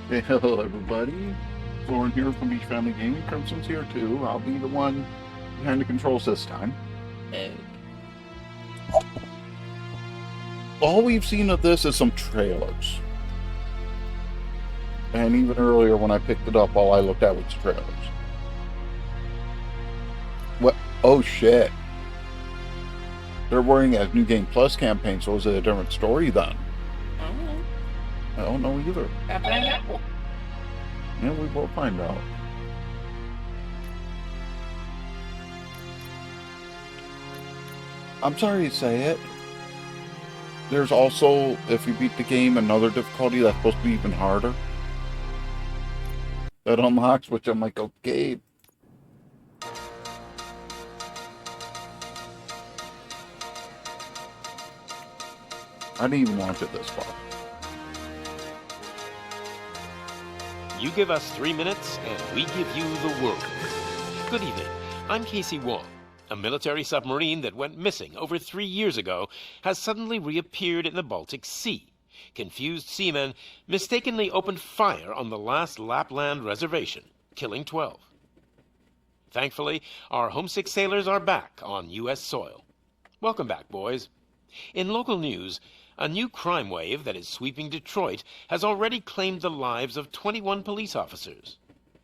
Hey, hello, everybody. Lauren here from Beach Family Gaming. Crimson's here too. I'll be the one behind the controls this time. Okay. All we've seen of this is some trailers. And even earlier when I picked it up, all I looked at was trailers. What? Oh, shit. They're wearing a New Game Plus campaign, so is it a different story then? I don't know either. Yeah, we will find out. I'm sorry to say it. There's also, if you beat the game, another difficulty that's supposed to be even harder. That unlocks, which I'm like, okay. I didn't even launch it this far. You give us 3 minutes, and we give you the world. Good evening. I'm Casey Wong. A military submarine that went missing over 3 years ago has suddenly reappeared in the Baltic Sea. Confused seamen mistakenly opened fire on the last Lapland reservation, killing 12. Thankfully, our homesick sailors are back on U.S. soil. Welcome back, boys. In local news, a new crime wave that is sweeping Detroit has already claimed the lives of 21 police officers.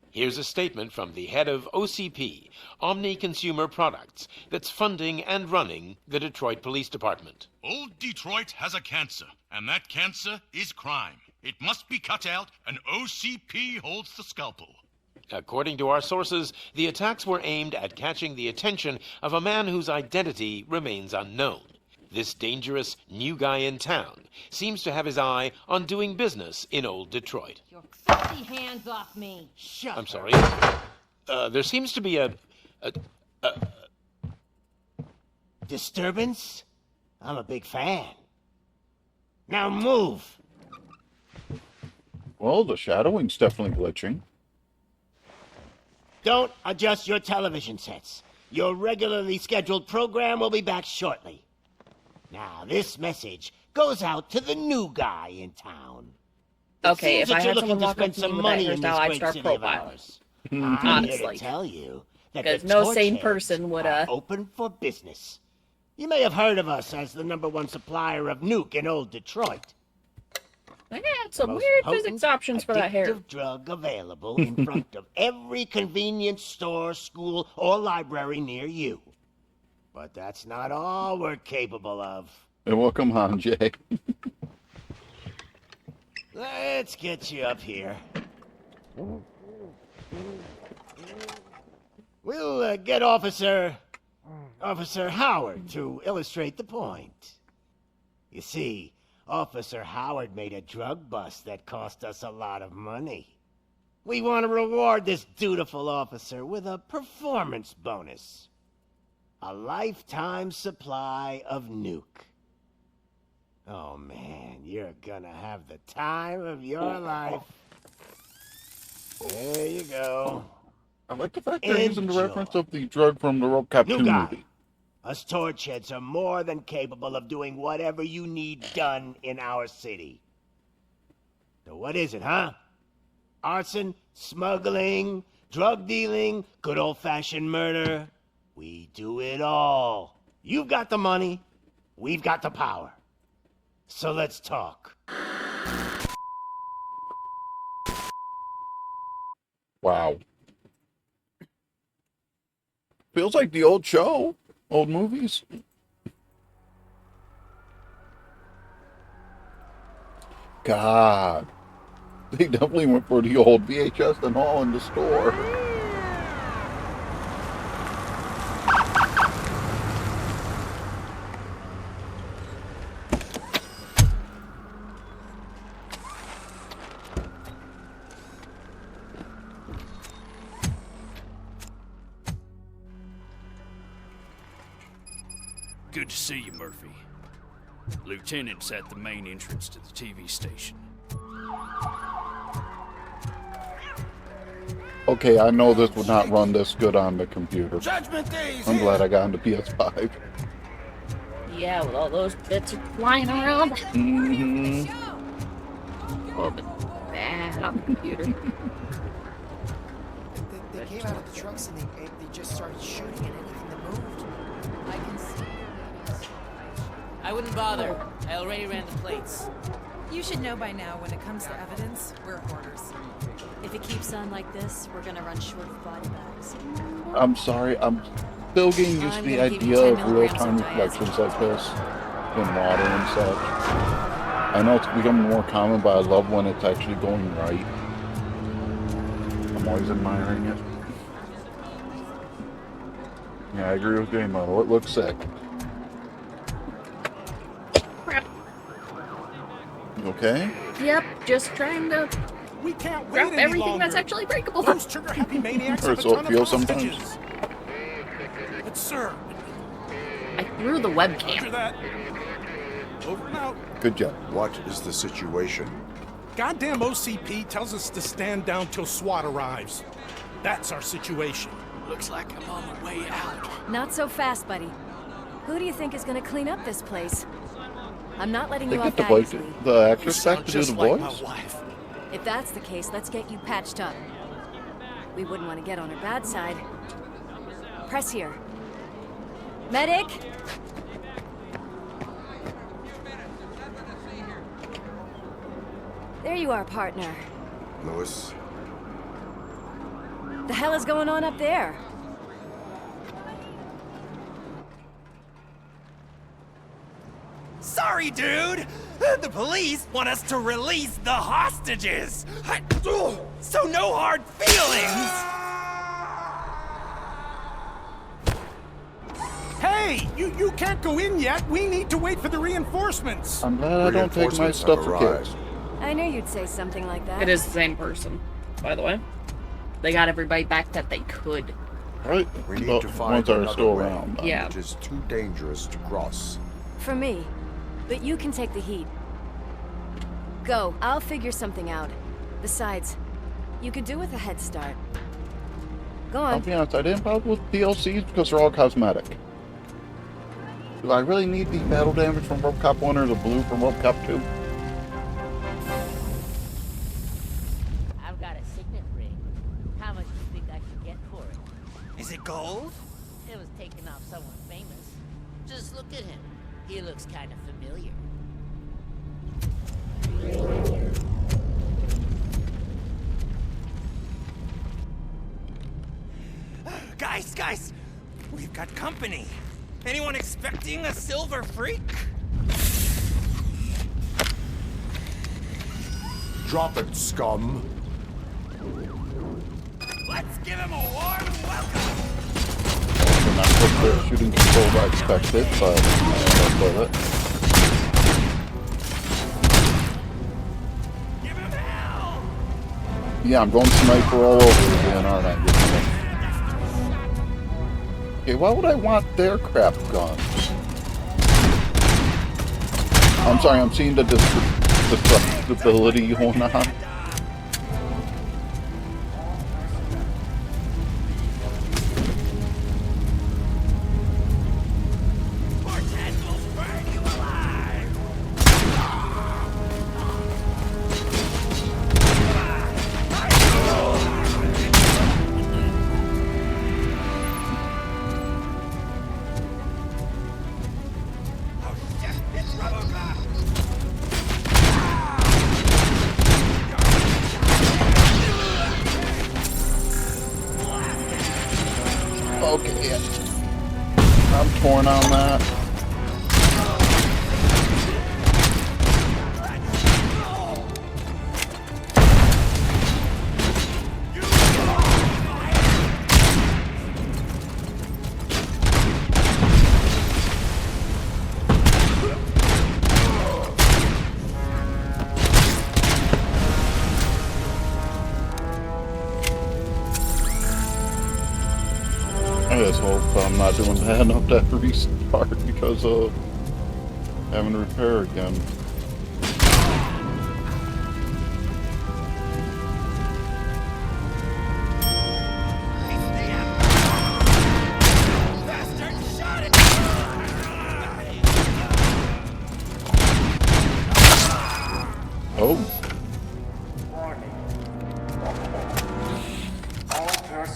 Here's a statement from the head of OCP, Omni Consumer Products, that's funding and running the Detroit Police Department. Old Detroit has a cancer, and that cancer is crime. It must be cut out, and OCP holds the scalpel. According to our sources, the attacks were aimed at catching the attention of a man whose identity remains unknown. This dangerous new guy in town seems to have his eye on doing business in old Detroit. Your filthy hands off me. Shut I'm sorry. There seems to be a Disturbance? I'm a big fan. Now move! Well, the shadowing's definitely glitching. Don't adjust your television sets. Your regularly scheduled program will be back shortly. Now, this message goes out to the new guy in town. Okay, Seems if I that you're had looking someone to walk up spend to me some with that money in this hairstyle, I'd great start city of profiling. ours. I'm here to Honestly. tell you that Because the no sane Torchheads person would, are open for business. You may have heard of us as the #1 supplier of nuke in old Detroit. I had some Most weird potent, physics options for that hair. addictive drug available in front of every convenience store, school, or library near you. But that's not all we're capable of. And welcome on, Jay. Let's get you up here. We'll get Officer Howard to illustrate the point. You see, Officer Howard made a drug bust that cost us a lot of money. We want to reward this dutiful officer with a performance bonus. A lifetime supply of nuke. Oh man, you're gonna have the time of your life. There you go. I like the fact they're using the Enjoy. reference of the drug from the Robocop New 2 guy. movie. Us Torchheads are more than capable of doing whatever you need done in our city. So what is it, huh? Arson, smuggling, drug dealing, good old-fashioned murder. We do it all. You've got the money, we've got the power. So let's talk. Wow. Feels like the old show. Old movies. God. They definitely went for the old VHS and all in the store. Good to see you, Murphy. Lieutenant's at the main entrance to the TV station. Okay, I know this would not run this good on the computer. Judgment Day is I'm here. glad I got on the PS5. Yeah, with all those bits flying around. Mm-hmm. Oh, but bad on the computer. They came out of the trucks and they just started shooting at anything that moved. I can see. I wouldn't bother. I already ran the plates. You should know by now when it comes to evidence, we're hoarders. If it keeps on like this, we're gonna run short of body bags. I'm sorry, I'm still getting used to I'm the gonna give you idea 10 of real-time milligrams of reflections like this in water and such. I know it's becoming more common, but I love when it's actually going right. I'm always admiring it. Yeah, I agree with Game Model. It looks sick. Crap. You okay? Yep, just trying to We can't wait grab any everything longer. that's actually breakable. Those trigger-happy maniacs Or have a so it ton of feels sometimes. hostages. But sir, I threw the after webcam. that, over and out. Good job. What is the situation? Goddamn OCP tells us to stand down till SWAT arrives. That's our situation. Looks like I'm on the way out. Not so fast, buddy. Who do you think is gonna clean up this place? I'm not letting They you get off the that voice, easily. the You actress back sound to do just the like voice. my wife. If that's the case, let's get you patched up. We wouldn't want to get on her bad side. Press here. Medic! There you are, partner. Lewis? The hell is going on up there? Sorry, dude! The police want us to release the hostages! So no hard feelings! Hey, you can't go in yet. We need to wait for the reinforcements. I'm glad I don't take my Reinforcements stuff have for arrived. kids. I knew you'd say something like that. It is the same person, by the way. They got everybody back that they could. Right? We The need to find ones that are another still way. around. Yeah. It is too dangerous to cross. For me. But you can take the heat. Go. I'll figure something out. Besides, you could do with a head start. Go I'll on. be honest, I didn't bother with DLCs because they're all cosmetic. Do I really need the battle damage from Robocop 1 or the blue from Robocop 2? I've got a signet ring. How much do you think I could get for it? Is it gold? It was taken off someone famous. Just look at him. He looks kind of familiar. Guys! We've got company. Anyone expecting a silver freak? Drop it, scum. Let's give him a warm welcome! They're not put the shooting control I expected, but I'll with it. Give him hell! Yeah, I'm going sniper all over again, aren't I? Okay, why would I want their crap guns? I'm sorry, I'm seeing the destructibility going on. Cortez will burn you alive! Oh shit, it's Robocop! Okay, yeah. I'm torn on that. I just hope I'm not doing bad enough to have to restart because of having to repair again. Bastard shot it! Oh,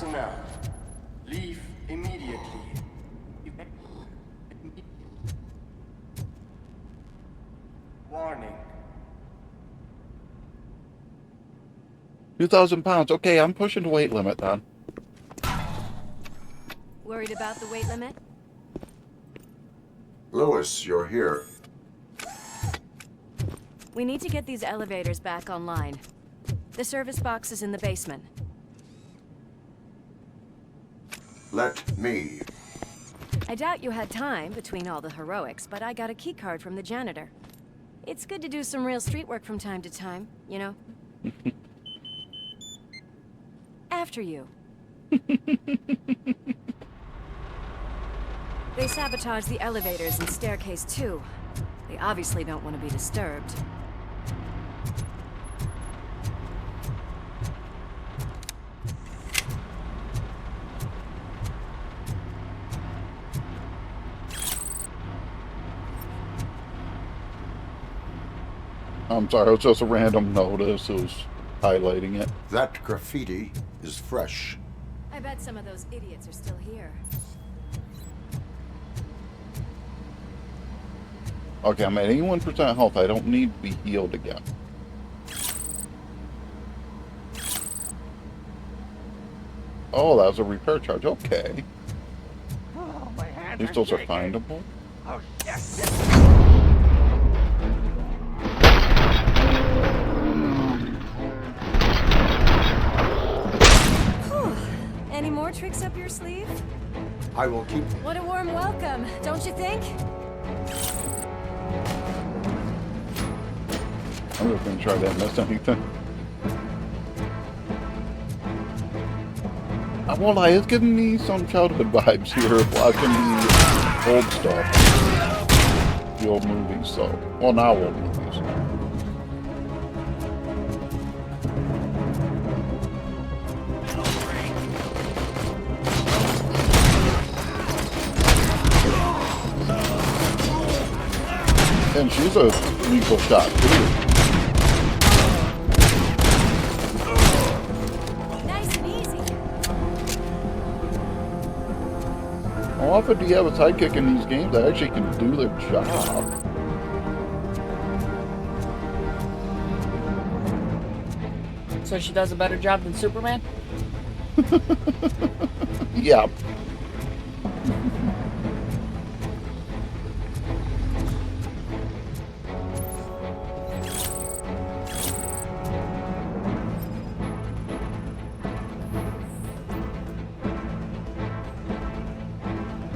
personnel, leave immediately. Warning. 2,000 pounds. Okay, I'm pushing the weight limit then. Worried about the weight limit? Lewis, you're here. We need to get these elevators back online. The service box is in the basement. Let me. I doubt you had time between all the heroics, but I got a key card from the janitor. It's good to do some real street work from time to time, you know? After you. They sabotaged the elevators and staircase too. They obviously don't want to be disturbed. I'm sorry, it was just a random notice. It was highlighting it. That graffiti is fresh. I bet some of those idiots are still here. Okay, I'm at 81% health. I don't need to be healed again. Oh, that was a repair charge. Okay. Oh, my hands These those are findable. Oh, yes. Any more tricks up your sleeve? I will keep. What a warm welcome, don't you think? I'm just gonna try that. Miss anything? I won't lie, it's giving me some childhood vibes here of watching the old stuff. The old movies, so. Well, now old movies. And she's a lethal shot, too. Nice and easy. How often do you have a sidekick in these games that actually can do their job? So she does a better job than Superman? Yeah.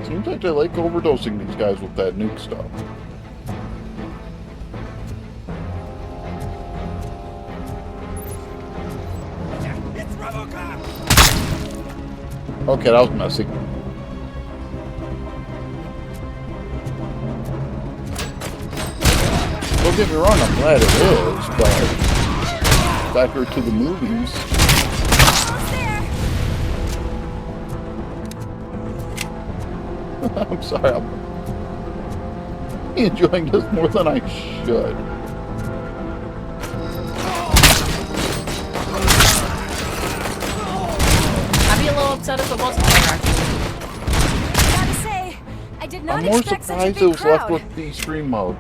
Seems like they like overdosing these guys with that nuke stuff. It's Robocop! Okay, that was messy. Don't get me wrong, I'm glad it is, but back her to the movies. I'm sorry, I'm enjoying this more than I should. I'd be a little upset if it wasn't interactive. Gotta say, I did not I'm more expect such a surprised big it was left crowd. with the stream mode.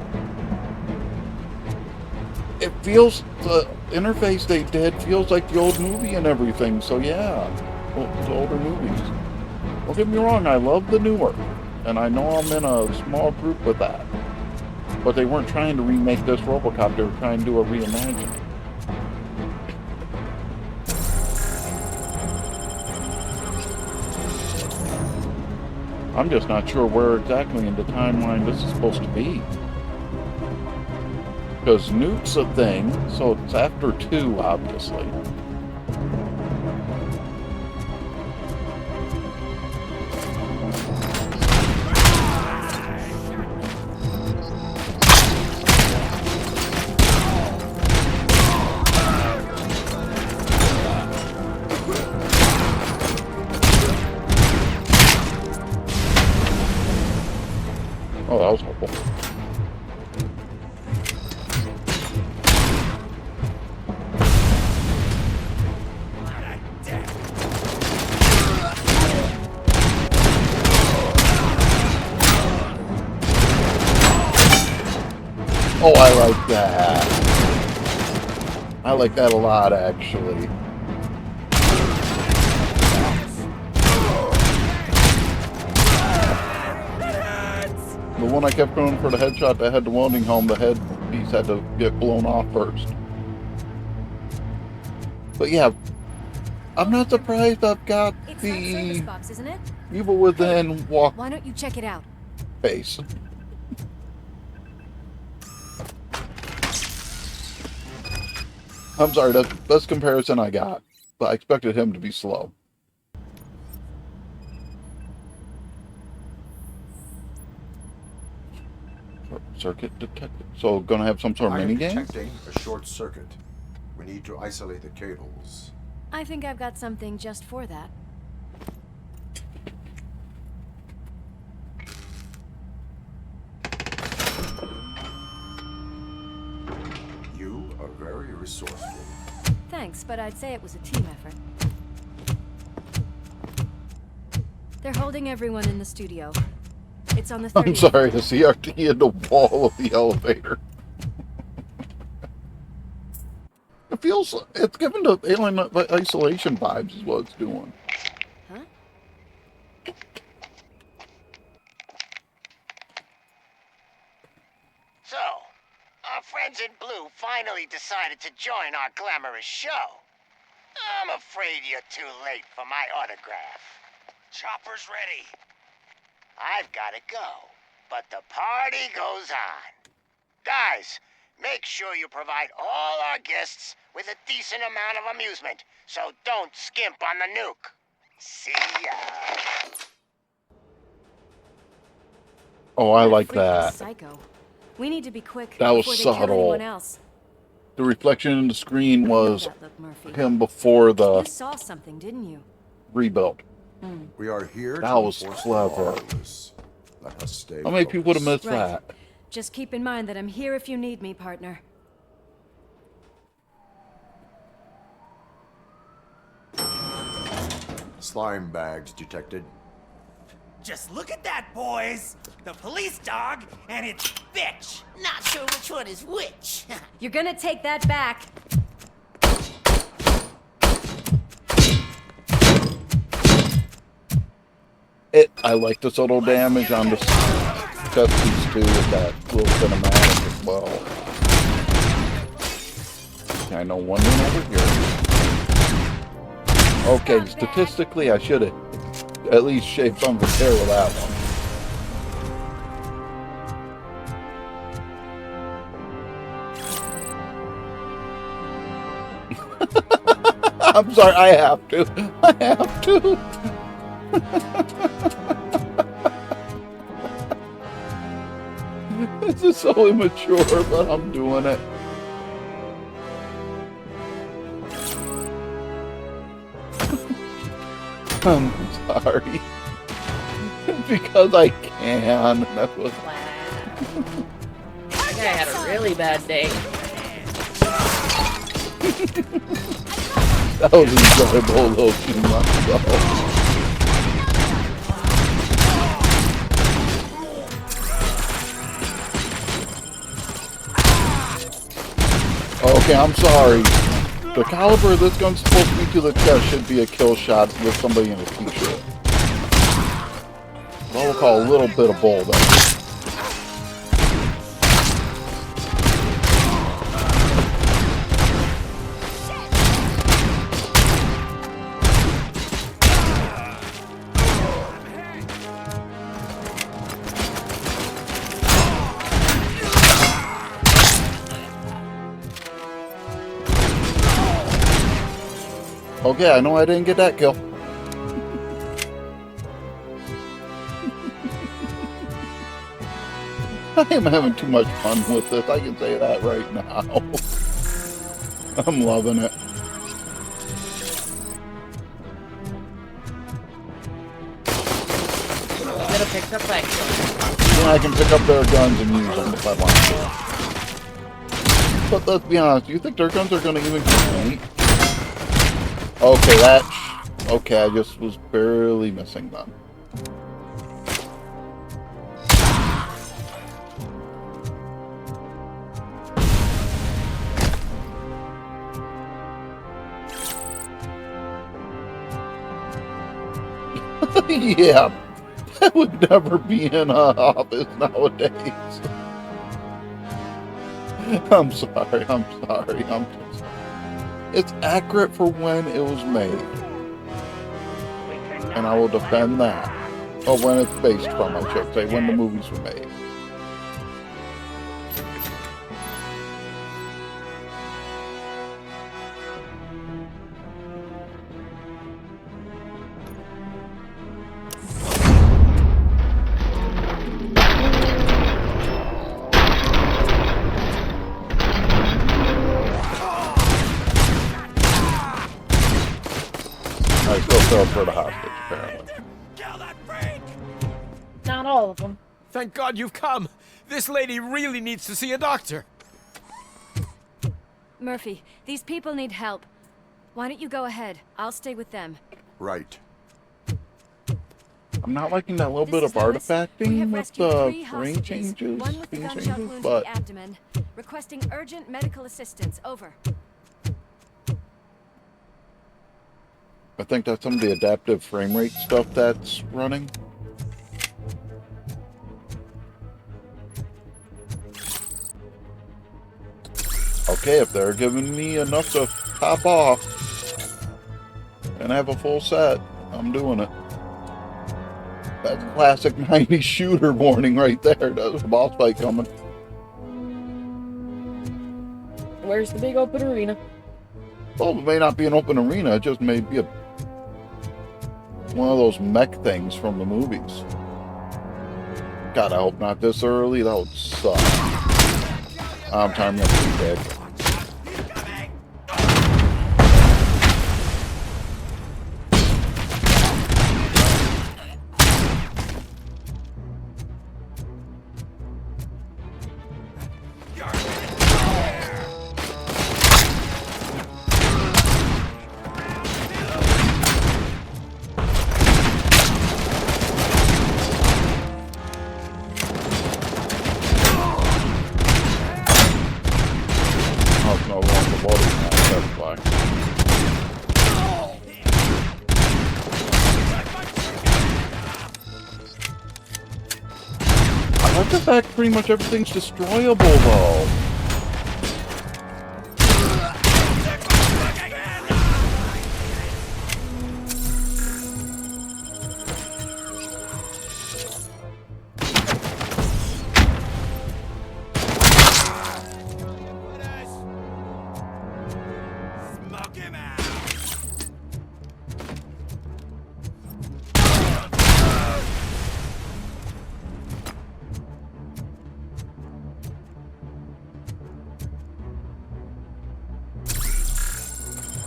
It feels, the interface they did feels like the old movie and everything, so yeah, the older movies. Don't get me wrong, I love the newer, and I know I'm in a small group with that. But they weren't trying to remake this Robocop, they were trying to do a reimagining. I'm just not sure where exactly in the timeline this is supposed to be. Because Nuke's a thing, so it's after 2, obviously. Oh, that was helpful. Oh, I like that. I like that a lot, actually. The one I kept going for the headshot that had the welding helm, the head piece had to get blown off first. But yeah, I'm not surprised I've got It's the that service box, isn't it? Evil Within walk Why don't you check it out? face. I'm sorry, that's the best comparison I got, but I expected him to be slow. Circuit detected. So, gonna have some sort of I am mini game? detecting a short circuit. We need to isolate the cables. I think I've got something just for that. You are very resourceful. Thanks, but I'd say it was a team effort. They're holding everyone in the studio. It's on the 30th. I'm sorry, the CRT in the wall of the elevator. It's giving the alien isolation vibes is what it's doing. Huh? So, our friends in blue finally decided to join our glamorous show. I'm afraid you're too late for my autograph. Chopper's ready. I've got to go, but the party goes on. Guys, make sure you provide all our guests with a decent amount of amusement, so don't skimp on the nuke. See ya. Oh, I like Freaking that. Psycho. We need to be quick That was before they kill subtle. anyone else. The reflection in the screen was That look, Murphy. him before You the saw something, didn't you? rebuild. We are here That to was enforce clever. the law of this. Let us stay How many people would have missed Right. that? Just keep in mind that I'm here if you need me, partner. Slime bags detected. Just look at that, boys! The police dog and its bitch! Not sure which one is which. You're gonna take that back. I like the subtle damage on the cutscenes too with that little cinematic as well. I know one win over here. Okay, statistically I should have at least shaved some of his hair with that one. I'm sorry, I have to. I have to. This is so immature, but I'm doing it. I'm sorry. Because I can. That was. That guy had a really bad day. That was enjoyable, though, too much, though. Okay, I'm sorry. The caliber of this gun's supposed to be to the chest should be a kill shot with somebody in a t-shirt. What we'll call a little bit of bull, though. Okay, I know I didn't get that kill. I am having too much fun with this, I can say that right now. I'm loving it. Could have picked up that kill. Then I can pick up their guns and use them if I want to. But let's be honest, do you think their guns are going to even compete? Okay, okay, I just was barely missing them. Yeah, that would never be in an office nowadays. I'm sorry. It's accurate for when it was made. And I will defend that. Or when it's based from, I should say, when the movies were made. I still fell for the hostage, apparently. Not all of them. Thank God you've come. This lady really needs to see a doctor. Murphy, these people need help. Why don't you go ahead? I'll stay with them. Right. I'm not liking that little bit of artifacting with the frame changes, One with a scene gunshot changes, wound but to the abdomen. Requesting urgent medical assistance. Over. I think that's some of the adaptive frame rate stuff that's running. Okay, if they're giving me enough to pop off and have a full set, I'm doing it. That's classic 90s shooter warning right there. There's a boss fight coming. Where's the big open arena? Well, it may not be an open arena, it just may be one of those mech things from the movies. God, I hope not this early. That would suck. I'm time to be dead. I like the fact pretty much everything's destroyable, though.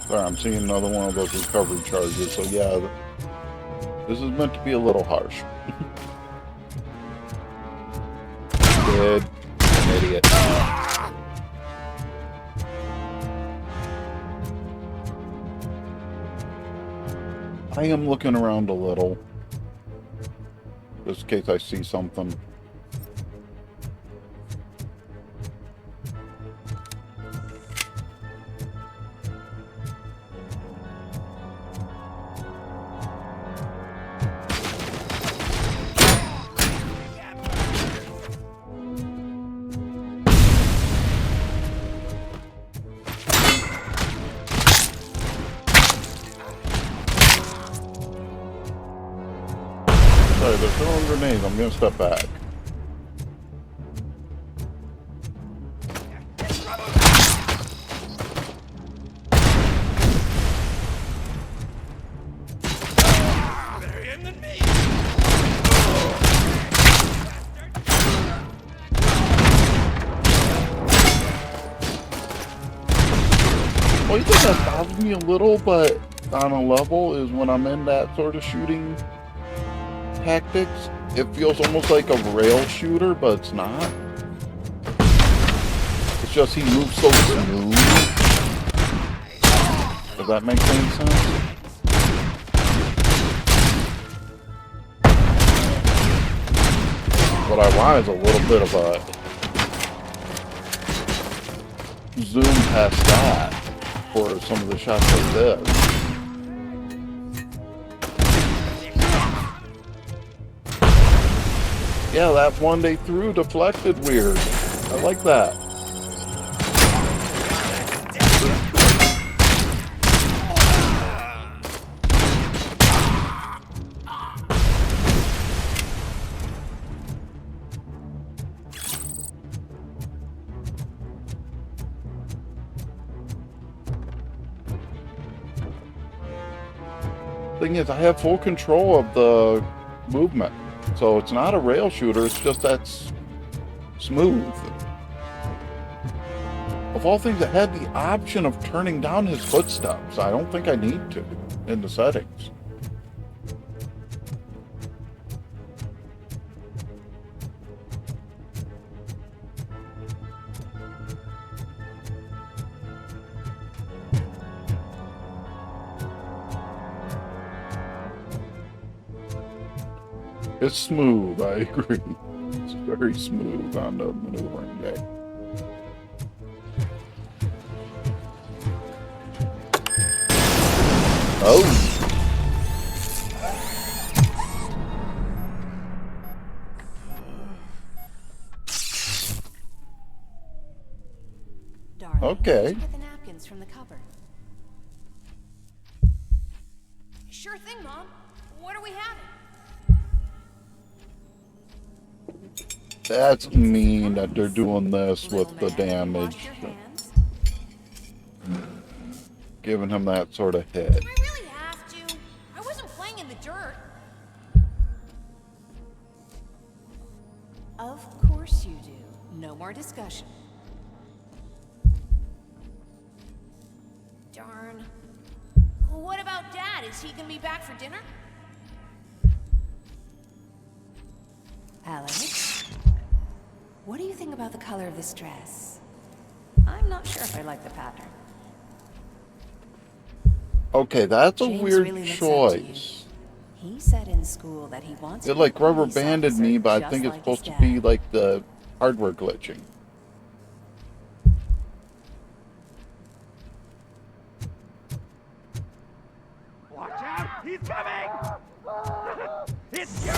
Sorry, I'm seeing another one of those recovery charges, so yeah, this is meant to be a little harsh. Good. An idiot. I am looking around a little, just in case I see something. Sorry, they're throwing grenades. I'm gonna step back. Well, you think that bothers me a little, but on a level is when I'm in that sort of shooting tactics, it feels almost like a rail shooter, but it's not. It's just he moves so smooth. Does that make any sense? What I want is a little bit of a zoom past that for some of the shots like this. Yeah, that one they threw deflected weird. I like that. Thing is, I have full control of the movement. So it's not a rail shooter, it's just that's smooth. Of all things, I had the option of turning down his footsteps. I don't think I need to in the settings. It's smooth, I agree. It's very smooth on the maneuvering day. Oh! Darling, Okay. where'd you get the napkins from the cupboard? Sure thing, Mom. What are we having? That's mean that they're doing this with the damage. Giving him that sort of hit. Do I really have to? I wasn't playing in the dirt. Of course you do. No more discussion. Darn. What about Dad? Is he gonna be back for dinner? Alex, what do you think about the color of this dress? I'm not sure if I like the pattern. Okay, that's a James weird really looks up to choice. He said in school that he wants It to like be a police rubber banded me, officer but I just think it's like his supposed to be dad. like the hardware glitching. Watch out! He's coming! It's you!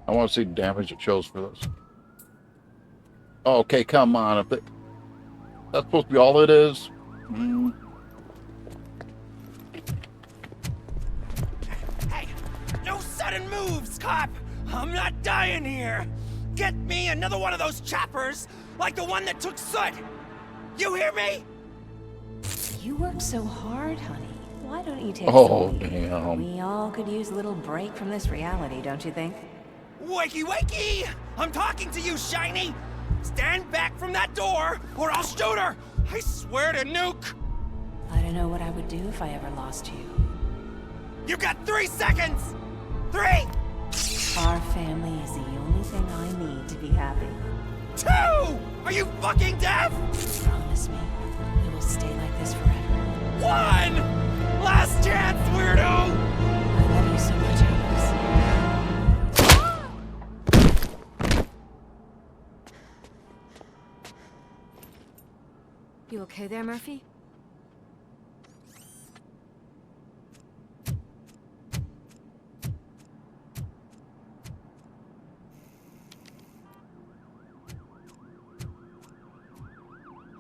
I want to see the damage it shows for this. Oh, okay, come on. If that's supposed to be all it is. Hey! No sudden moves, cop! I'm not dying here! Get me another one of those choppers, like the one that took Soot! You hear me? You work so hard, honey. Why don't you take Oh, some leave? damn. We all could use a little break from this reality, don't you think? Wakey, wakey! I'm talking to you, Shiny! Stand back from that door, or I'll shoot her! I swear to nuke! I don't know what I would do if I ever lost you. You got 3 seconds! 3! Our family is the only thing I need to be happy. 2! Are you fucking deaf? Promise me, it will stay like this forever. 1! Last chance, weirdo! I love you so much, Alex. You okay there, Murphy?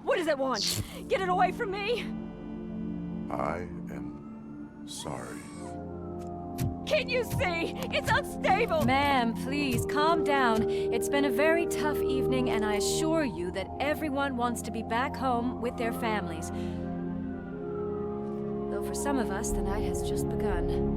What does it want? Get it away from me! I am sorry. Can't you see? It's unstable! Ma'am, please, calm down. It's been a very tough evening, and I assure you that everyone wants to be back home with their families. Though for some of us, the night has just begun.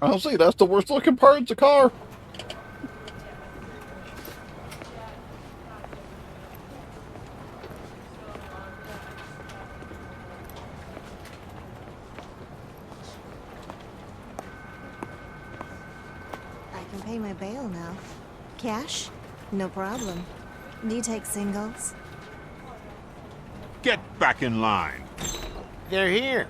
I'll say that's the worst looking part of the car. I can pay my bail now. Cash? No problem. Do you take singles? Get back in line. They're here.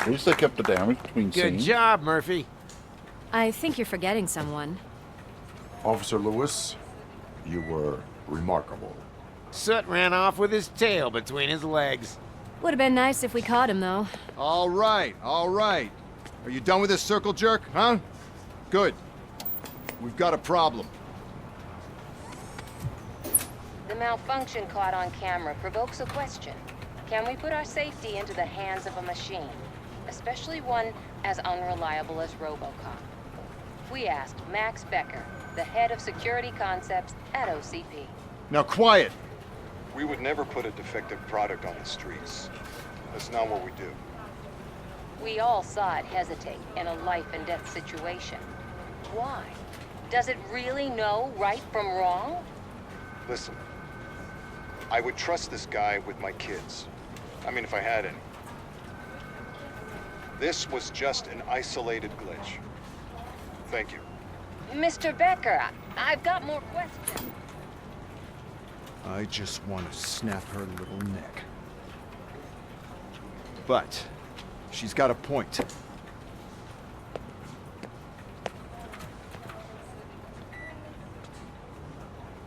At least they kept the damage between Good scenes. job, Murphy. I think you're forgetting someone. Officer Lewis, you were remarkable. Soot ran off with his tail between his legs. Would have been nice if we caught him, though. All right, all right. Are you done with this circle jerk, huh? Good. We've got a problem. The malfunction caught on camera provokes a question. Can we put our safety into the hands of a machine? Especially one as unreliable as Robocop. We asked Max Becker, the head of security concepts at OCP. Now quiet! We would never put a defective product on the streets. That's not what we do. We all saw it hesitate in a life and death situation. Why? Does it really know right from wrong? Listen, I would trust this guy with my kids. I mean, if I had any. This was just an isolated glitch. Thank you. Mr. Becker, I've got more questions. I just want to snap her little neck. But she's got a point.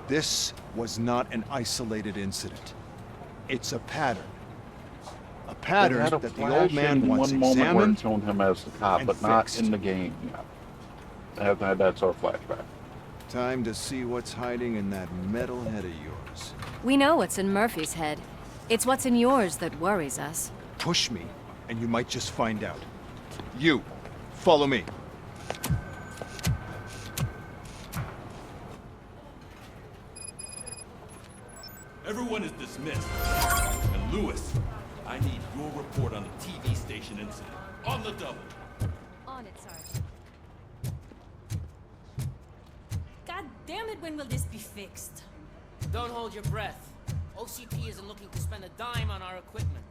This was not an isolated incident. It's a pattern. A pattern They had a that the flash old man in once one moment where examined it's shown him as the cop, and but not fixed. in the game yet. That's our flashback. Time to see what's hiding in that metal head of yours. We know what's in Murphy's head. It's what's in yours that worries us. Push me, and you might just find out. You, follow me. Everyone is dismissed. And Lewis, I need your report on the TV station incident. On the double. On it, Sergeant. God damn it, when will this be fixed? Don't hold your breath. OCP isn't looking to spend a dime on our equipment.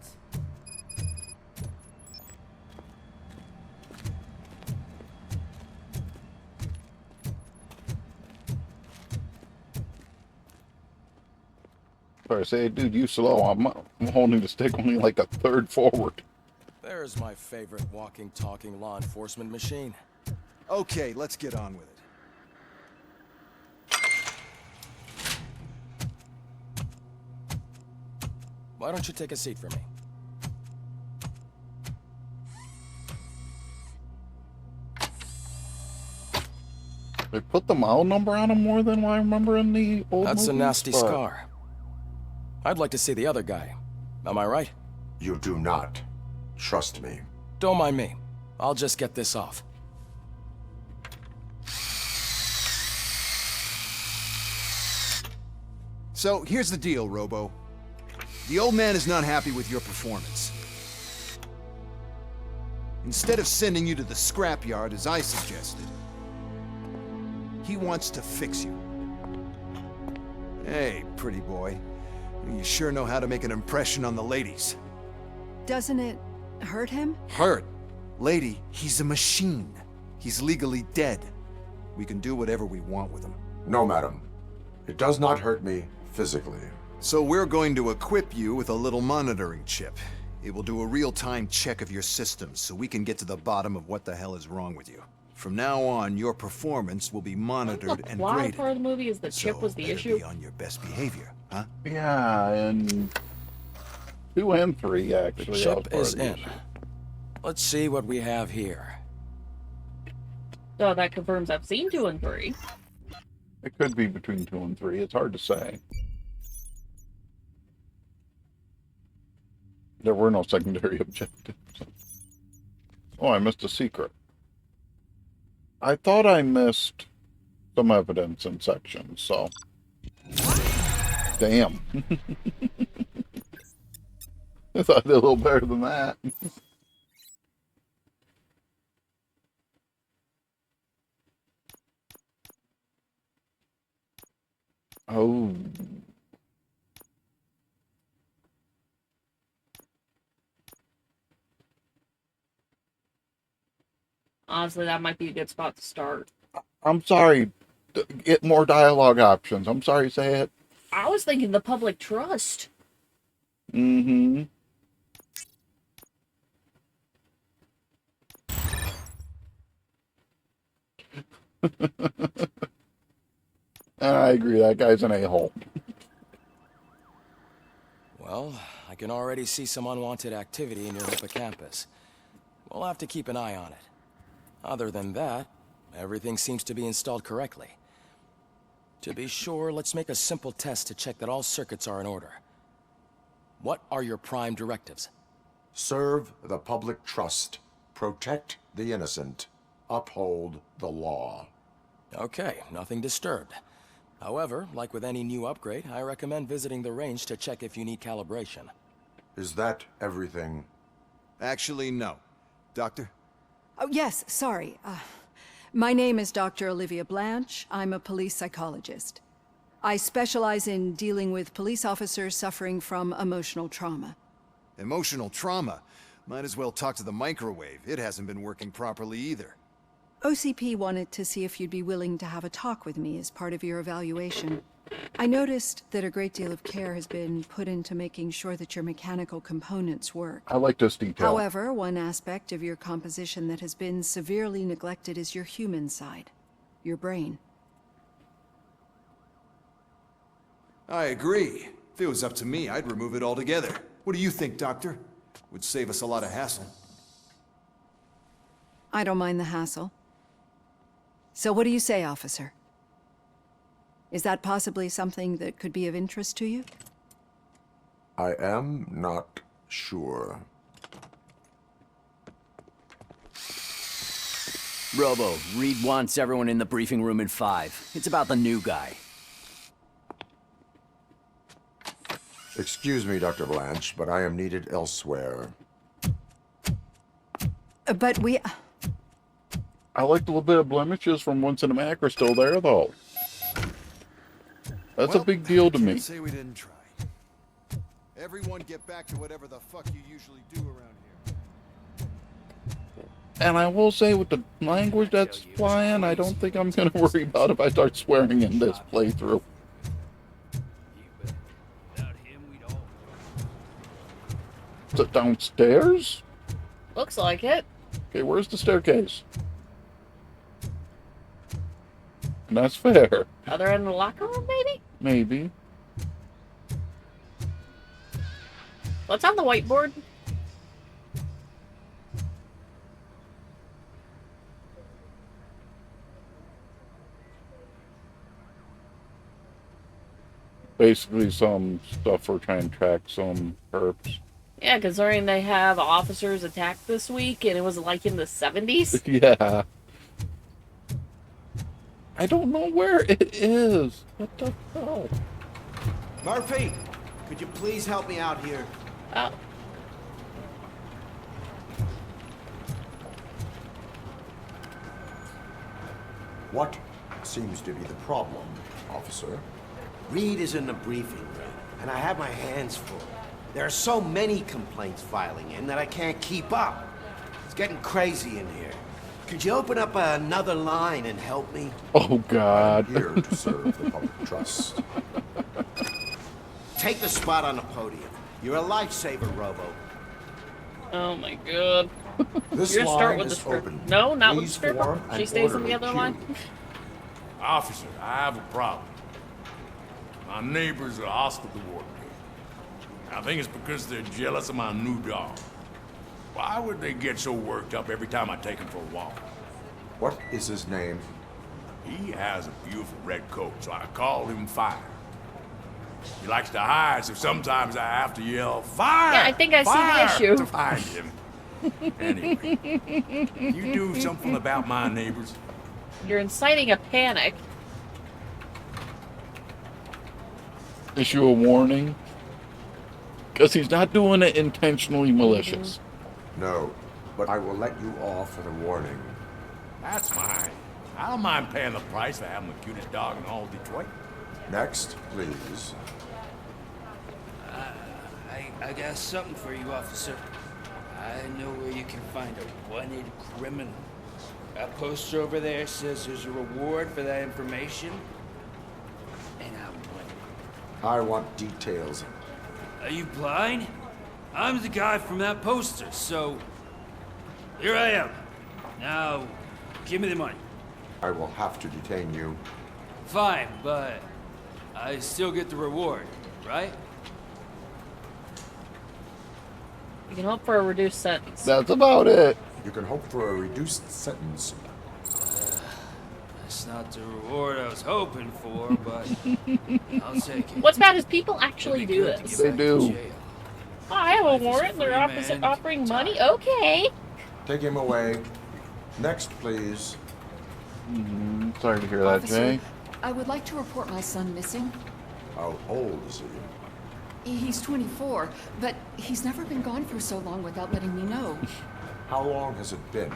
Sorry, say, dude, you slow. I'm holding the stick only like a third forward. There's my favorite walking, talking law enforcement machine. Okay, let's get on with it. Why don't you take a seat for me? They put the model number on him more than I remember in the old That's a movies, nasty but- scar. I'd like to see the other guy. Am I right? You do not. Trust me. Don't mind me. I'll just get this off. So, here's the deal, Robo. The old man is not happy with your performance. Instead of sending you to the scrapyard as I suggested, he wants to fix you. Hey, pretty boy. You sure know how to make an impression on the ladies. Doesn't it hurt him? Hurt? Lady, he's a machine. He's legally dead. We can do whatever we want with him. No, madam. It does not hurt me physically. So we're going to equip you with a little monitoring chip. It will do a real-time check of your systems so we can get to the bottom of what the hell is wrong with you. From now on, your performance will be monitored and Why graded. part of the movie is the chip was the better issue? be on your best behavior, huh? Yeah, and 2 and 3 The actually. chip are part is of the in. issue. Let's see what we have here. So that confirms I've seen 2 and 3. It could be between 2 and 3. It's hard to say. There were no secondary objectives. Oh, I missed a secret. I thought I missed some evidence in sections, so. Damn. I thought I did a little better than that. Oh. Honestly, that might be a good spot to start. I'm sorry. Get more dialogue options. I'm sorry, say it. I was thinking the public trust. Mm-hmm. And I agree, that guy's an a-hole. Well, I can already see some unwanted activity in your hippocampus. We'll have to keep an eye on it. Other than that, everything seems to be installed correctly. To be sure, let's make a simple test to check that all circuits are in order. What are your prime directives? Serve the public trust. Protect the innocent. Uphold the law. Okay, nothing disturbed. However, like with any new upgrade, I recommend visiting the range to check if you need calibration. Is that everything? Actually, no. Doctor? Oh, yes, sorry. My name is Dr. Olivia Blanche. I'm a police psychologist. I specialize in dealing with police officers suffering from emotional trauma. Emotional trauma? Might as well talk to the microwave. It hasn't been working properly either. OCP wanted to see if you'd be willing to have a talk with me as part of your evaluation. I noticed that a great deal of care has been put into making sure that your mechanical components work. I like this detail. However, one aspect of your composition that has been severely neglected is your human side, your brain. I agree. If it was up to me, I'd remove it altogether. What do you think, Doctor? Would save us a lot of hassle. I don't mind the hassle. So what do you say, officer? Is that possibly something that could be of interest to you? I am not sure. Robo, Reed wants everyone in the briefing room in 5. It's about the new guy. Excuse me, Dr. Blanche, but I am needed elsewhere. But we... I like the little bit of blemishes from one cinematic are still there, though. That's a big deal to me. Can't say we didn't try. Everyone get back to whatever the fuck you usually do around here. And I will say, with the language that's flying, I don't think I'm going to worry about if I start swearing in this playthrough. Is it downstairs? Looks like it. Okay, where's the staircase? And that's fair. Other end of the locker room, maybe? Maybe. What's on the whiteboard? Basically some stuff for trying to track some perps. Yeah, considering they have officers attacked this week, and it was like in the 70s. Yeah. I don't know where it is. What the hell? Murphy, could you please help me out here? Oh. What seems to be the problem, officer? Reed is in the briefing room, and I have my hands full. There are so many complaints filing in that I can't keep up. It's getting crazy in here. Could you open up another line and help me? Oh, God. I'm here to serve the public trust. Take the spot on the podium. You're a lifesaver, Robo. Oh my god. This You're gonna start line with the is script. open. No, not with the Please script. form She an stays in the orderly other queue. line. Officer, I have a problem. My neighbors are hostile toward me. I think it's because they're jealous of my new dog. Why would they get so worked up every time I take him for a walk? What is his name? He has a beautiful red coat, so I call him Fire. He likes to hide, so sometimes I have to yell, Fire! Yeah, I think I see the issue. To find him. Anyway, you do something about my neighbors? You're inciting a panic. issue a warning. Because he's not doing it intentionally malicious. No, but I will let you off with a warning. That's fine. I don't mind paying the price for having the cutest dog in all Detroit. Next, please. I got something for you, officer. I know where you can find a wanted criminal. That poster over there says there's a reward for that information. And I want it. I want details. Are you blind? I'm the guy from that poster, so... Here I am. Now, give me the money. I will have to detain you. Fine, but I still get the reward, right? You can hope for a reduced sentence. That's about it. You can hope for a reduced sentence. That's not the reward I was hoping for, but I'll take it. What's bad is people actually do this. They do. Oh, I have a warrant. They're offering money. Okay. Take him away. Next, please. Sorry to hear that, Officer, Jay. I would like to report my son missing. How old is he? He's 24, but he's never been gone for so long without letting me know. How long has it been?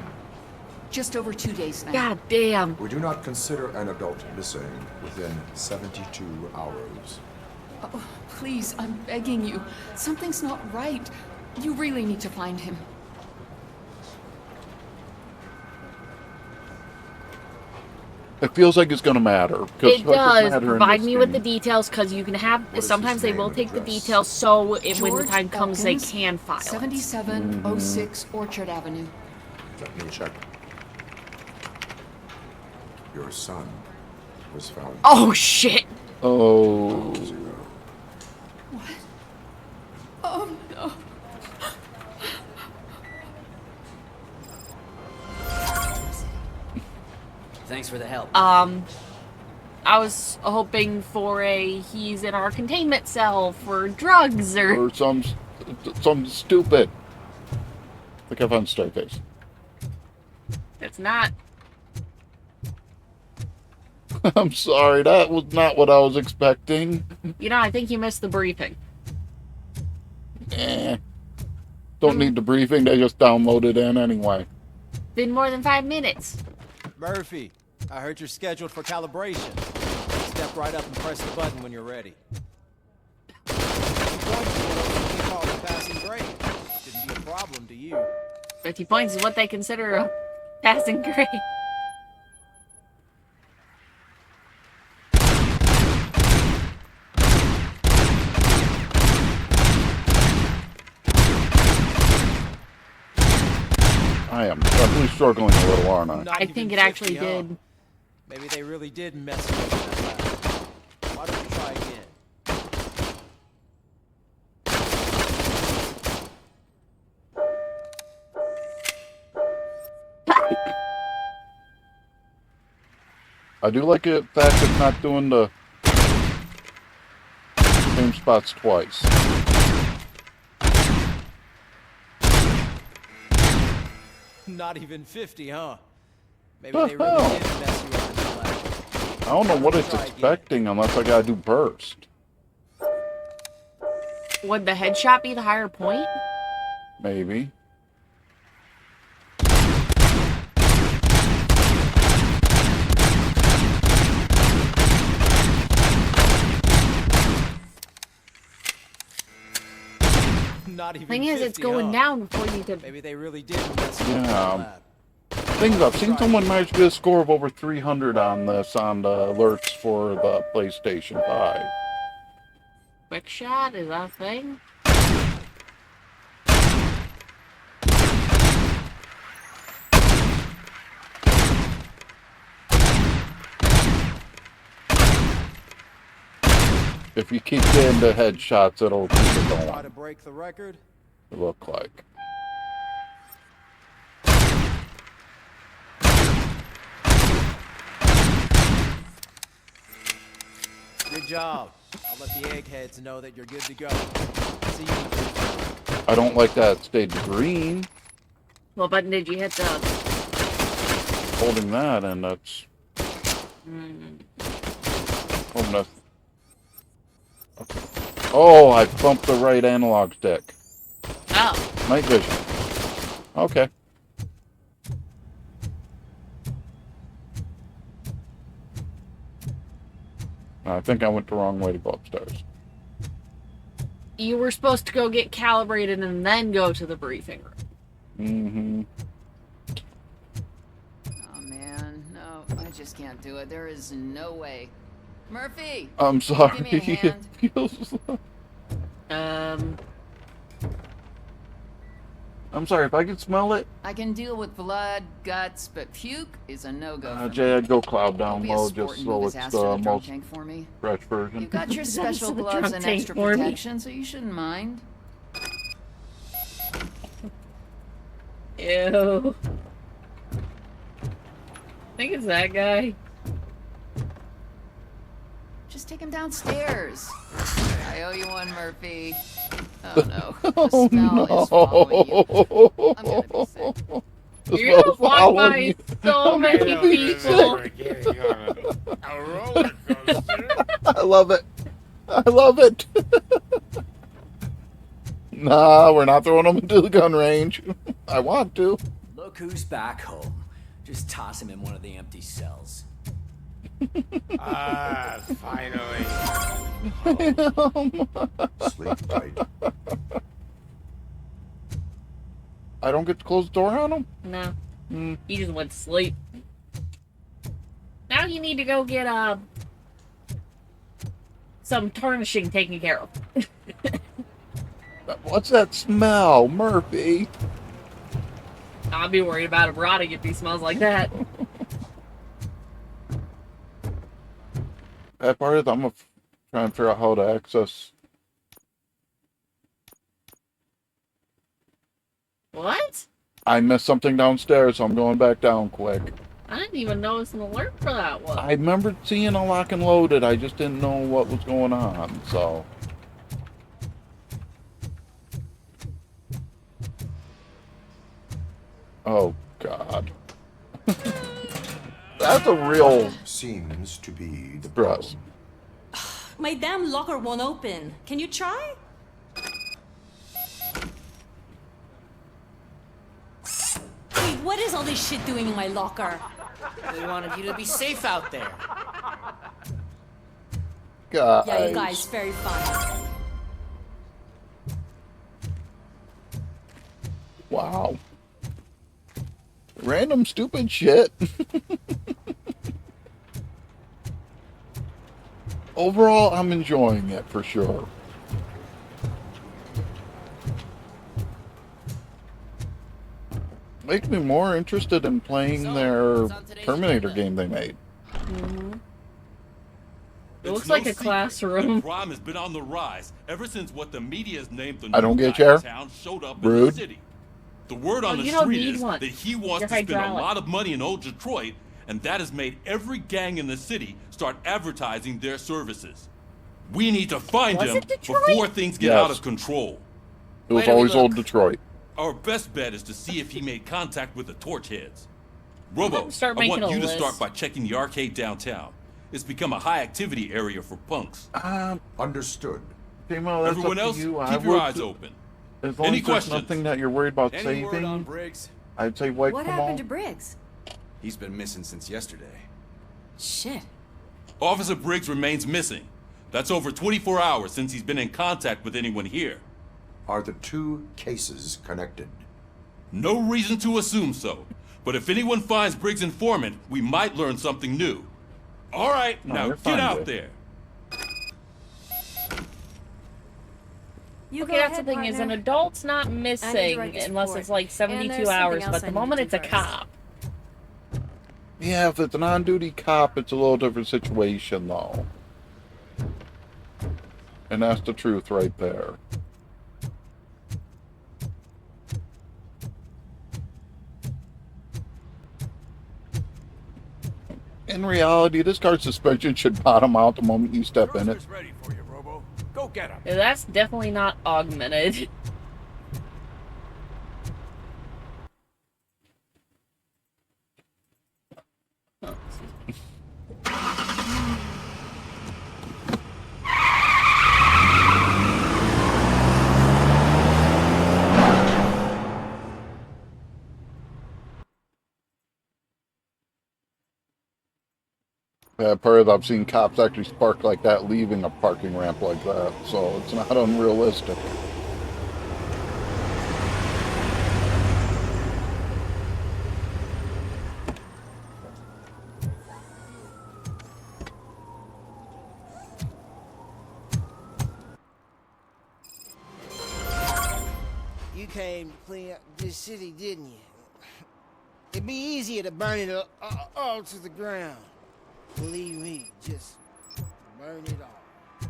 Just over 2 days now. God damn. We do not consider an adult missing within 72 hours. Oh, please, I'm begging you. Something's not right. You really need to find him. It feels like it's going to matter. It does. Provide me with the details, because you can have... Sometimes they will take the details, so when the time comes, they can file it. 7706 Orchard Avenue. Let me check. Your son was found. Oh, shit. Oh. What? Oh, no. Thanks for the help. I was hoping for he's in our containment cell for drugs or some stupid. Like I found Staircase. It's not. I'm sorry, that was not what I was expecting. You know, I think you missed the briefing. Don't need the briefing, they just downloaded in anyway. Been more than 5 minutes. Murphy, I heard you're scheduled for calibration. Step right up and press the button when you're ready. Passing grade. Shouldn't be a problem to you. 50 points is what they consider a passing grade. I am definitely struggling a little, aren't I? I think it actually did. Maybe they really did mess with that lab. Why don't you try again? I do like the fact it's not doing the same spots twice. Not even 50, huh? Maybe The they really hell? did mess you up in the lab. I don't know what it's expecting unless I gotta do burst. Would the headshot be the higher point? Maybe. Not even Thing is, 50, it's going huh? down before you could. Maybe they really did mess you up in the Yeah. lab. Things I've seen someone manage to get a score of over 300 on this on the alerts for the PlayStation 5. Quick shot is that a thing? If you keep getting the headshots, it'll keep it Try going. to break the record. It look like. Good job. I'll let the eggheads know that you're good to go. See you. I don't like that it stayed green. What button did you hit the? Holding that, and that's holding that. Oh, I bumped the right analog stick. Oh. Night vision. Okay. I think I went the wrong way to go upstairs. You were supposed to go get calibrated and then go to the briefing room. Oh man, no, I just can't do it. There is no way. Murphy! I'm sorry. Give me a hand. It feels... I'm sorry, if I can smell it. I can deal with blood, guts, but puke is a no-go. Jay, I'd go cloud down Be a low sport just and so move it's his ass the to the drunk most tank for me. fresh version. You got your special The gloves drunk and tank extra for me. protection, so you shouldn't mind. Ew. I think it's that guy. Just take him downstairs. I owe you one, Murphy. Oh no. The Oh, smell no. is following you. I'm gonna be sick. You're gonna walk by so many people. I love it. I love it. Nah, we're not throwing them into the gun range. I want to. Look who's back home. Just toss him in one of the empty cells. Ah, finally. Sleep tight. I don't get to close the door on him? No. He just went to sleep. Now you need to go get some tarnishing taken care of. What's that smell, Murphy? I'll be worried about him rotting if he smells like that. That part is I'm gonna try and figure out how to access. What? I missed something downstairs, so I'm going back down quick. I didn't even notice an alert for that one. I remember seeing a lock and loaded. I just didn't know what was going on, so. Oh, God. That's a real... Seems to be the stress. My damn locker won't open. Can you try? Wait, what is all this shit doing in my locker? We wanted you to be safe out there. Guys. Yeah, you guys, very fun. Wow. Random stupid shit. Overall, I'm enjoying it for sure. Makes me more interested in playing their Terminator game they made. It looks like a classroom. Crime has been on the rise ever since what the media has named the I don't new get guy you. in town showed up in Rude. the city. The word on the you don't street need is one. that he wants You're to spend a hydraulic. lot of money in old Detroit, and that has made every gang in the city start advertising their services. We need to find Was him it Detroit? before things get Yes. out of control. It was Where do we always look? old Detroit. Our best bet is to see if he made contact with the torch heads. Robo, Start I making want a you to list. start by checking the arcade downtown. It's become a high-activity area for punks. Understood. Primo, that's Everyone up to else, you. keep your eyes open. As long Any as there's questions? nothing that you're worried about Any word on saving, Briggs? I'd say wipe What them happened all. to Briggs? He's been missing since yesterday. Shit. Officer Briggs remains missing. That's over 24 hours since he's been in contact with anyone here. Are the two cases connected? No reason to assume so. But if anyone finds Briggs' informant, we might learn something new. All right, No, now you're get fine, out Jay. there. You Okay, go that's ahead, the thing is an partner. adult's not missing direct this unless report. it's like And 72 there's something hours, else but I the need to moment do it's a first. cop. Yeah, if it's an on-duty cop, it's a little different situation, though. And that's the truth right there. In reality, this car's suspension should bottom out the moment you step in it. Ready for you, Robo. Go get him. Yeah, that's definitely not augmented. Part I've seen cops actually spark like that leaving a parking ramp like that, so it's not unrealistic. You came to clean up this city, didn't you? It'd be easier to burn it all to the ground. Believe me, just burn it all.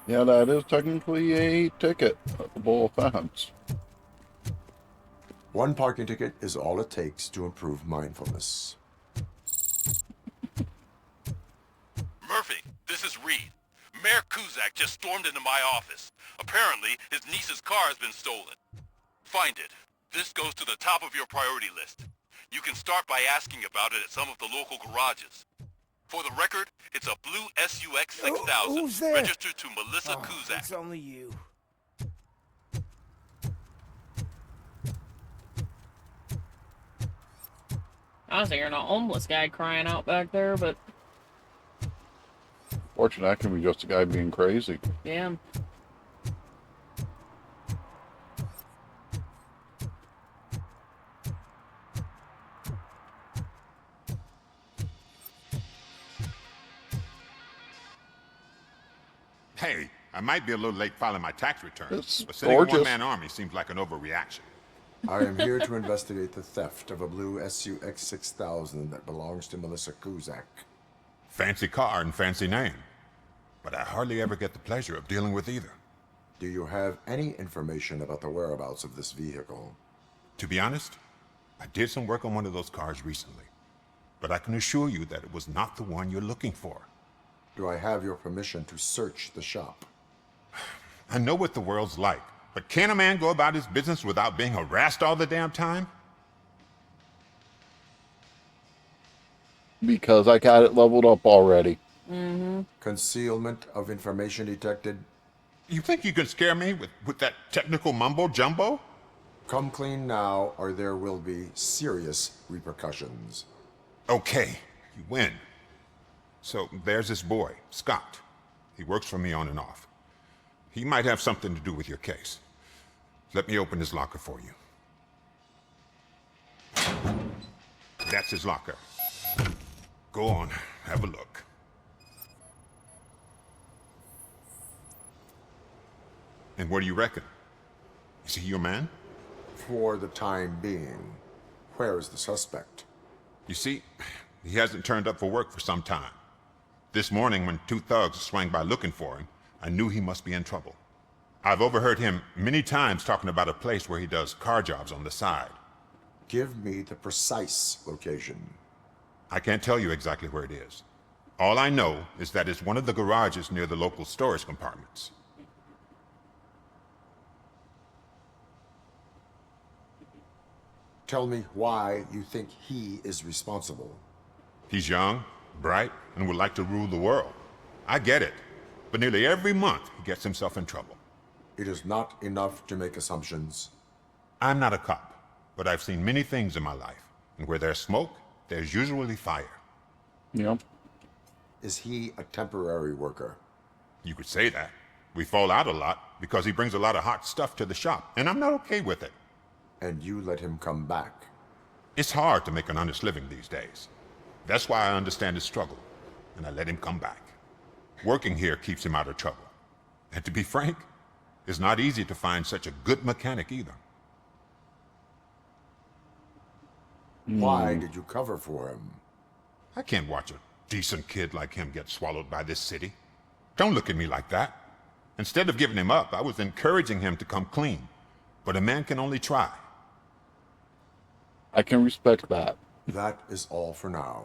Yeah, that is technically a ticketable offense. One parking ticket is all it takes to improve mindfulness. Murphy, this is Reed. Mayor Kuzak just stormed into my office. Apparently, his niece's car has been stolen. Find it. This goes to the top of your priority list. You can start by asking about it at some of the local garages. For the record, it's a blue SUX 6000 Who's there? registered to Melissa Kuzak. It's only you. I was hearing a homeless guy crying out back there, but Fortunately, that can be just a guy being crazy. yeah. Hey, I might be a little late filing my tax return, It's but sending a gorgeous. one-man army seems like an overreaction. I am here to investigate the theft of a blue SUX 6000 that belongs to Melissa Kuzak. Fancy car and fancy name, but I hardly ever get the pleasure of dealing with either. Do you have any information about the whereabouts of this vehicle? To be honest, I did some work on one of those cars recently, but I can assure you that it was not the one you're looking for. Do I have your permission to search the shop? I know what the world's like, but can a man go about his business without being harassed all the damn time? Because I got it leveled up already. Mm-hmm. Concealment of information detected. You think you can scare me with that technical mumbo jumbo? Come clean now, or there will be serious repercussions. Okay, you win. So there's this boy, Scott. He works for me on and off. He might have something to do with your case. Let me open his locker for you. That's his locker. Go on, have a look. And what do you reckon? Is he your man? For the time being. Where is the suspect? You see, he hasn't turned up for work for some time. This morning, when two thugs swang by looking for him, I knew he must be in trouble. I've overheard him many times talking about a place where he does car jobs on the side. Give me the precise location. I can't tell you exactly where it is. All I know is that it's one of the garages near the local storage compartments. Tell me why you think he is responsible. He's young, bright, and would like to rule the world. I get it. But nearly every month, he gets himself in trouble. It is not enough to make assumptions. I'm not a cop, but I've seen many things in my life. And where there's smoke, there's usually fire. Yep. Is he a temporary worker? You could say that. We fall out a lot because he brings a lot of hot stuff to the shop, and I'm not okay with it. And you let him come back? It's hard to make an honest living these days. That's why I understand his struggle, and I let him come back. Working here keeps him out of trouble. And to be frank, it's not easy to find such a good mechanic either. Why did you cover for him? I can't watch a decent kid like him get swallowed by this city. Don't look at me like that. Instead of giving him up, I was encouraging him to come clean. But a man can only try. I can respect that. That is all for now.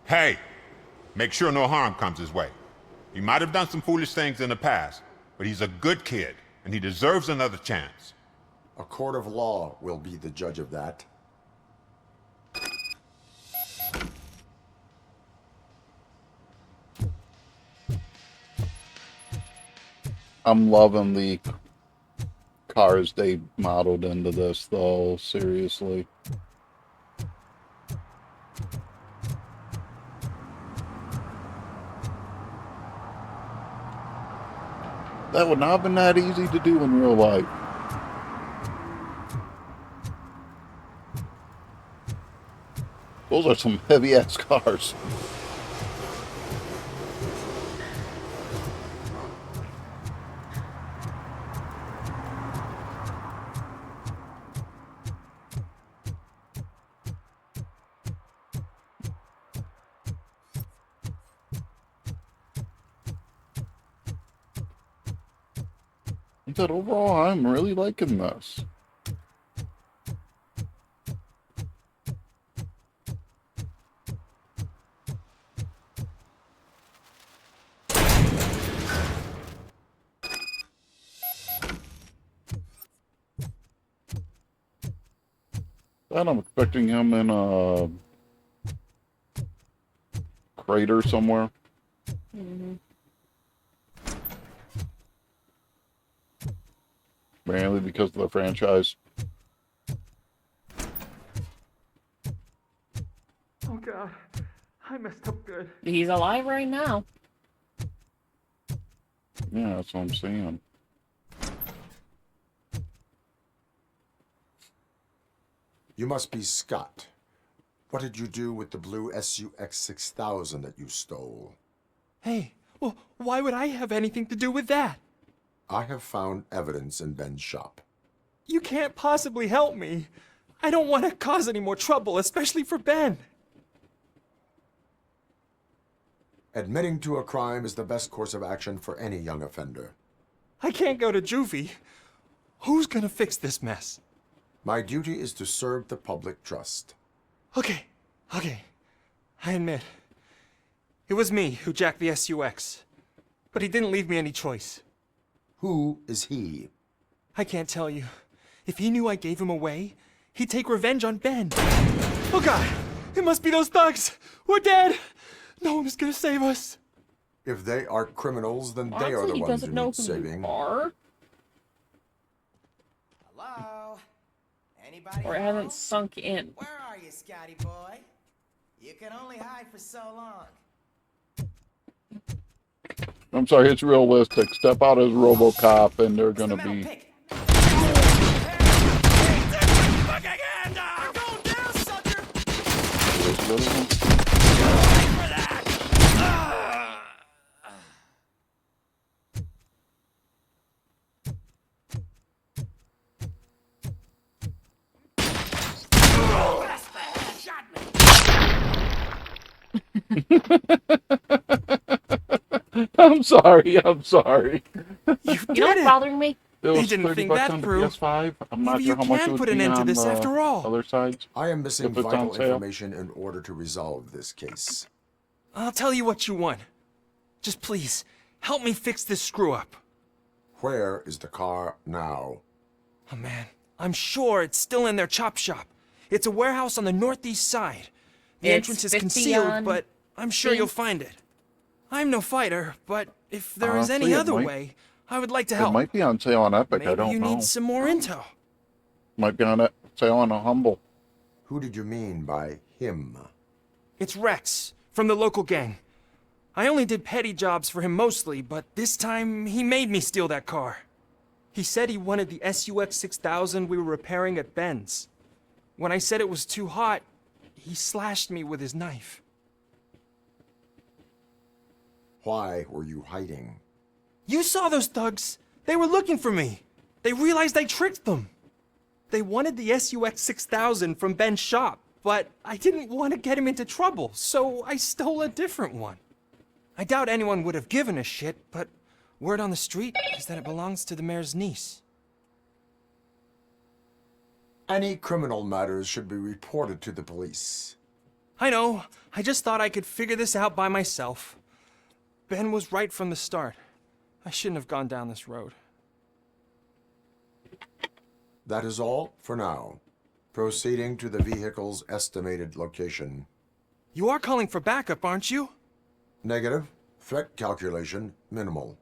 Hey, make sure no harm comes his way. He might have done some foolish things in the past, but he's a good kid, and he deserves another chance. A court of law will be the judge of that. I'm loving the cars they modeled into this, though. Seriously. That would not have been that easy to do in real life. Those are some heavy-ass cars. But overall, I'm really liking this. And I'm expecting him in a crater somewhere. Mm-hmm. Mainly because of the franchise. Oh god, I messed up good. He's alive right now. Yeah, that's what I'm saying. You must be Scott. What did you do with the blue SUX 6000 that you stole? Hey, well, why would I have anything to do with that? I have found evidence in Ben's shop. You can't possibly help me. I don't want to cause any more trouble, especially for Ben. Admitting to a crime is the best course of action for any young offender. I can't go to juvie. Who's gonna fix this mess? My duty is to serve the public trust. Okay. I admit. It was me who jacked the SUX. But he didn't leave me any choice. Who is he? I can't tell you. If he knew I gave him away, he'd take revenge on Ben. Oh god! It must be those thugs! We're dead! No one is gonna save us. If they are criminals, then they Honestly, are the he ones doesn't who know need who saving. you are. Hello? Anybody Or it home? hasn't sunk in. Where are you, Scotty boy? You can only hide for so long. I'm sorry, it's realistic. Step out as Robocop and they're gonna be... I'm sorry. You know what's bothering me? It was didn't 30 think bucks that on the through. PS5. I'm not Maybe sure you how much can it would put an be end to on this the after all. other sides. I am missing If it's vital on sale. information in order to resolve this case. I'll tell you what you want. Just please, help me fix this screw-up. Where is the car now? Oh man, I'm sure it's still in their chop shop. It's a warehouse on the northeast side. The It's entrance is 50 concealed, on but I'm sure you'll find it. I'm no fighter, but if there is any Honestly, it other might- way, I would like to It help. might be on sale on Epic. Maybe I don't you know. need some more intel. Might be on sale on a Humble. Who did you mean by him? It's Rex, from the local gang. I only did petty jobs for him mostly, but this time he made me steal that car. He said he wanted the SUX 6000 we were repairing at Ben's. When I said it was too hot, he slashed me with his knife. Why were you hiding? You saw those thugs. They were looking for me. They realized I tricked them. They wanted the SUX 6000 from Ben's shop, but I didn't want to get him into trouble, so I stole a different one. I doubt anyone would have given a shit, but word on the street is that it belongs to the mayor's niece. Any criminal matters should be reported to the police. I know. I just thought I could figure this out by myself. Ben was right from the start. I shouldn't have gone down this road. That is all for now. Proceeding to the vehicle's estimated location. You are calling for backup, aren't you? Negative. Threat calculation minimal.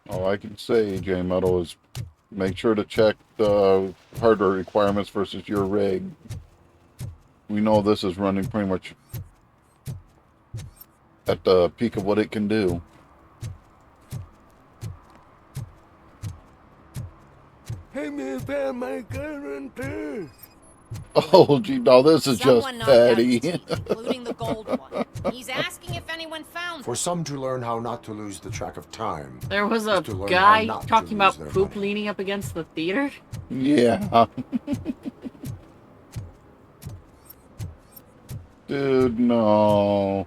All I can say, J Metal, is make sure to check the hardware requirements versus your rig. We know this is running pretty much at the peak of what it can do. Hey, me found my guarantee. Oh, gee, no, this is Someone just knocked out petty. his teeth, including the gold one. He's asking if anyone found For some to learn how not to lose the track of time. There was is a to learn guy how not to talking lose about their poop money. leaning up against the theater. Yeah. Dude, no.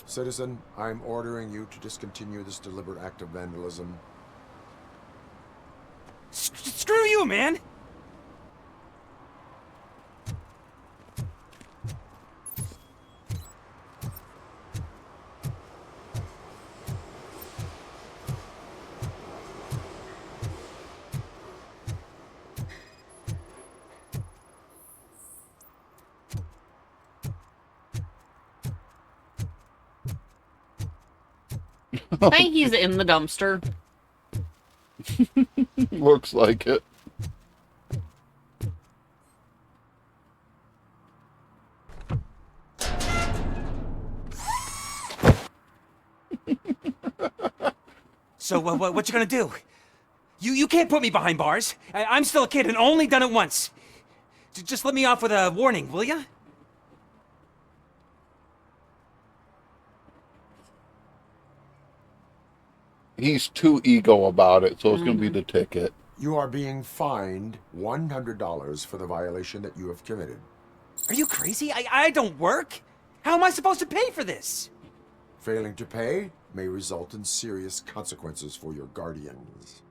Citizen, I'm ordering you to discontinue this deliberate act of vandalism. Screw you, man! I think he's in the dumpster. Looks like it. So, what you gonna do? You can't put me behind bars. I'm still a kid and only done it once. Just let me off with a warning, will ya? He's too ego about it, so it's going to be the ticket. You are being fined $100 for the violation that you have committed. Are you crazy? I don't work. How am I supposed to pay for this? Failing to pay may result in serious consequences for your guardians.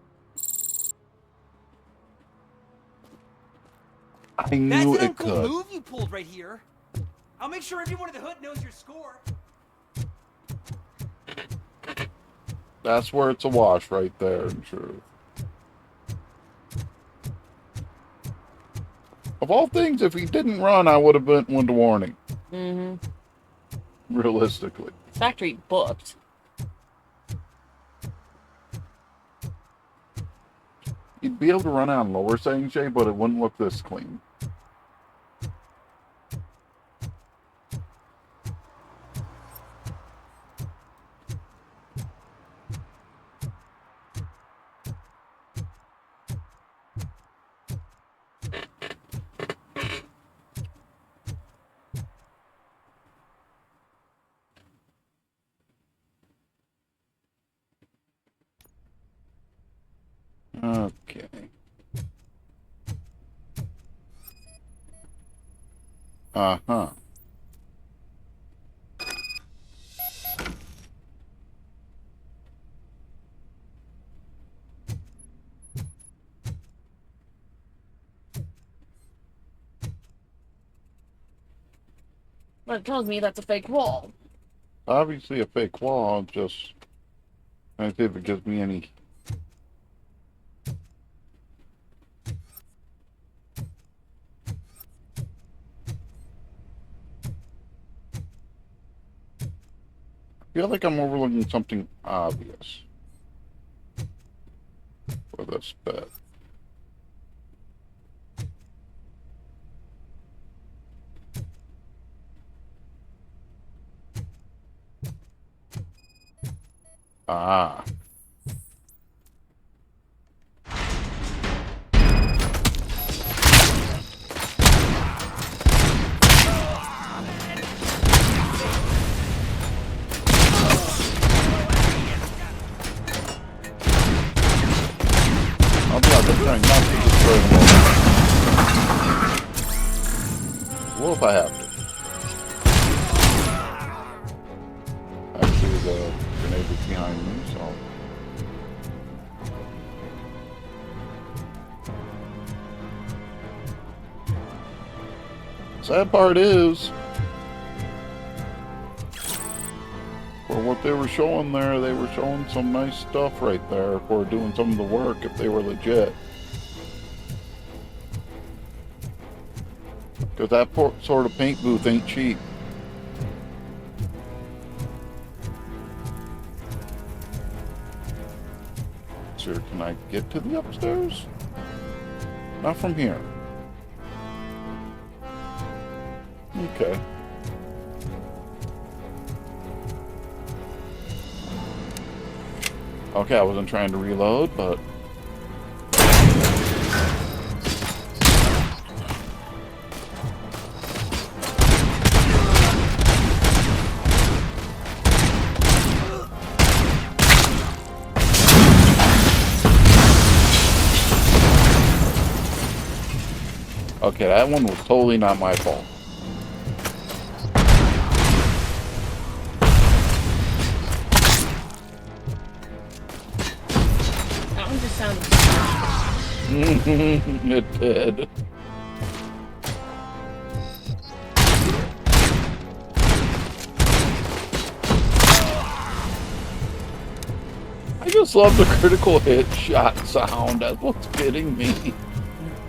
I knew That's an it uncool could. move you pulled right here. I'll make sure everyone in the hood knows your score. That's where it's a wash right there, true. Of all things, if he didn't run, I would have been with a warning. Mm-hmm. Realistically. Factory booked. You'd be able to run on lower settings, Jay, but it wouldn't look this clean. Okay. Uh-huh. But it tells me that's a fake wall. Obviously a fake wall, just trying to see if it gives me any. I feel like I'm overlooking something obvious for this bit. Ah. I'll be out there trying not to destroy them all. Well, if I have to. Actually, the grenade was behind me, so... Sad part is, for what they were showing there, they were showing some nice stuff right there for doing some of the work if they were legit. Because that sort of paint booth ain't cheap. So can I get to the upstairs? Not from here. Okay. Okay, I wasn't trying to reload, but... Okay, that one was totally not my fault. That one just sounded... It did. I just love the critical hit shot sound. That's what's getting me.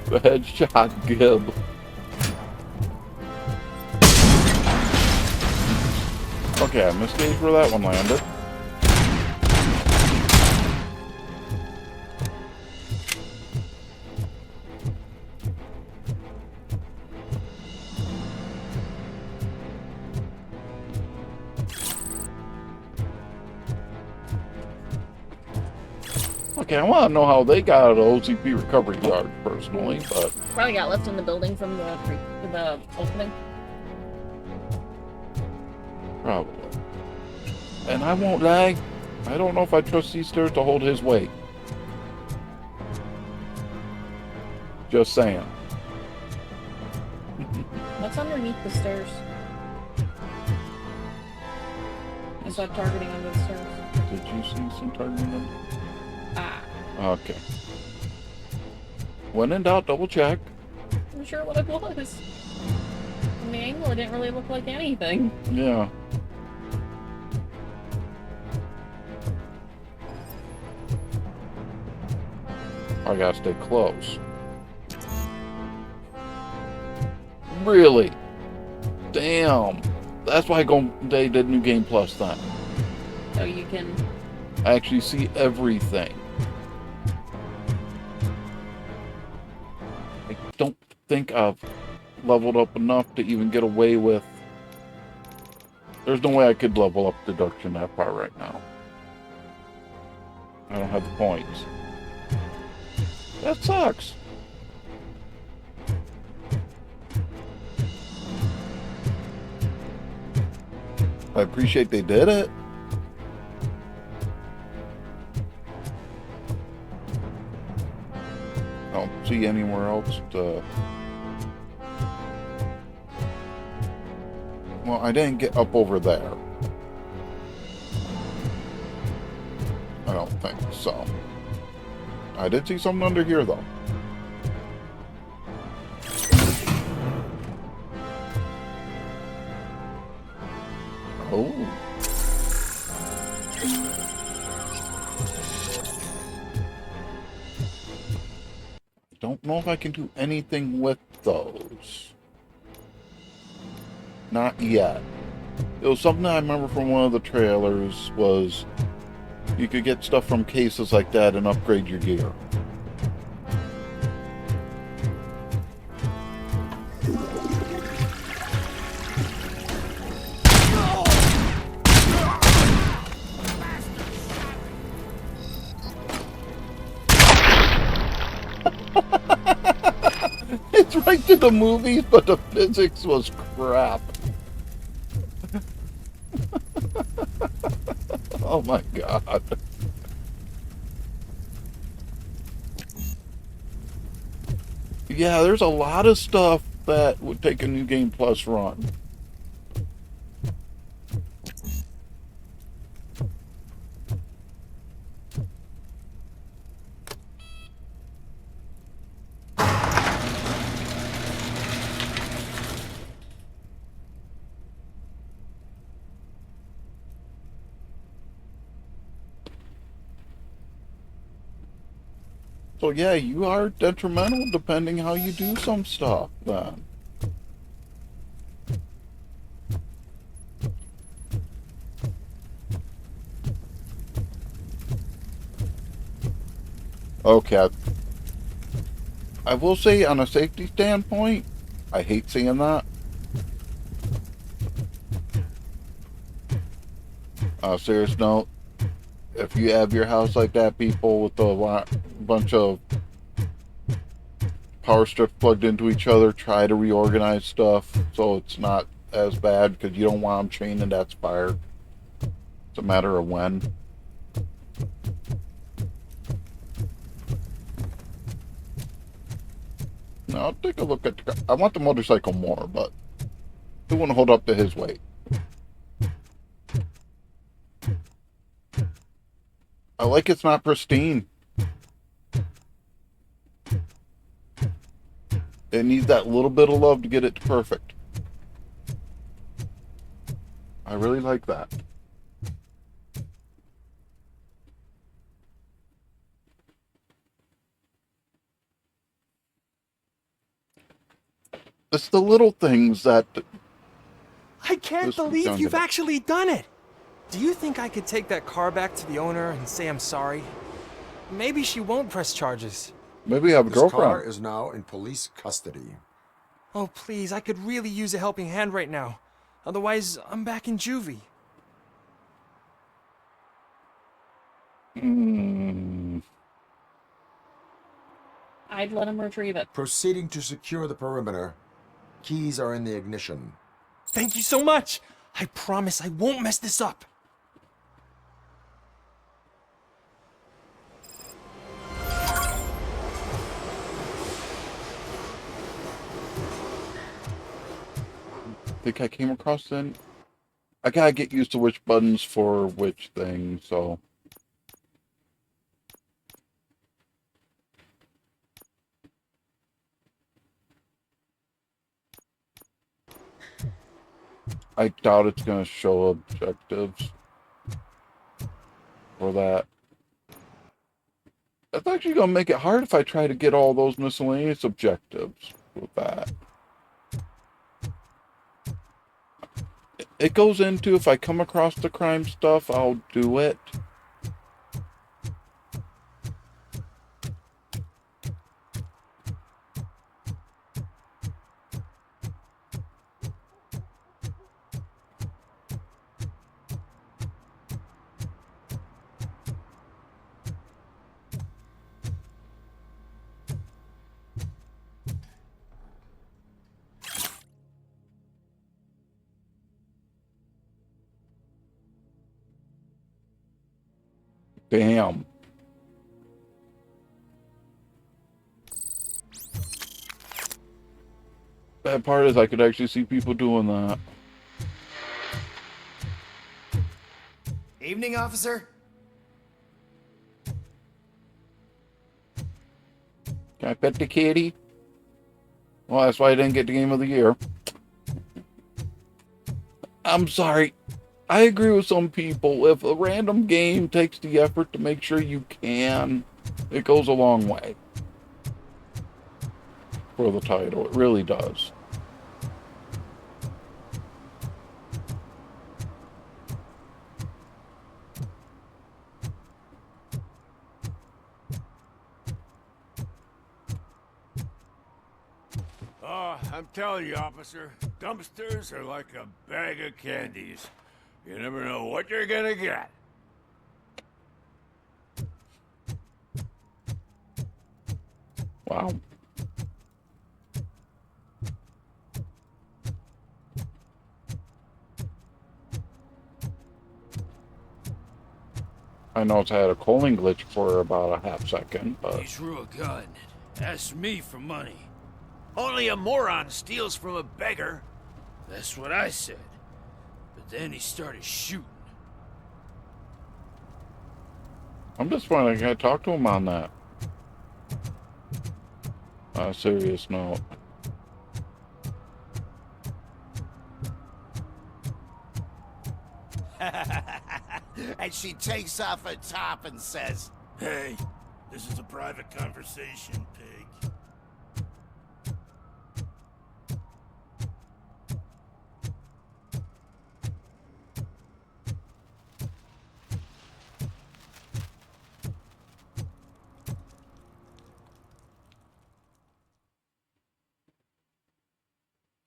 The headshot gib. Okay, I misgauged where that one landed. Okay, I want to know how they got out of the OCP recovery yard, personally, but... Probably got left in the building from the opening. Probably. And I won't lie, I don't know if I trust these stairs to hold his weight. Just saying. What's underneath the stairs? I saw targeting under the stairs. Did you see some targeting under? Ah. Okay. When in doubt, double check. I'm sure what it was. From the angle, it didn't really look like anything. Yeah. I gotta stay close. Really? Damn. That's why they did New Game Plus then. So you can... actually see everything. I don't think I've leveled up enough to even get away with... There's no way I could level up deduction that far right now. I don't have the points. That sucks. I appreciate they did it. I don't see anywhere else to... Well, I didn't get up over there. I don't think so. I did see something under here, though. Oh. Don't know if I can do anything with those. Not yet. It was something I remember from one of the trailers was you could get stuff from cases like that and upgrade your gear. It's right to the movies, but the physics was crap. Oh my god. Yeah, there's a lot of stuff that would take a New Game Plus run. So yeah, you are detrimental depending how you do some stuff then. Okay. I will say on a safety standpoint, I hate seeing that. Serious note, if you have your house like that, people with a bunch of power strips plugged into each other, try to reorganize stuff so it's not as bad, because you don't want them chained and that's fire. It's a matter of when. Now, I'll take a look at the... I want the motorcycle more, but it wouldn't hold up to his weight. I like it's not pristine. It needs that little bit of love to get it to perfect. I really like that. It's the little things that... I can't believe you've actually done it! Do you think I could take that car back to the owner and say I'm sorry? Maybe she won't press charges. Maybe I have a girlfriend. This car is now in police custody. Oh, please, I could really use a helping hand right now. Otherwise, I'm back in juvie. I'd let him retrieve it. Proceeding to secure the perimeter. Keys are in the ignition. Thank you so much! I promise I won't mess this up. Think I came across then. I gotta get used to which buttons for which thing, so. I doubt it's gonna show objectives for that. That's actually gonna make it hard if I try to get all those miscellaneous objectives with that. It goes into if I come across the crime stuff, I'll do it. Damn. Bad part is I could actually see people doing that. Evening, officer. Can I pet the kitty? Well, that's why I didn't get the game of the year. I'm sorry. I agree with some people. If a random game takes the effort to make sure you can, it goes a long way for the title. It really does. Oh, I'm telling you, officer, dumpsters are like a bag of candies. You never know what you're gonna get. Wow. I know it's had a calling glitch for about a half second, but... He's real gun. Ask me for money. Only a moron steals from a beggar. That's what I said. But then he started shooting. I'm just wondering, can I talk to him on that? On a serious note. And she takes off her top and says, Hey, this is a private conversation, pig.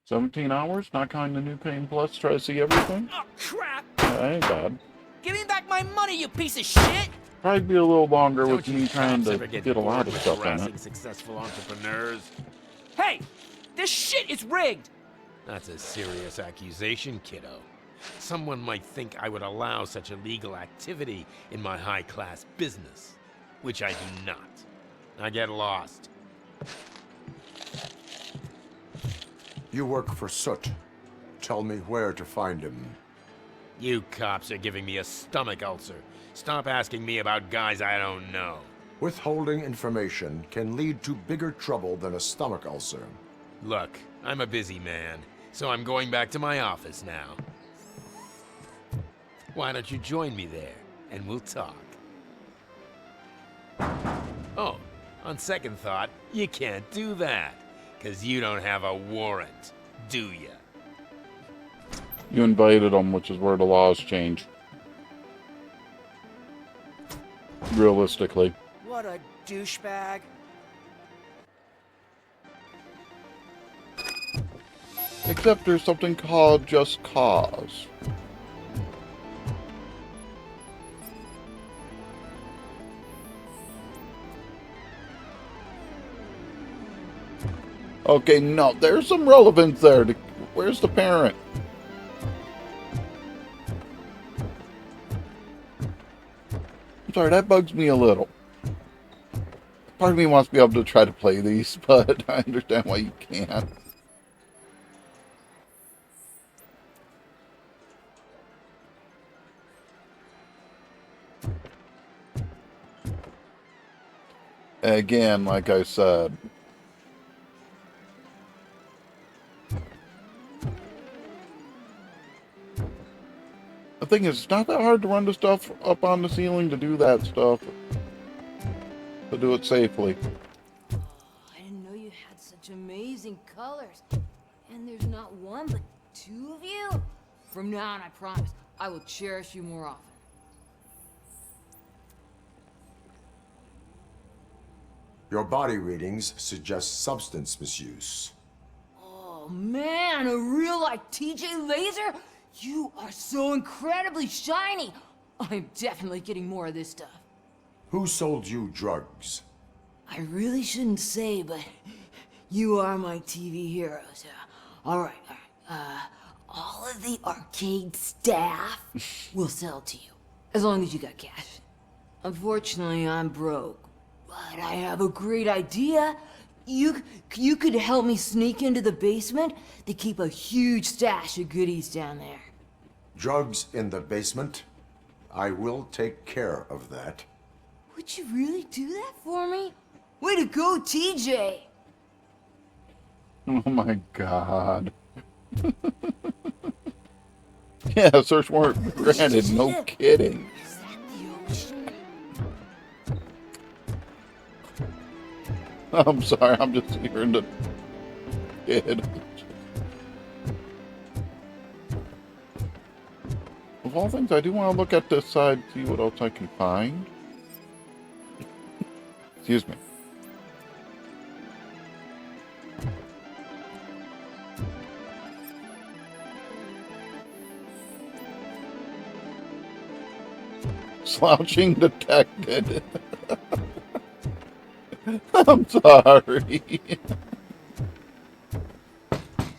17 hours? Not counting the new Pain Plus, try to see everything? Oh, crap! That ain't bad. Give me back my money, you piece of shit! Probably be a little longer with Don't me you trying cops to ever get get a lot bored of with stuff in harassing it. successful entrepreneurs? Hey! This shit is rigged! That's a serious accusation, kiddo. Someone might think I would allow such illegal activity in my high-class business, which I do not. I get lost. You work for Soot. Tell me where to find him. You cops are giving me a stomach ulcer. Stop asking me about guys I don't know. Withholding information can lead to bigger trouble than a stomach ulcer. Look, I'm a busy man, so I'm going back to my office now. Why don't you join me there, and we'll talk. Oh, on second thought, you can't do that, 'cause you don't have a warrant, do ya? You invited him, which is where the laws change. Realistically. What a douchebag. Except there's something called Just Cause. Okay, no, there's some relevance there. Where's the parent? I'm sorry, that bugs me a little. Part of me wants to be able to try to play these, but I understand why you can't. Again, like I said, the thing is, it's not that hard to run the stuff up on the ceiling to do that stuff. To do it safely. I didn't know you had such amazing colors. And there's not one, but two of you? From now on, I promise, I will cherish you more often. Your body readings suggest substance misuse. Oh man, a real like TJ Laser? You are so incredibly shiny. I'm definitely getting more of this stuff. Who sold you drugs? I really shouldn't say, but you are my TV heroes. All right. All of the arcade staff will sell to you, as long as you got cash. Unfortunately, I'm broke, but I have a great idea. You could help me sneak into the basement. They keep a huge stash of goodies down there. Drugs in the basement? I will take care of that. Would you really do that for me? Way to go, TJ! Oh my god. Yeah, search warrant granted, no kidding. I'm sorry, I'm just hearing the kid. Of all things, I do want to look at this side, see what else I can find. Excuse me. Slouching detected. I'm sorry.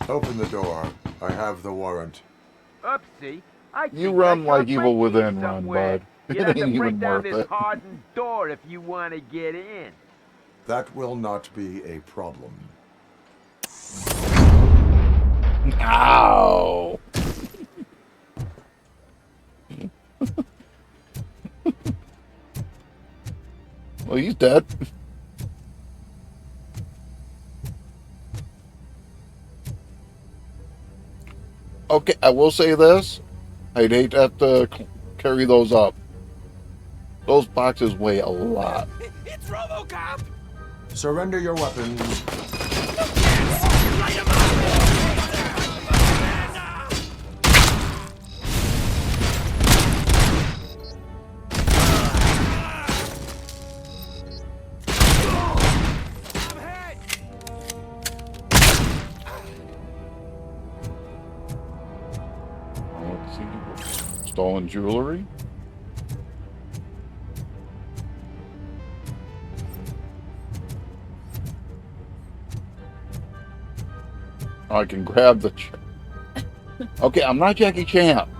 Open the door. I have the warrant. Oopsie. You run like Evil Within run, bud. It You'd have ain't to break even down worth this it. hardened door if you want to get in. That will not be a problem. Well, he's dead. Okay, I will say this. I'd hate to have to carry those up. Those boxes weigh a lot. It's Robocop! Surrender your weapons. Light him up! Let's see. Stolen jewelry. I can grab the... Okay, I'm not Jackie Chan.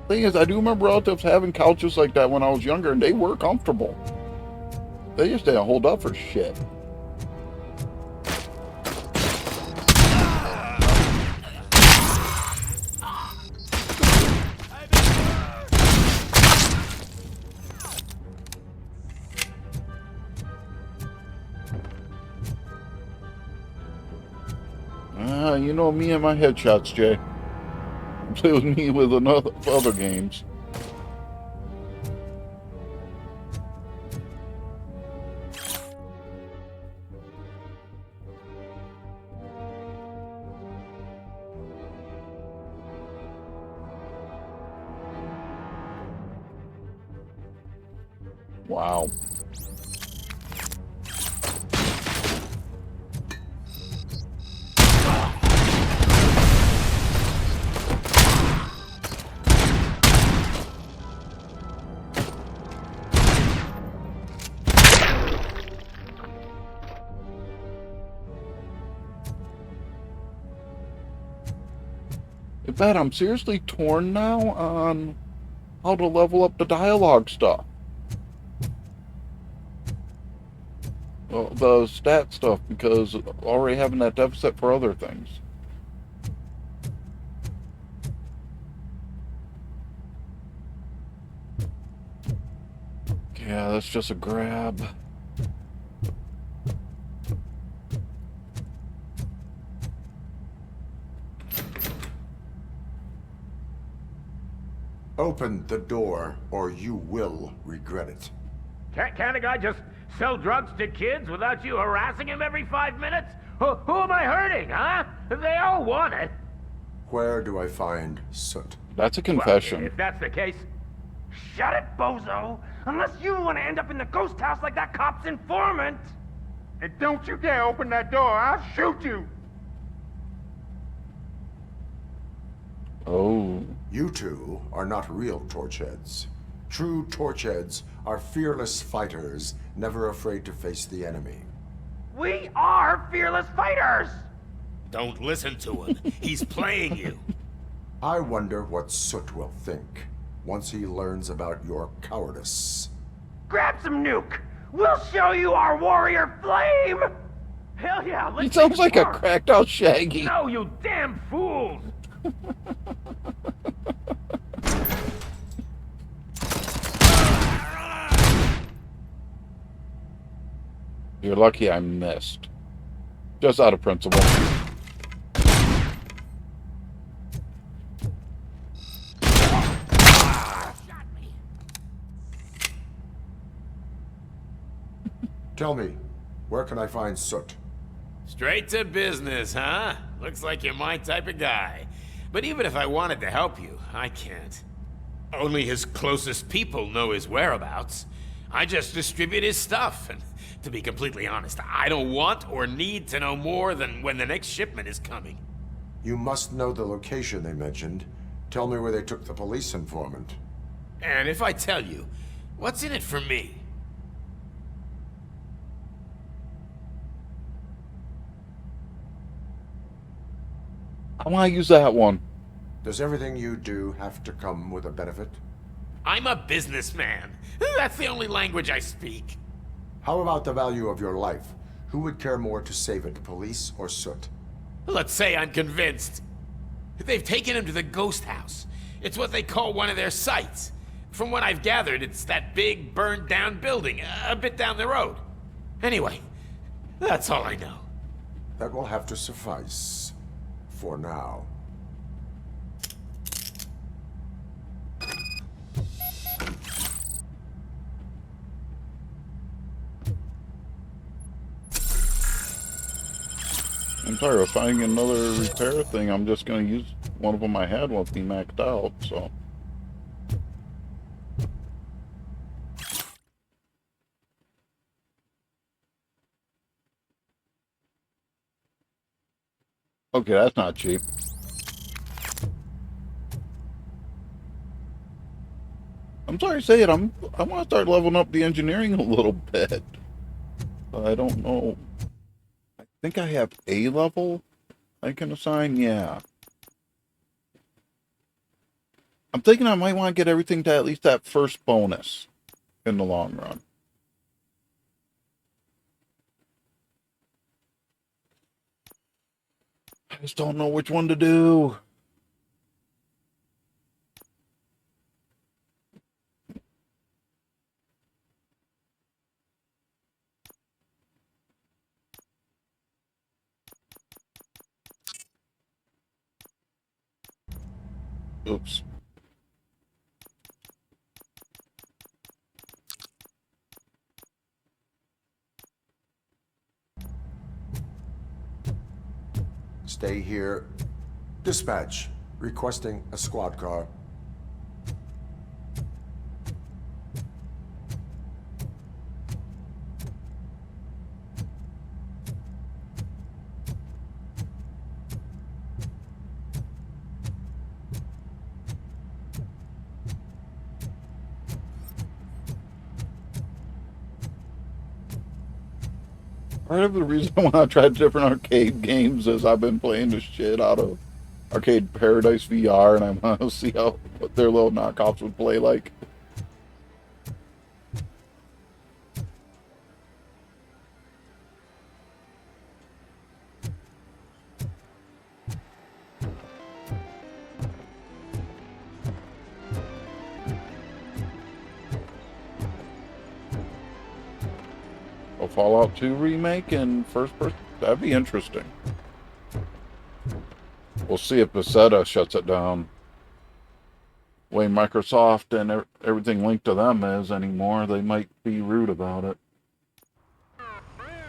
Thing is, I do remember relatives having couches like that when I was younger, and they were comfortable. They just didn't hold up for shit. You know me and my headshots, Jay. Play with me with other games. Wow. I bet I'm seriously torn now on how to level up the dialogue stuff. Well, the stat stuff, because already having that deficit for other things. Yeah, that's just a grab. Open the door, or you will regret it. Can't a guy just sell drugs to kids without you harassing him every 5 minutes? Who am I hurting, huh? They all want it. Where do I find Soot? That's a confession. Well, if that's the case, shut it, bozo! Unless you want to end up in the ghost house like that cop's informant! And don't you dare open that door, I'll shoot you! Oh. You two are not real torchheads. True torchheads are fearless fighters, never afraid to face the enemy. We are fearless fighters! Don't listen to him. He's playing you. I wonder what Soot will think once he learns about your cowardice. Grab some nuke! We'll show you our warrior flame! Hell yeah, let's He sounds like a work. cracked out Shaggy. No, you damn fools! You're lucky I missed. Just out of principle. Tell me, where can I find Soot? Straight to business, huh? Looks like you're my type of guy. But even if I wanted to help you, I can't. Only his closest people know his whereabouts. I just distribute his stuff, and to be completely honest, I don't want or need to know more than when the next shipment is coming. You must know the location they mentioned. Tell me where they took the police informant. And if I tell you, what's in it for me? I want to use that one. Does everything you do have to come with a benefit? I'm a businessman. That's the only language I speak. How about the value of your life? Who would care more to save it, police or Soot? Let's say I'm convinced. They've taken him to the ghost house. It's what they call one of their sites. From what I've gathered, it's that big, burned-down building, a bit down the road. Anyway, that's all I know. That will have to suffice. For now. I'm tired of finding another repair thing. I'm just going to use one of them I had once he maxed out, so. Okay, that's not cheap. I'm sorry to say it, I want to start leveling up the engineering a little bit. I don't know. I think I have A level I can assign, yeah. I'm thinking I might want to get everything to at least that first bonus in the long run. I just don't know which one to do. Oops. Stay here. Dispatch. Requesting a squad car. Part of the reason I want to try different arcade games is I've been playing the shit out of Arcade Paradise VR, and I want to see what their little knockoffs would play like. A Fallout 2 remake in first person? That'd be interesting. We'll see if Bethesda shuts it down. The way Microsoft and everything linked to them is anymore, they might be rude about it.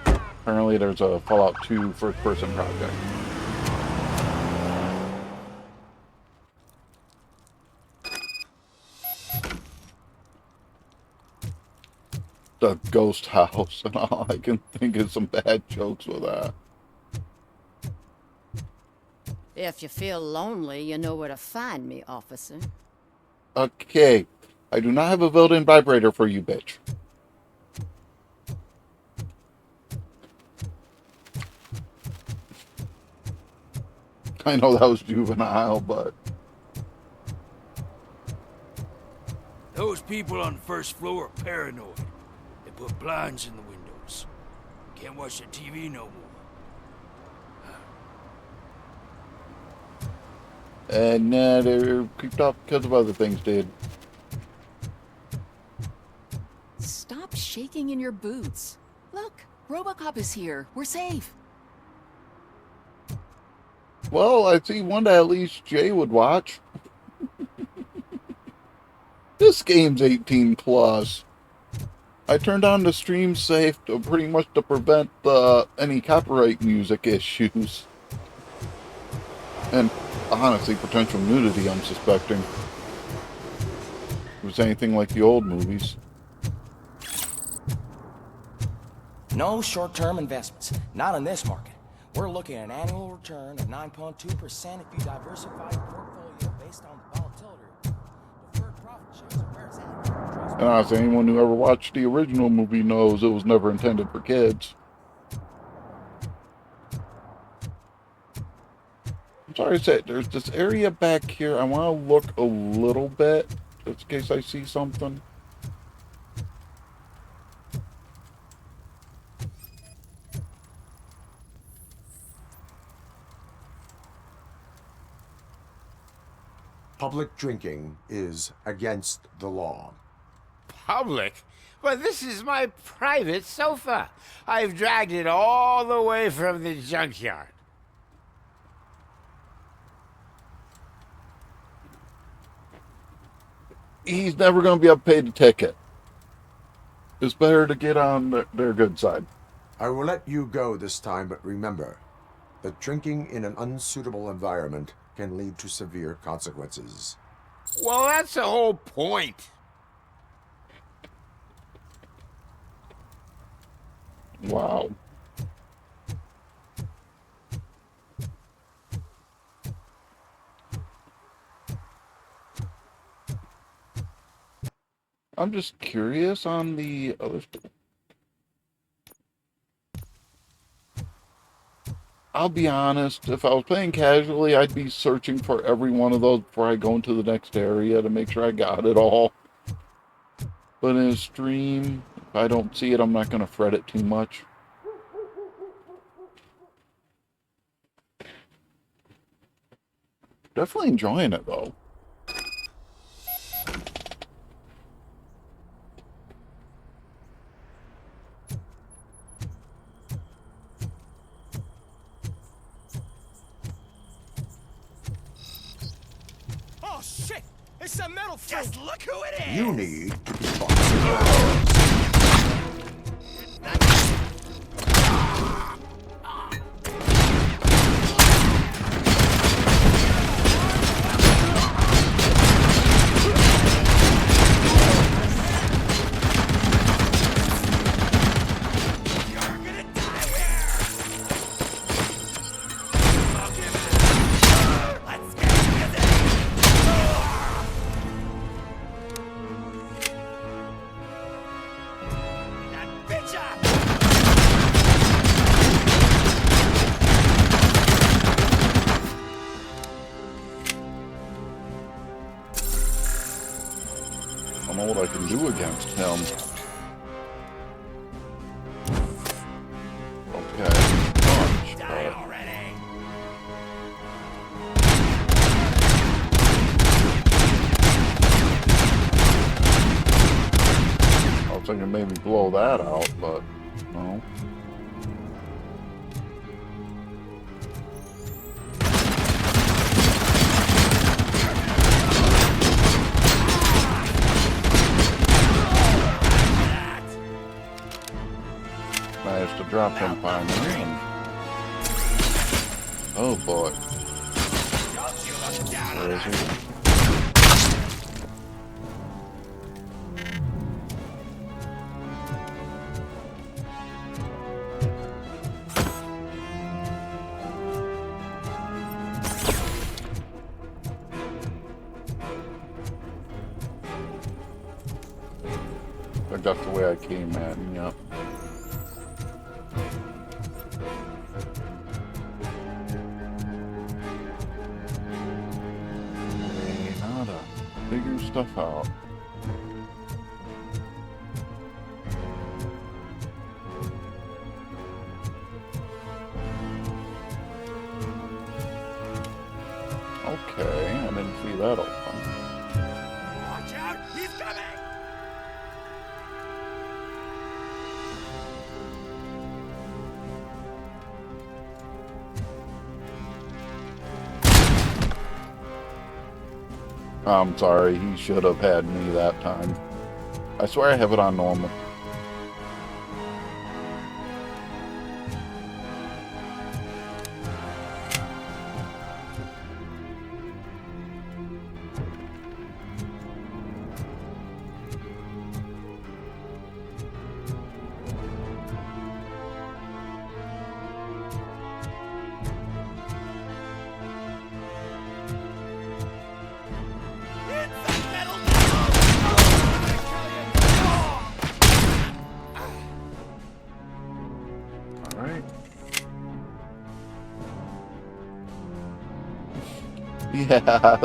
Apparently there's a Fallout 2 first-person project. The ghost house, and all I can think is some bad jokes with that. If you feel lonely, you know where to find me, officer. Okay, I do not have a built-in vibrator for you, bitch. I know that was juvenile, but... Those people on the first floor are paranoid. They put blinds in the windows. Can't watch the TV no more. And nah, they're creeped off because of other things, dude. Stop shaking in your boots. Look, Robocop is here. We're safe. Well, I see one that at least Jay would watch. This game's 18 plus. I turned on the stream safe to pretty much to prevent any copyright music issues. And honestly, potential nudity, I'm suspecting. If it was anything like the old movies. No short-term investments. Not in this market. We're looking at an annual return of 9.2% if you diversify your portfolio based on the volatility. Deferred profit shares are where it's at. And honestly, anyone who ever watched the original movie knows it was never intended for kids. I'm sorry to say, there's this area back here. I want to look a little bit, just in case I see something. Public drinking is against the law. Public? But this is my private sofa. I've dragged it all the way from the junkyard. He's never going to be able to pay the ticket. It's better to get on their good side. I will let you go this time, but remember that drinking in an unsuitable environment can lead to severe consequences. Well, that's the whole point. Wow. I'm just curious on the other stuff. I'll be honest, if I was playing casually, I'd be searching for every one of those before I go into the next area to make sure I got it all. But in a stream, if I don't see it, I'm not going to fret it too much. Definitely enjoying it, though. Oh shit! It's a metal fruit! Just look who it is! You need I don't know what I can do against him. Okay. Punch. I was thinking maybe blow that out, but no. Managed to drop him finally. Oh boy. Where is he? I got the way I came at him, yep. Figure stuff out. Okay, I didn't see that open. Watch out! He's coming! I'm sorry, he should have had me that time. I swear I have it on normal. Alright. Yeah.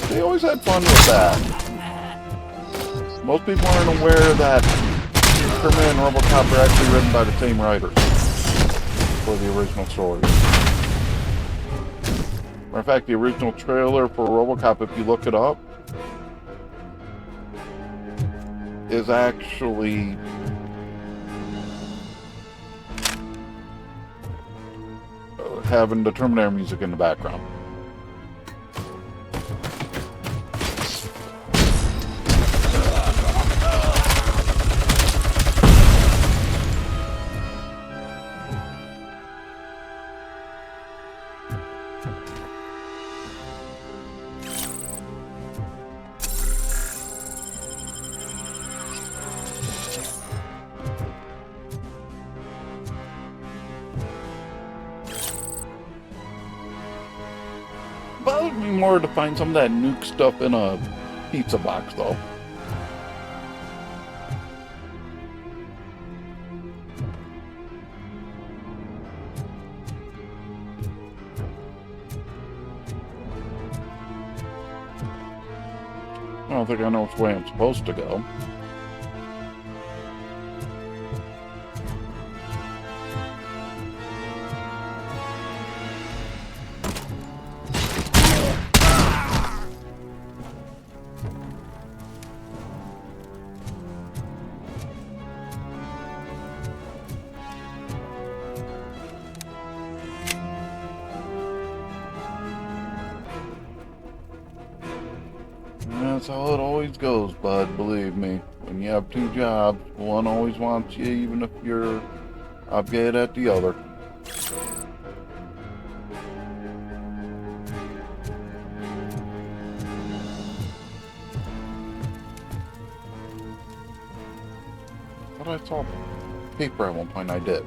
They always had fun with that. Most people aren't aware that Superman and Robocop are actually written by the same writers for the original story. Matter of fact, the original trailer for Robocop, if you look it up, is actually having the Terminator music in the background. Bothers me more to find some of that nuke stuff in a pizza box, though. I don't think I know which way I'm supposed to go. That's how it always goes, bud, believe me. When you have two jobs, one always wants you even if you're upgraded at the other. But I saw paper at one point, I did.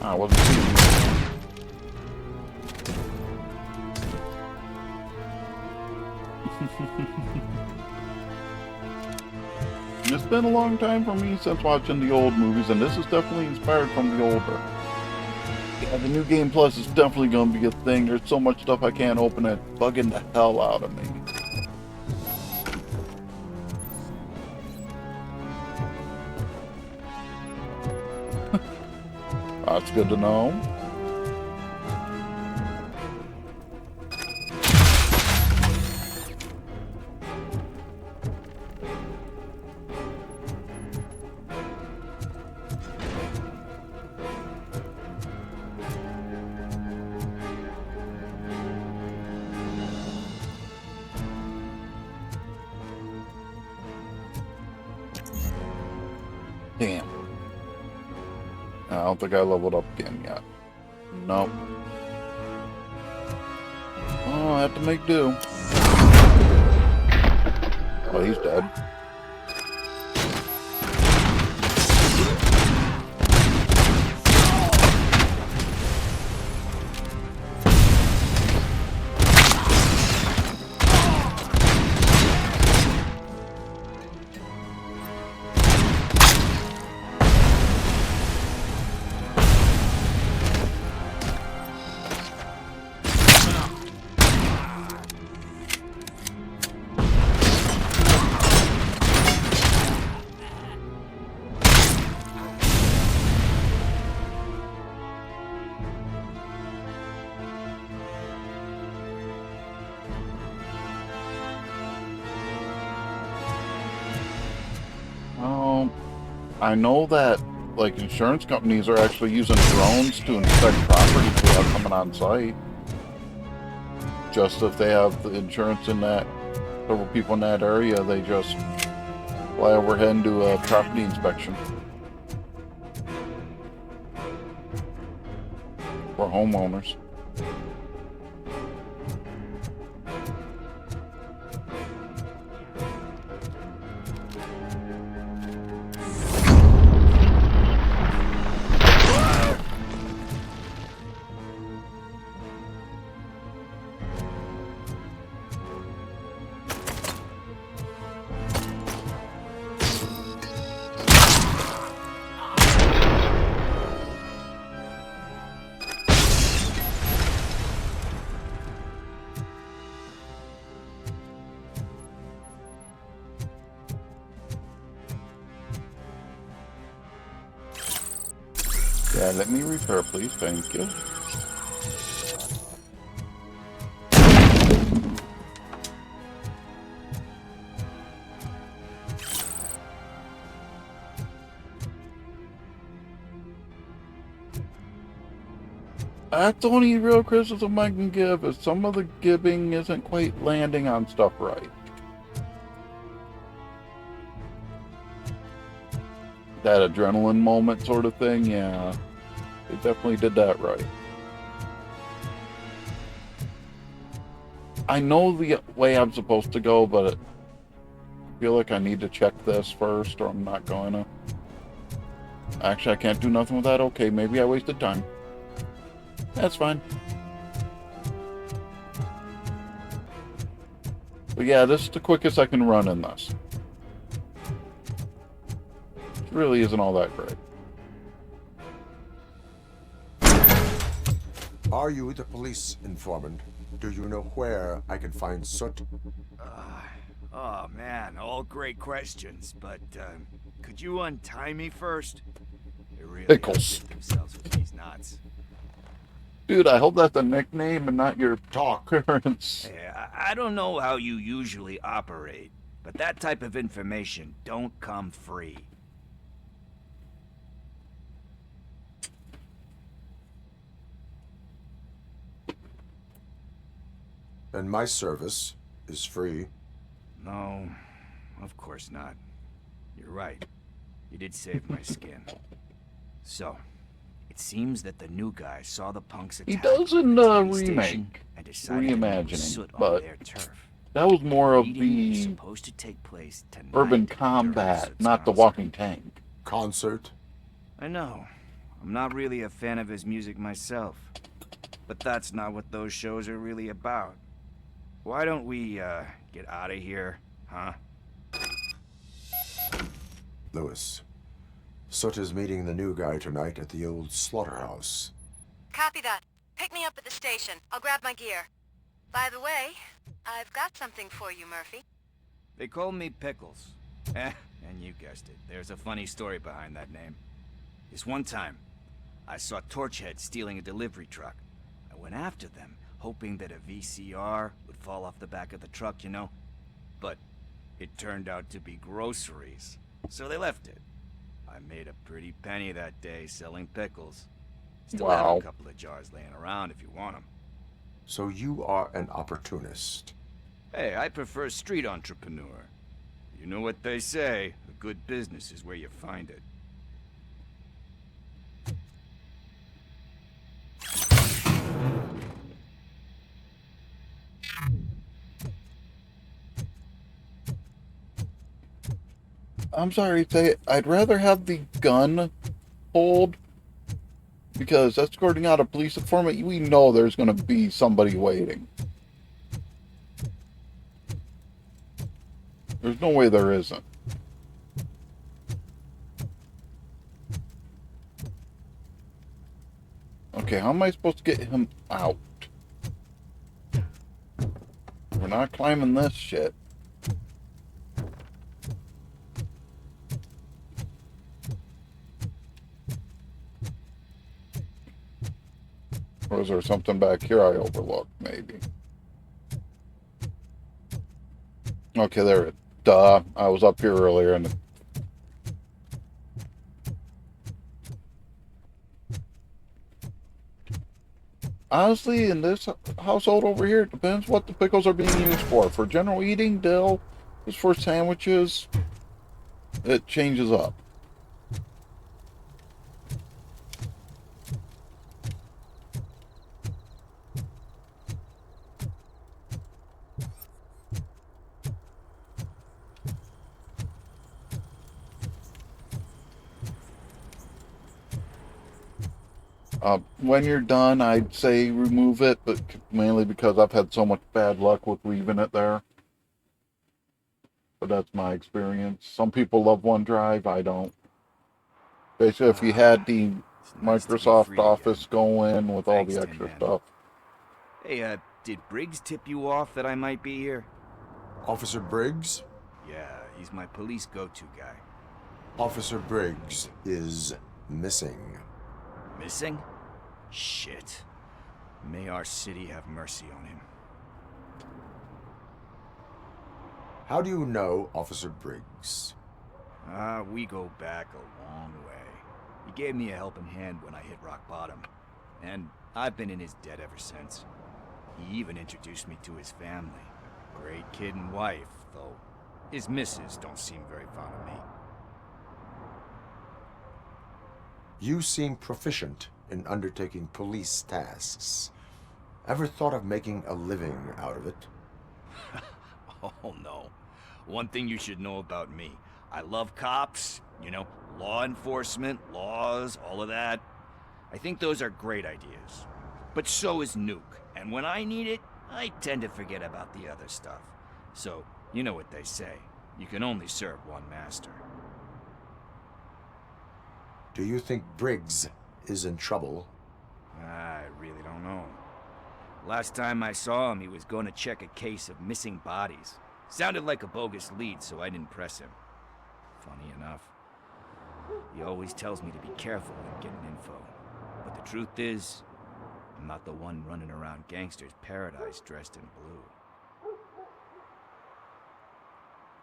I wasn't seeing you. It's been a long time for me since watching the old movies, and this is definitely inspired from the older. Yeah, the new Game Plus is definitely going to be a thing. There's so much stuff I can't open it, bugging the hell out of me. That's good to know. Damn. I don't think I leveled up again yet. Nope. Oh, I have to make do. Oh, he's dead. I know that, like, insurance companies are actually using drones to inspect property without coming on site. Just if they have the insurance in that, several people in that area, they just fly overhead and do a property inspection. For homeowners. Yeah, let me repair, please. Thank you. That's the only real criticism I can give, is some of the giving isn't quite landing on stuff right. That adrenaline moment sort of thing, yeah. They definitely did that right. I know the way I'm supposed to go, but I feel like I need to check this first, or I'm not going to. Actually, I can't do nothing with that. Okay, maybe I wasted time. That's fine. But yeah, this is the quickest I can run in this. It really isn't all that great. Are you the police informant? Do you know where I can find Soot? Oh man, all great questions, but could you untie me first? They really Pickles. outdid themselves with these knots. Dude, I hope that's a nickname and not your appearance. Hey, I don't know how you usually operate, but that type of information don't come free. And my service is free. No, of course not. You're right. You did save my skin. So, it seems that the new guy saw the punks attack. He does in remake, and decided to make reimagining, soot on but their turf. that was more of Meeting is the supposed to take place tonight urban during combat, Soot's not the concert. walking tank. Concert? I know. I'm not really a fan of his music myself. But that's not what those shows are really about. Why don't we, get out of here, huh? Lewis, Soot is meeting the new guy tonight at the old slaughterhouse. Copy that. Pick me up at the station. I'll grab my gear. By the way, I've got something for you, Murphy. They call me Pickles. And you guessed it. There's a funny story behind that name. This one time, I saw Torchhead stealing a delivery truck. I went after them, hoping that a VCR would fall off the back of the truck, you know? But it turned out to be groceries. So they left it. I made a pretty penny that day selling pickles. Still have a couple of jars laying around if you want them. So you are an opportunist. Hey, I prefer street entrepreneur. You know what they say, a good business is where you find it. I'm sorry to say, I'd rather have the gun hold, because escorting out a police informant, we know there's going to be somebody waiting. There's no way there isn't. Okay, how am I supposed to get him out? We're not climbing this shit. Or is there something back here I overlooked, maybe? Okay, there it is. Duh, I was up here earlier and... Honestly, in this household over here, it depends what the pickles are being used for. For general eating, dill is for sandwiches. It changes up. When you're done, I'd say remove it, but mainly because I've had so much bad luck with leaving it there. But that's my experience. Some people love OneDrive, I don't. Basically, if you had the Microsoft Office going with all the extra stuff. Hey, did Briggs tip you off that I might be here? Officer Briggs? Yeah, he's my police go-to guy. Officer Briggs is missing. Missing? Shit. May our city have mercy on him. How do you know Officer Briggs? We go back a long way. He gave me a helping hand when I hit rock bottom. And I've been in his debt ever since. He even introduced me to his family. Great kid and wife, though his missus don't seem very fond of me. You seem proficient in undertaking police tasks. Ever thought of making a living out of it? Oh no. One thing you should know about me. I love cops, you know, law enforcement, laws, all of that. I think those are great ideas. But so is Nuke, and when I need it, I tend to forget about the other stuff. So, you know what they say. You can only serve one master. Do you think Briggs is in trouble? I really don't know. Last time I saw him, he was going to check a case of missing bodies. Sounded like a bogus lead, so I didn't press him. Funny enough. He always tells me to be careful when getting info. But the truth is, I'm not the one running around gangsters' paradise dressed in blue.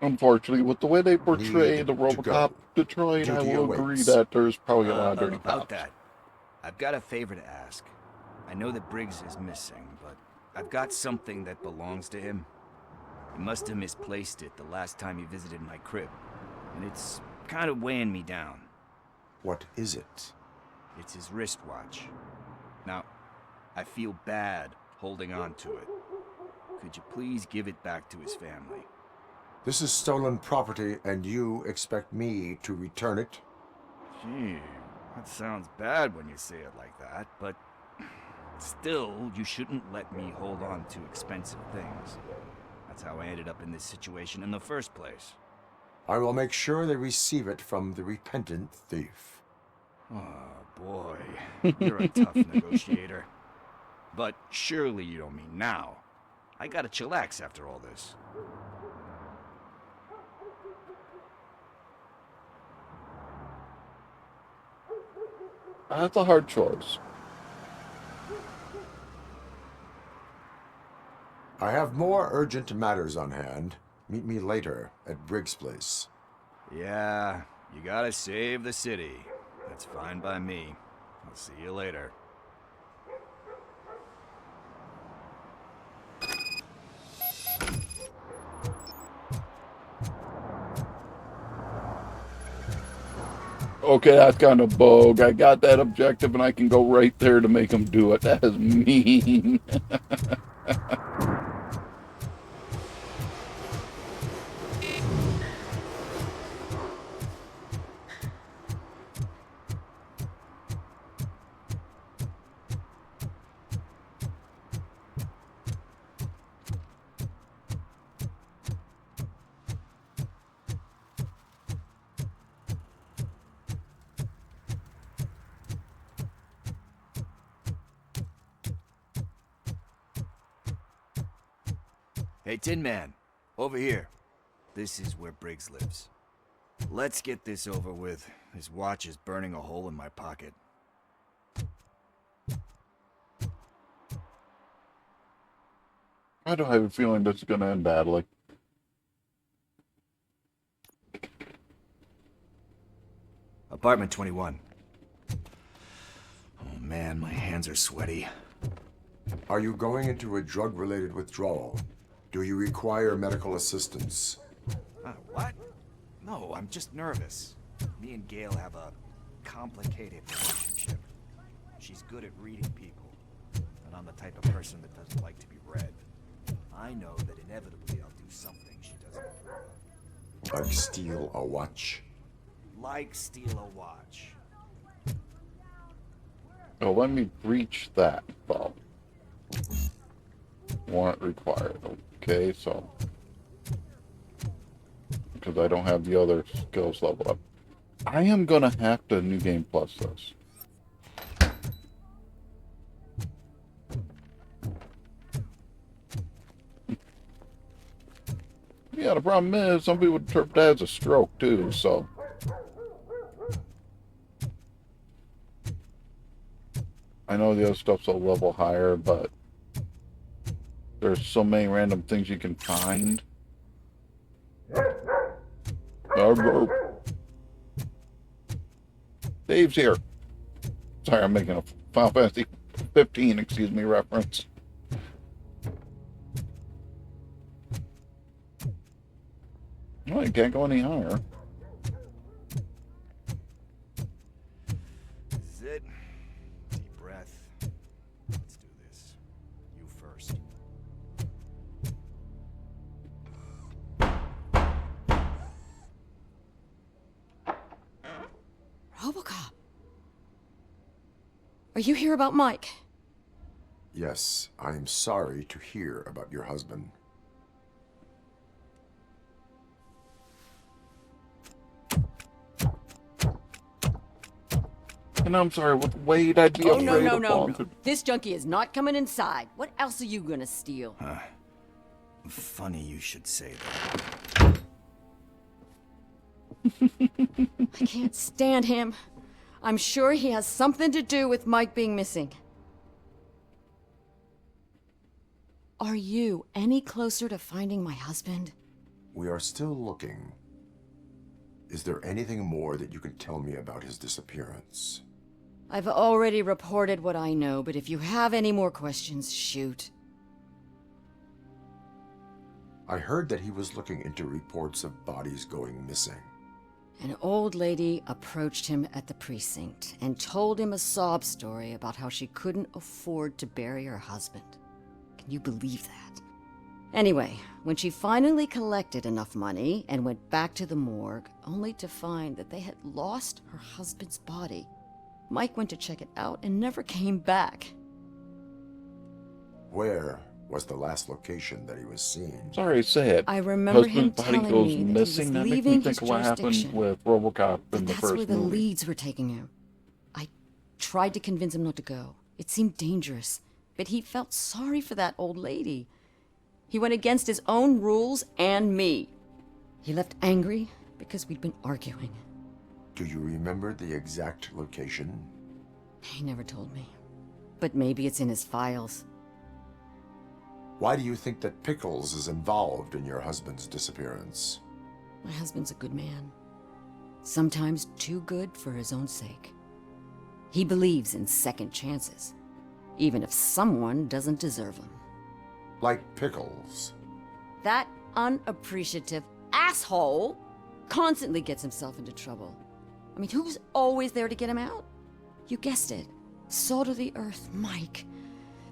Unfortunately, with the way they portray the Robocop Detroit, I will agree that there's probably a lot of dirty About cops. that, I've got a favor to ask. I know that Briggs is missing, but I've got something that belongs to him. He must have misplaced it the last time he visited my crib, and it's kind of weighing me down. What is it? It's his wristwatch. Now, I feel bad holding on to it. Could you please give it back to his family? This is stolen property, and you expect me to return it? Gee, that sounds bad when you say it like that, but still, you shouldn't let me hold on to expensive things. That's how I ended up in this situation in the first place. I will make sure they receive it from the repentant thief. Oh, boy. You're a tough negotiator. But surely you don't mean now. I gotta chillax after all this. That's a hard choice. I have more urgent matters on hand. Meet me later at Briggs' place. Yeah, you gotta save the city. That's fine by me. I'll see you later. Okay, that's kind of bogue. I got that objective and I can go right there to make him do it. That is mean. Hey, Tin Man, over here. This is where Briggs lives. Let's get this over with. His watch is burning a hole in my pocket. I don't have a feeling this is going to end badly. Apartment 21. Oh man, my hands are sweaty. Are you going into a drug-related withdrawal? Do you require medical assistance? What? No, I'm just nervous. Me and Gail have a complicated relationship. She's good at reading people, but I'm the type of person that doesn't like to be read. I know that inevitably I'll do something she doesn't approve of. Like steal a watch? Like steal a watch. Oh, let me breach that, Bob. Warrant required. Okay, so... because I don't have the other skills level up. I am gonna have to New Game Plus this. Yeah, the problem is, some people interpret that as a stroke, too, so... I know the other stuff's a level higher, but there's so many random things you can find. Dave's here. Sorry, I'm making a Final Fantasy 15, excuse me, reference. Well, it can't go any higher. This is it. Deep breath. Let's do this. You first. Robocop. Are you here about Mike? Yes, I'm sorry to hear about your husband. And I'm sorry, with Wade, I'd be afraid of No. This junkie is not coming inside. What else are you gonna steal? Huh. Funny you should say that. I can't stand him. I'm sure he has something to do with Mike being missing. Are you any closer to finding my husband? We are still looking. Is there anything more that you can tell me about his disappearance? I've already reported what I know, but if you have any more questions, shoot. I heard that he was looking into reports of bodies going missing. An old lady approached him at the precinct and told him a sob story about how she couldn't afford to bury her husband. Can you believe that? Anyway, when she finally collected enough money and went back to the morgue, only to find that they had lost her husband's body, Mike went to check it out and never came back. Where was the last location that he was seen? Sorry to say it. I remember him Husband's body telling goes me that he missing. was That makes me leaving think his of what happened jurisdiction. with Robocop in the That's first where the movie. leads were taking him. I tried to convince him not to go. It seemed dangerous, but he felt sorry for that old lady. He went against his own rules and me. He left angry because we'd been arguing. Do you remember the exact location? He never told me. But maybe it's in his files. Why do you think that Pickles is involved in your husband's disappearance? My husband's a good man. Sometimes too good for his own sake. He believes in second chances, even if someone doesn't deserve them. Like Pickles. That unappreciative asshole constantly gets himself into trouble. I mean, who's always there to get him out? You guessed it. Salt of the earth, Mike.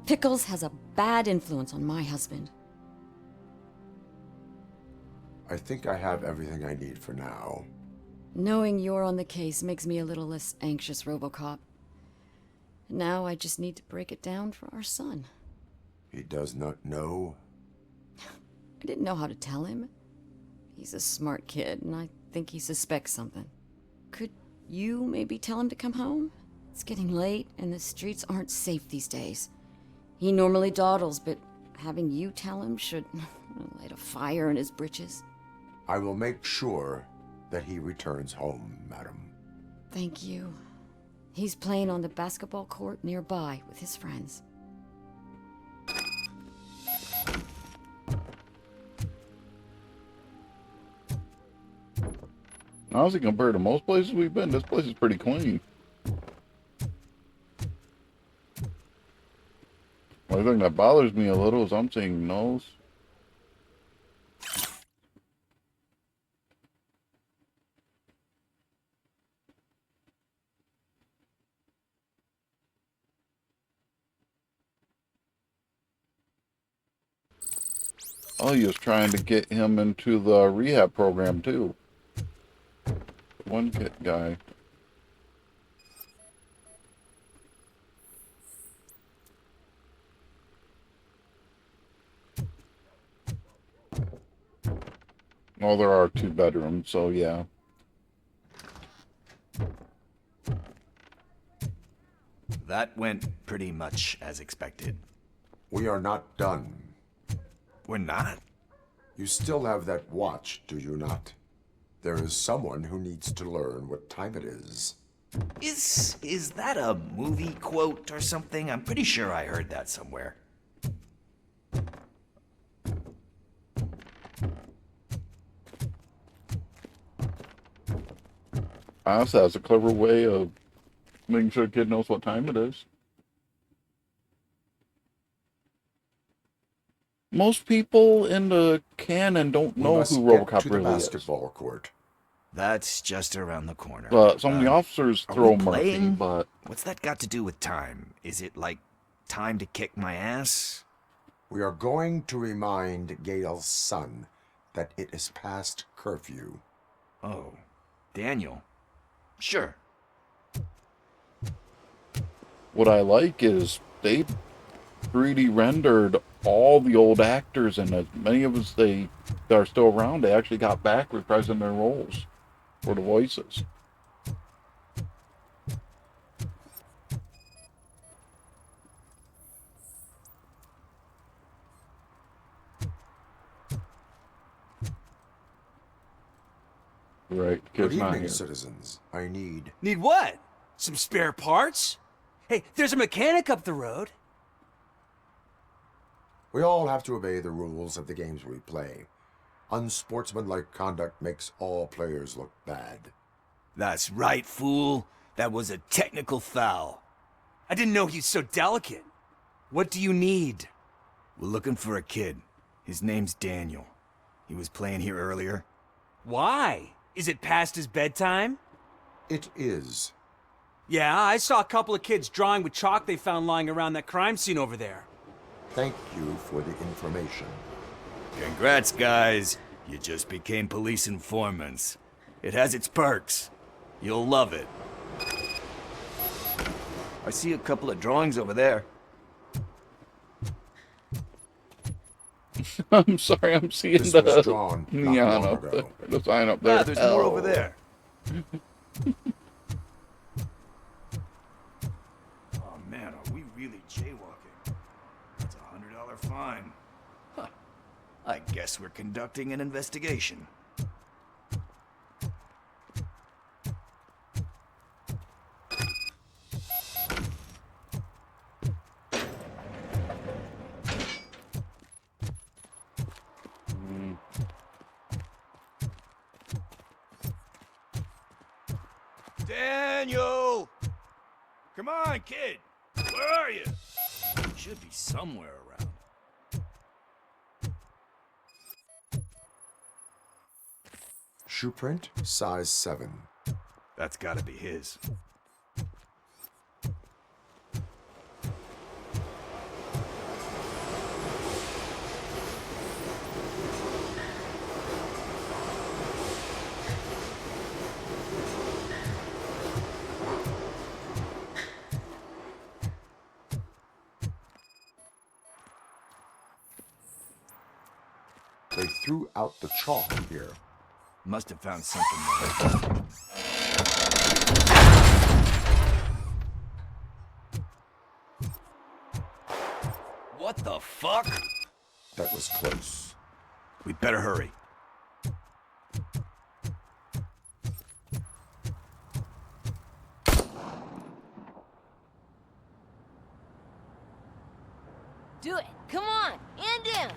Pickles has a bad influence on my husband. I think I have everything I need for now. Knowing you're on the case makes me a little less anxious, Robocop. Now I just need to break it down for our son. He does not know? I didn't know how to tell him. He's a smart kid, and I think he suspects something. Could you maybe tell him to come home? It's getting late, and the streets aren't safe these days. He normally dawdles, but having you tell him should light a fire in his britches. I will make sure that he returns home, madam. Thank you. He's playing on the basketball court nearby with his friends. Honestly, compared to most places we've been, this place is pretty clean. The only thing that bothers me a little is I'm seeing nose. Oh, he was trying to get him into the rehab program too. One guy. Well, there are 2 bedrooms, so yeah. That went pretty much as expected. We are not done. We're not? You still have that watch, do you not? There is someone who needs to learn what time it is. Is that a movie quote or something? I'm pretty sure I heard that somewhere. Honestly, that's a clever way of making sure the kid knows what time it is. Most people in the canon don't know who Robocop to the really is. basketball court. That's just around the corner. Some of the officers are throw we Murphy, playing? but What's that got to do with time? Is it like time to kick my ass? We are going to remind Gail's son that it is past curfew. Oh, Daniel. Sure. what I like is they 3D rendered all the old actors, and as many of us that are still around, they actually got back reprising their roles for the voices. Right, Good kid's not evening, here. citizens. I need... Need what? Some spare parts? Hey, there's a mechanic up the road. We all have to obey the rules of the games we play. Unsportsmanlike conduct makes all players look bad. That's right, fool. That was a technical foul. I didn't know he's so delicate. What do you need? We're looking for a kid. His name's Daniel. He was playing here earlier. Why? Is it past his bedtime? It is. Yeah, I saw a couple of kids drawing with chalk they found lying around that crime scene over there. Thank you for the information. Congrats, guys. You just became police informants. It has its perks. You'll love it. I see a couple of drawings over there. I'm sorry, I'm seeing This the was drawn not neon long up ago. there, the sign up there. Ah, there's more over there. Oh man, are we really jaywalking? That's a $100 fine. Huh. I guess we're conducting an investigation. Daniel! Come on, kid! Where are you? Should be somewhere around. Shoe print, size 7. That's gotta be his. They threw out the chalk here. Must have found something there. What the fuck? That was close. We better hurry. Do it. Come on. End him.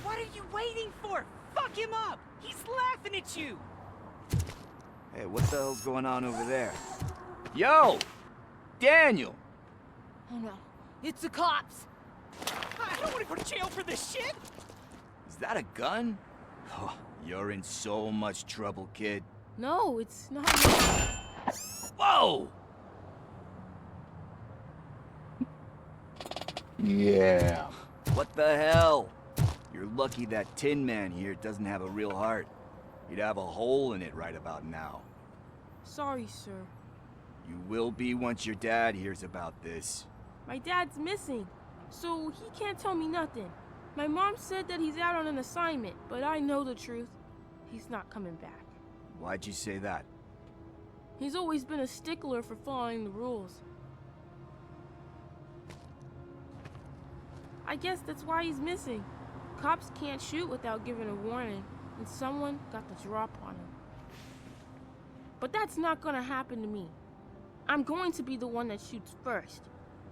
What are you waiting for? Fuck him up. He's laughing at you. Hey, what the hell's going on over there? Yo! Daniel! Oh no. It's the cops. I don't want to go to jail for this shit. Is that a gun? Oh, you're in so much trouble, kid. No, it's not. Whoa! Yeah. What the hell? You're lucky that Tin Man here doesn't have a real heart. He'd have a hole in it right about now. Sorry, sir. You will be once your dad hears about this. My dad's missing, so he can't tell me nothing. My mom said that he's out on an assignment, but I know the truth. He's not coming back. Why'd you say that? He's always been a stickler for following the rules. I guess that's why he's missing. Cops can't shoot without giving a warning, and someone got the drop on him. But that's not gonna happen to me. I'm going to be the one that shoots first.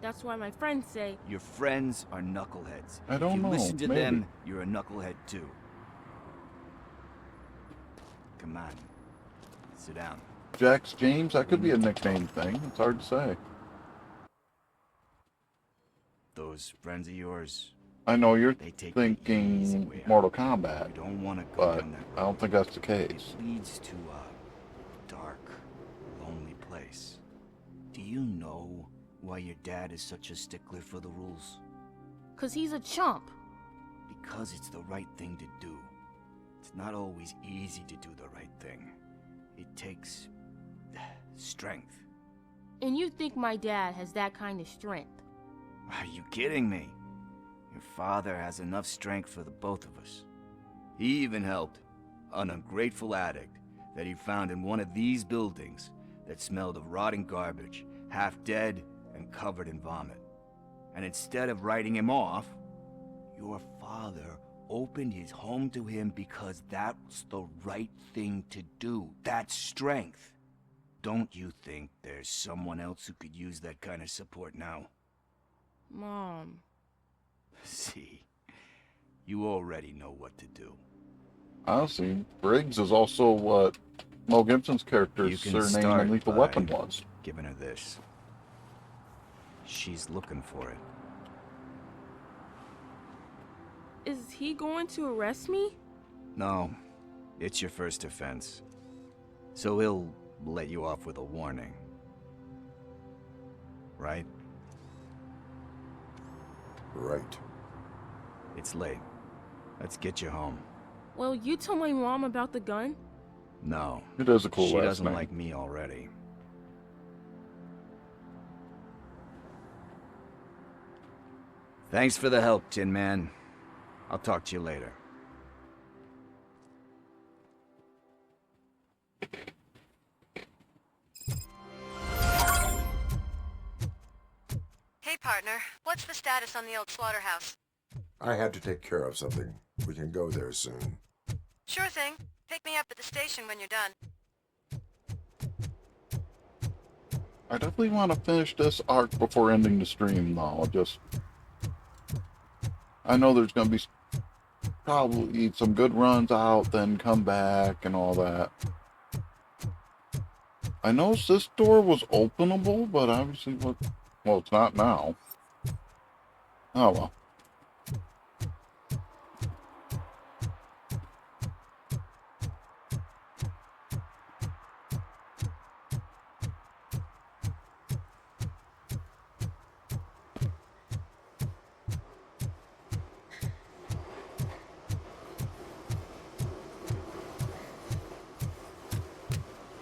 That's why my friends say... Your friends are knuckleheads. I don't if you know, listen to maybe. them, you're a knucklehead too. Come on. Sit down. Jax James, that could be a nickname thing. It's hard to say. Those friends of yours, I know you're they take the easy thinking way out. Mortal Kombat, You don't want to go but down that I don't think that's the case. It leads to a dark, lonely place. Do you know why your dad is such a stickler for the rules? 'Cause he's a chump. Because it's the right thing to do. It's not always easy to do the right thing. It takes strength. And you think my dad has that kind of strength? Are you kidding me? Your father has enough strength for the both of us. He even helped an ungrateful addict that he found in one of these buildings that smelled of rotting garbage, half dead and covered in vomit. And instead of writing him off, your father opened his home to him because that was the right thing to do. That's strength. Don't you think there's someone else who could use that kind of support now? Mom. See, you already know what to do. Honestly, Briggs is also what Mel Gibson's You character's can surname start in Lethal by Weapon was. giving her this. She's looking for it. Is he going to arrest me? No, it's your first offense. So he'll let you off with a warning. Right? Right. It's late. Let's get you home. Well, you told my mom about the gun? No. It is a cool She last doesn't name. like me already. Thanks for the help, Tin Man. I'll talk to you later. Hey, partner. What's the status on the old slaughterhouse? I had to take care of something. We can go there soon. Sure thing. Pick me up at the station when you're done. I definitely want to finish this arc before ending the stream, though. I know there's going to be probably some good runs out, then come back and all that. I know this door was openable, but obviously, well, it's not now. Oh, well.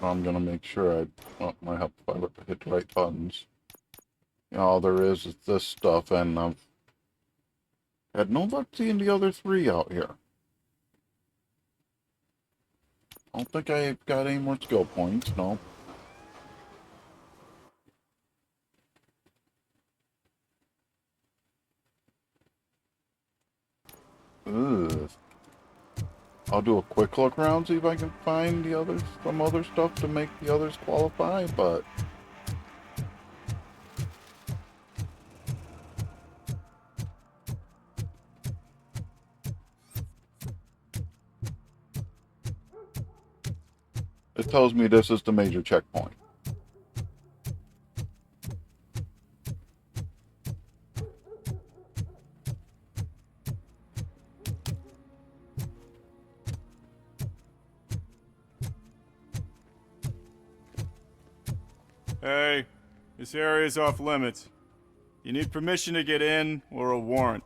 I'm gonna make sure might help if I hit the right buttons. All there is this stuff, and I've had no luck seeing the other three out here. I don't think I've got any more skill points, no. Ugh. I'll do a quick look around, see if I can find some other stuff to make the others qualify, but... It tells me this is the major checkpoint. Hey, this area is off limits. You need permission to get in or a warrant.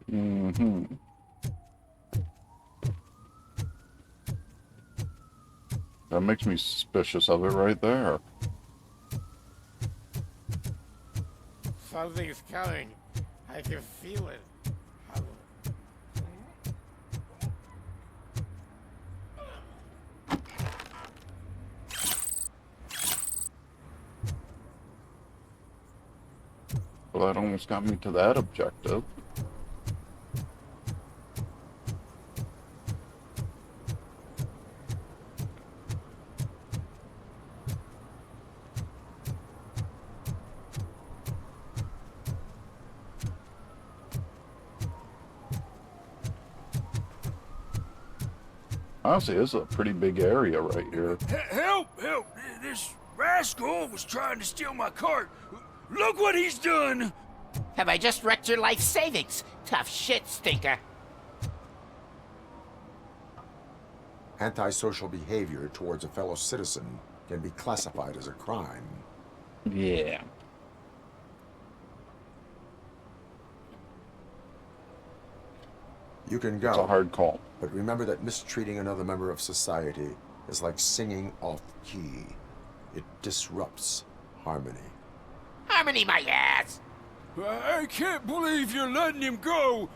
Mm-hmm. That makes me suspicious of it right there. Something's coming. I can feel it. Well, that almost got me to that objective. Honestly, this is a pretty big area right here. Help! Help! This rascal was trying to steal my cart. Look what he's done! Have I just wrecked your life savings? Tough shit, stinker. Antisocial behavior towards a fellow citizen can be classified as a crime. Yeah. You can go. It's a hard call. But remember that mistreating another member of society is like singing off key. It disrupts harmony. Harmony, my ass! I can't believe you're letting him go!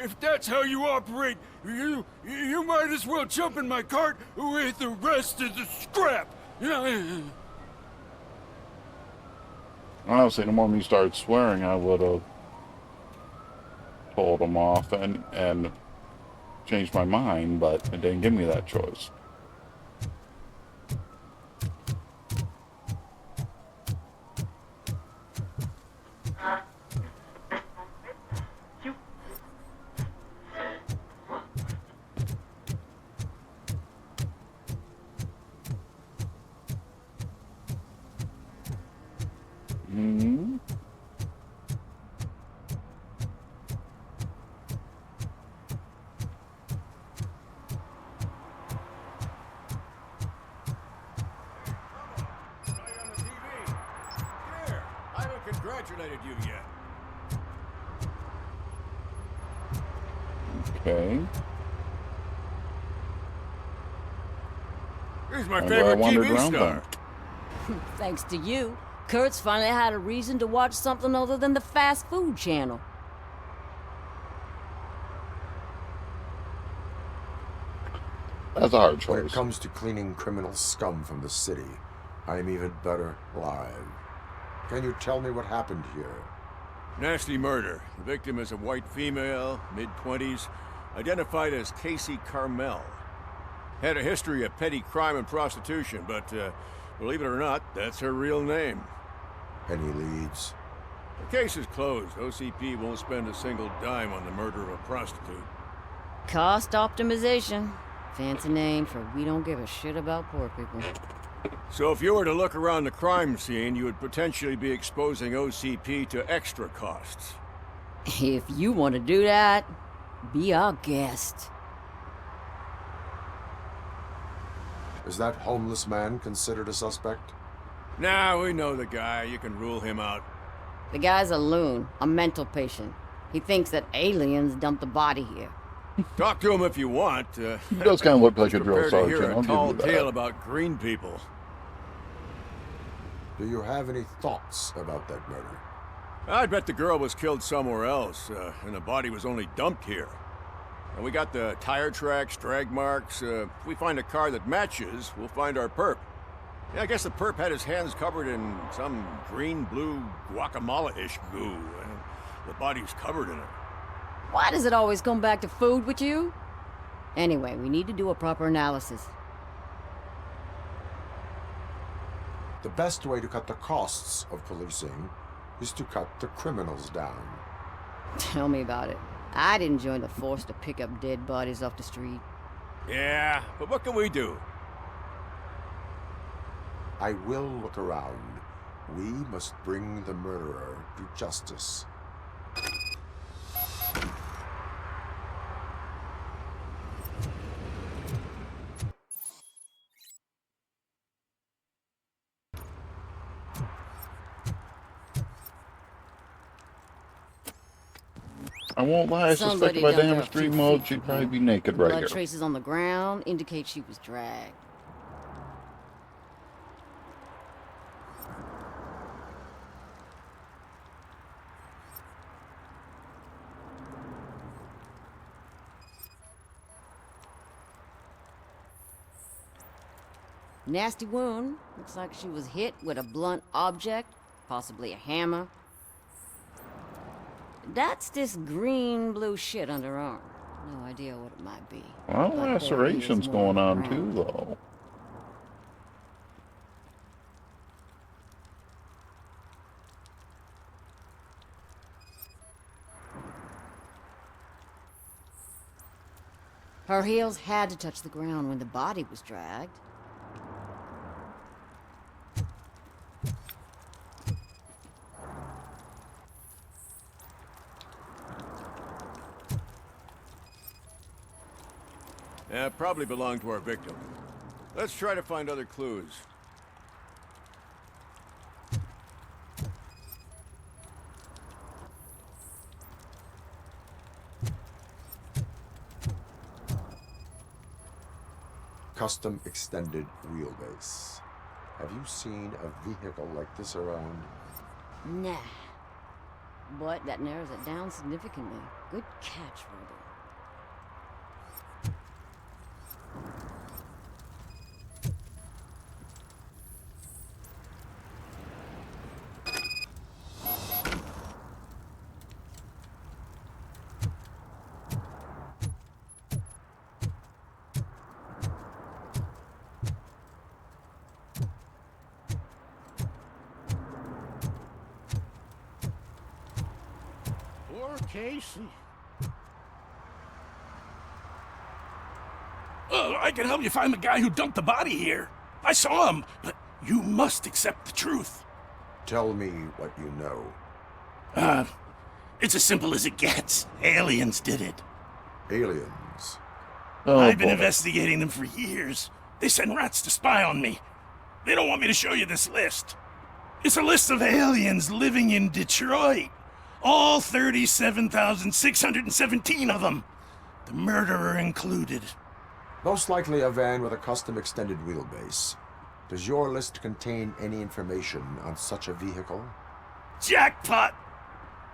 If that's how you operate, you might as well jump in my cart with the rest of the scrap! Honestly, the moment he started swearing, I would have told him off and changed my mind, but it didn't give me that choice. Hmm. I haven't congratulated you yet. Okay. He's my I'm favorite glad I wandered TV around star. Thanks to you, Kurt's finally had a reason to watch something other than the fast food channel. That's a hard When it choice. comes to cleaning criminal scum from the city, I am even better live. Can you tell me what happened here? Nasty murder. The victim is a white female, mid-20s, identified as Casey Carmel. Had a history of petty crime and prostitution, but believe it or not, that's her real name. Any leads? The case is closed. OCP won't spend a single dime on the murder of a prostitute. Cost optimization. Fancy name for we don't give a shit about poor people. So if you were to look around the crime scene, you would potentially be exposing OCP to extra costs. If you want to do that, be our guest. Is that homeless man considered a suspect? Nah, we know the guy. You can rule him out. The guy's a loon, a mental patient. He thinks that aliens dumped the body here. Talk to him if you want. He does kind of look like a drill Prepare to hear sergeant. a tall I'll give you tale that. about green people. Do you have any thoughts about that murder? I bet the girl was killed somewhere else, and the body was only dumped here. And we got the tire tracks, drag marks. If we find a car that matches, we'll find our perp. Yeah, I guess the perp had his hands covered in some green-blue guacamole-ish goo, and the body's covered in it. Why does it always come back to food with you? Anyway, we need to do a proper analysis. The best way to cut the costs of policing is to cut the criminals down. Tell me about it. I didn't join the force to pick up dead bodies off the street. Yeah, but what can we do? I will look around. We must bring the murderer to justice. I won't lie, I suspect if I didn't have a street mode, she'd probably be naked right Blood here. traces on the ground indicate she was dragged. Nasty wound. Looks like she was hit with a blunt object, possibly a hammer. That's this green-blue shit under her arm. No idea what it might be. Well, But there lacerations is more going on around. too, though. Her heels had to touch the ground when the body was dragged. Yeah, probably belonged to our victim. Let's try to find other clues. Custom extended wheelbase. Have you seen a vehicle like this around? Nah. But that narrows it down significantly. Good catch, Robo. Poor Casey. I can help you find the guy who dumped the body here. I saw him, but you must accept the truth. Tell me what you know. It's as simple as it gets. Aliens did it. Aliens? Oh, I've been boy. investigating them for years. They send rats to spy on me. They don't want me to show you this list. It's a list of aliens living in Detroit. All 37,617 of them. The murderer included. Most likely a van with a custom extended wheelbase. Does your list contain any information on such a vehicle? Jackpot!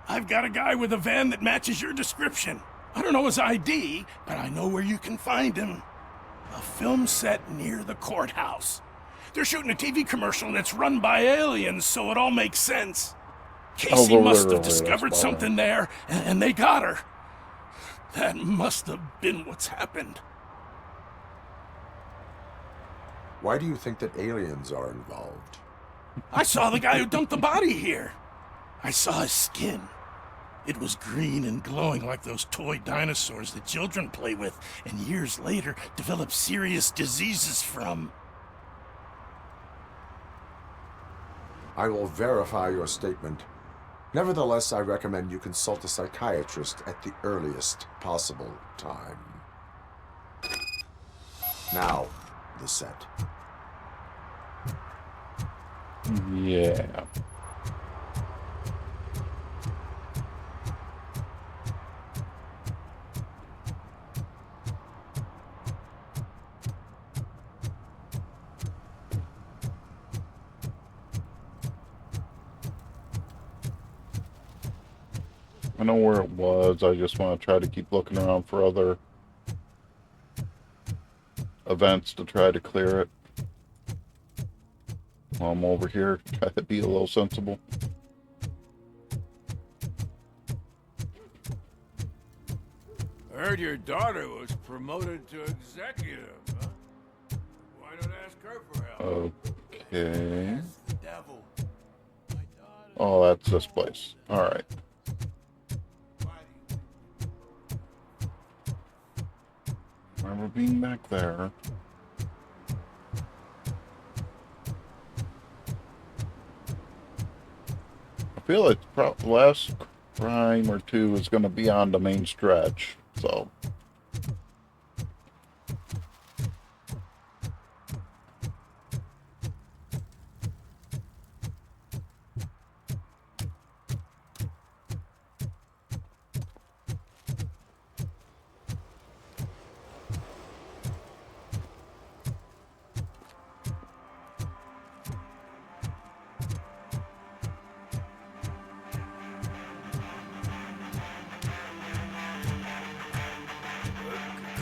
I've got a guy with a van that matches your description. I don't know his ID, but I know where you can find him. A film set near the courthouse. They're shooting a TV commercial and it's run by aliens, so it all makes sense. Casey must have discovered something there, and they got her. That must have been what's happened. Why do you think that aliens are involved? I saw the guy who dumped the body here. I saw his skin. It was green and glowing like those toy dinosaurs that children play with, and years later develop serious diseases from. I will verify your statement. Nevertheless, I recommend you consult a psychiatrist at the earliest possible time. Now, the set. Yeah. I know where it was. I just want to try to keep looking around for other events to try to clear it. While I'm over here, try to be a little sensible. I heard your daughter was promoted to executive, huh? Why don't ask her for help? Okay. The devil. Oh, that's this place. Alright. Remember being back there. I feel like the last crime or two is going to be on the main stretch, so.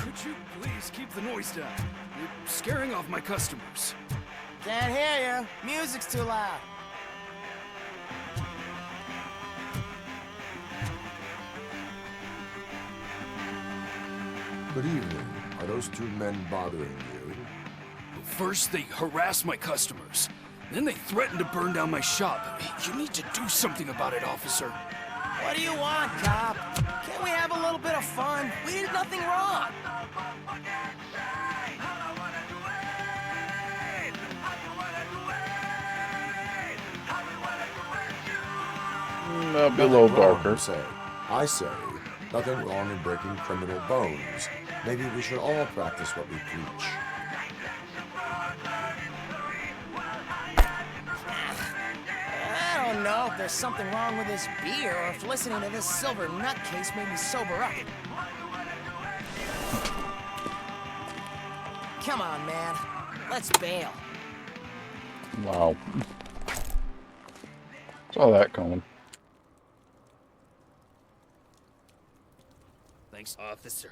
Could you please keep the noise down? You're scaring off my customers. Can't hear you. Music's too loud. Good evening. Are those two men bothering you? First, they harass my customers. Then they threaten to burn down my shop. You need to do something about it, officer. What do you want, cop? Can't we have a little bit of fun? We did nothing wrong. That'll be a little darker. I say, nothing wrong in breaking criminal bones. Maybe we should all practice what we preach. I don't know if there's something wrong with this beer or if listening to this silver nutcase made me sober up. Come on, man. Let's bail. Wow. Saw that coming. Thanks, officer.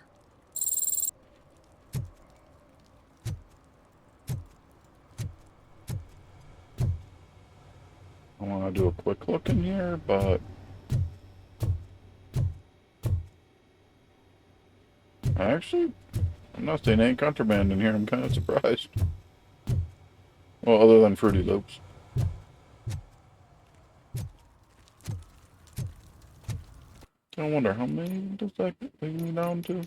I want to do a quick look in here, but actually, I'm not seeing any contraband in here. I'm kind of surprised. Well, other than Fruity Loops. I wonder how many does that leave me down to?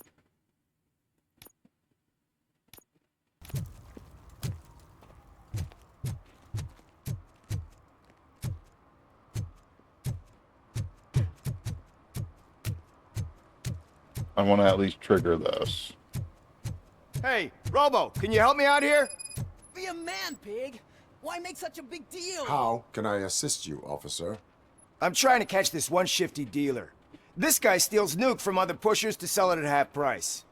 I want to at least trigger this. Hey, Robo, can you help me out here? Be a man, pig. Why make such a big deal? How can I assist you, officer? I'm trying to catch this one shifty dealer. This guy steals nuke from other pushers to sell it at half price.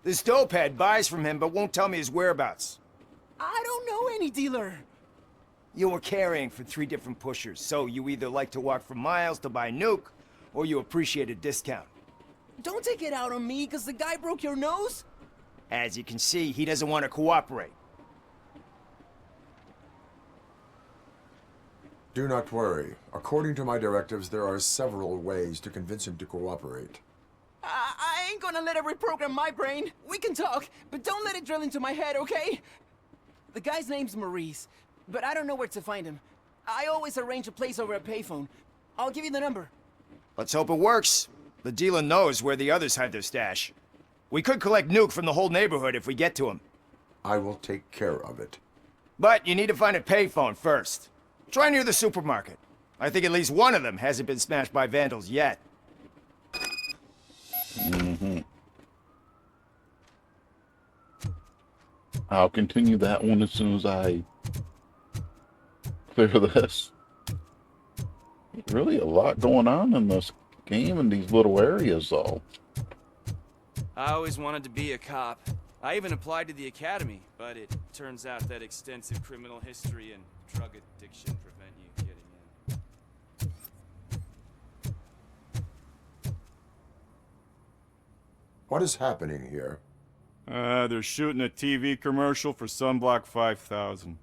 This dopehead buys from him but won't tell me his whereabouts. I don't know any dealer. You were carrying for 3 different pushers, so you either like to walk for miles to buy nuke, or you appreciate a discount. Don't take it out on me because the guy broke your nose. As you can see, he doesn't want to cooperate. Do not worry. According to my directives, there are several ways to convince him to cooperate. I ain't gonna let it reprogram my brain. We can talk, but don't let it drill into my head, okay? The guy's name's Maurice, but I don't know where to find him. I always arrange a place over a payphone. I'll give you the number. Let's hope it works. The dealer knows where the others hide their stash. We could collect nuke from the whole neighborhood if we get to him. I will take care of it. But you need to find a payphone first. Try near the supermarket. I think at least one of them hasn't been smashed by vandals yet. Mm-hmm. I'll continue that one as soon as I clear this. Really a lot going on in this game in these little areas, though. I always wanted to be a cop. I even applied to the academy, but it turns out that extensive criminal history and drug addiction prevent you getting in. What is happening here? They're shooting a TV commercial for Sunblock 5000.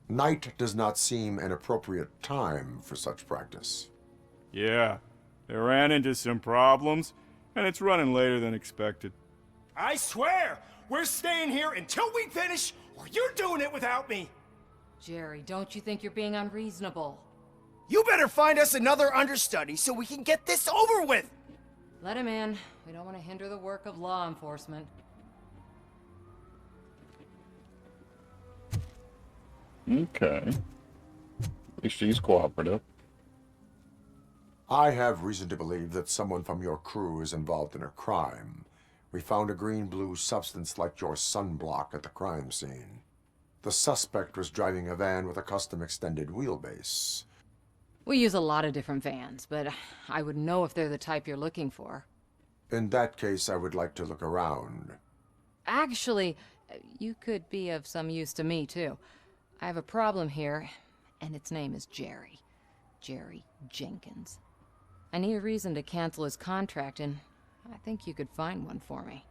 Night does not seem an appropriate time for such practice. Yeah, they ran into some problems, and it's running later than expected. I swear, we're staying here until we finish, or you're doing it without me. Jerry, don't you think you're being unreasonable? You better find us another understudy so we can get this over with! Let him in. We don't want to hinder the work of law enforcement. Okay. At least she's cooperative. I have reason to believe that someone from your crew is involved in a crime. We found a green-blue substance like your sunblock at the crime scene. The suspect was driving a van with a custom extended wheelbase. We use a lot of different vans, but I would know if they're the type you're looking for. In that case, I would like to look around. Actually, you could be of some use to me, too. I have a problem here, and its name is Jerry. Jerry Jenkins. I need a reason to cancel his contract, and I think you could find one for me.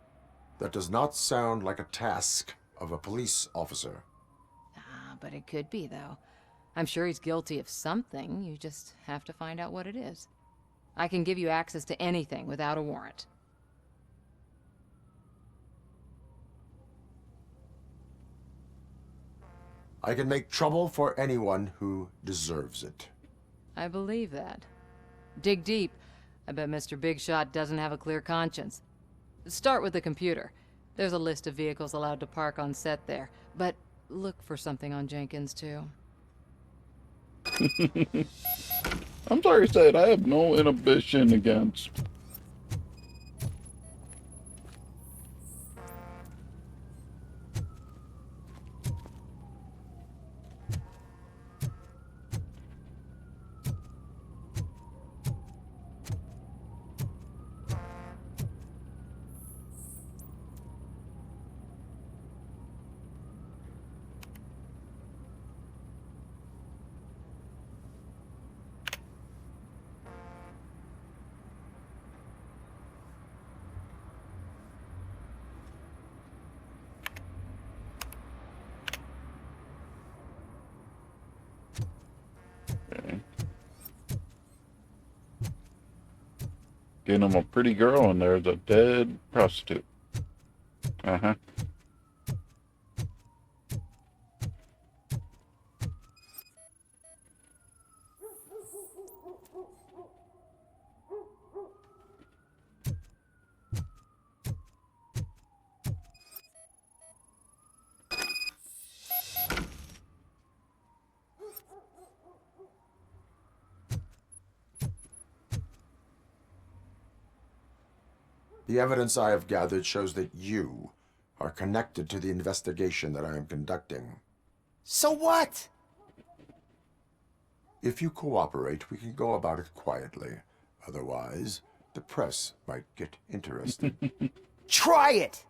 That does not sound like a task of a police officer. But it could be, though. I'm sure he's guilty of something. You just have to find out what it is. I can give you access to anything without a warrant. I can make trouble for anyone who deserves it. I believe that. Dig deep. I bet Mr. Big Shot doesn't have a clear conscience. Start with the computer. There's a list of vehicles allowed to park on set there, but look for something on Jenkins, too. I'm sorry, Sid. I have no inhibition against. Getting him a pretty girl, and there's a dead prostitute. Uh-huh. The evidence I have gathered shows that you are connected to the investigation that I am conducting. So what? If you cooperate, we can go about it quietly. Otherwise, the press might get interested. Try it!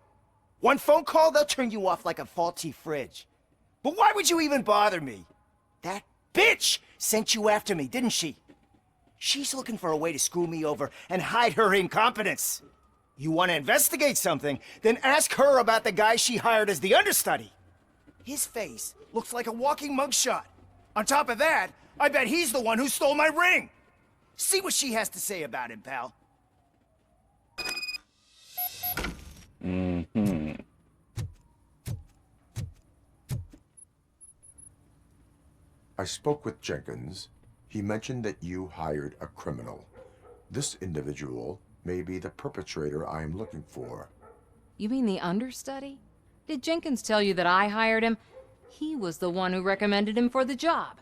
One phone call, they'll turn you off like a faulty fridge. But why would you even bother me? That bitch sent you after me, didn't she? She's looking for a way to screw me over and hide her incompetence. You want to investigate something, then ask her about the guy she hired as the understudy. His face looks like a walking mugshot. On top of that, I bet he's the one who stole my ring. See what she has to say about him, pal. Mm-hmm. I spoke with Jenkins. He mentioned that you hired a criminal. This individual may be the perpetrator I am looking for. You mean the understudy? Did Jenkins tell you that I hired him? He was the one who recommended him for the job.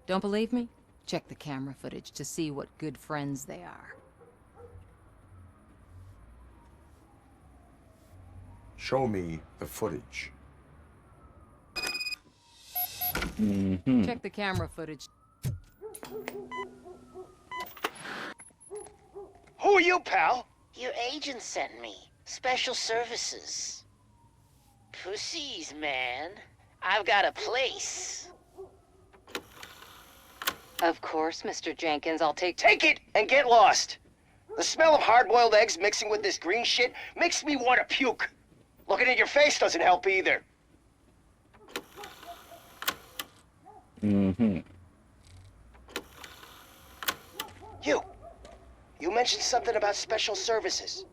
Don't believe me? Check the camera footage to see what good friends they are. Show me the footage. Mm-hmm. Check the camera footage. Who are you, pal? Your agent sent me. Special services. Pussies, man. I've got a place. Of course, Mr. Jenkins, I'll take Take it and get lost. The smell of hard-boiled eggs mixing with this green shit makes me want to puke. Looking at your face doesn't help either. Mm-hmm. You mentioned something about special services.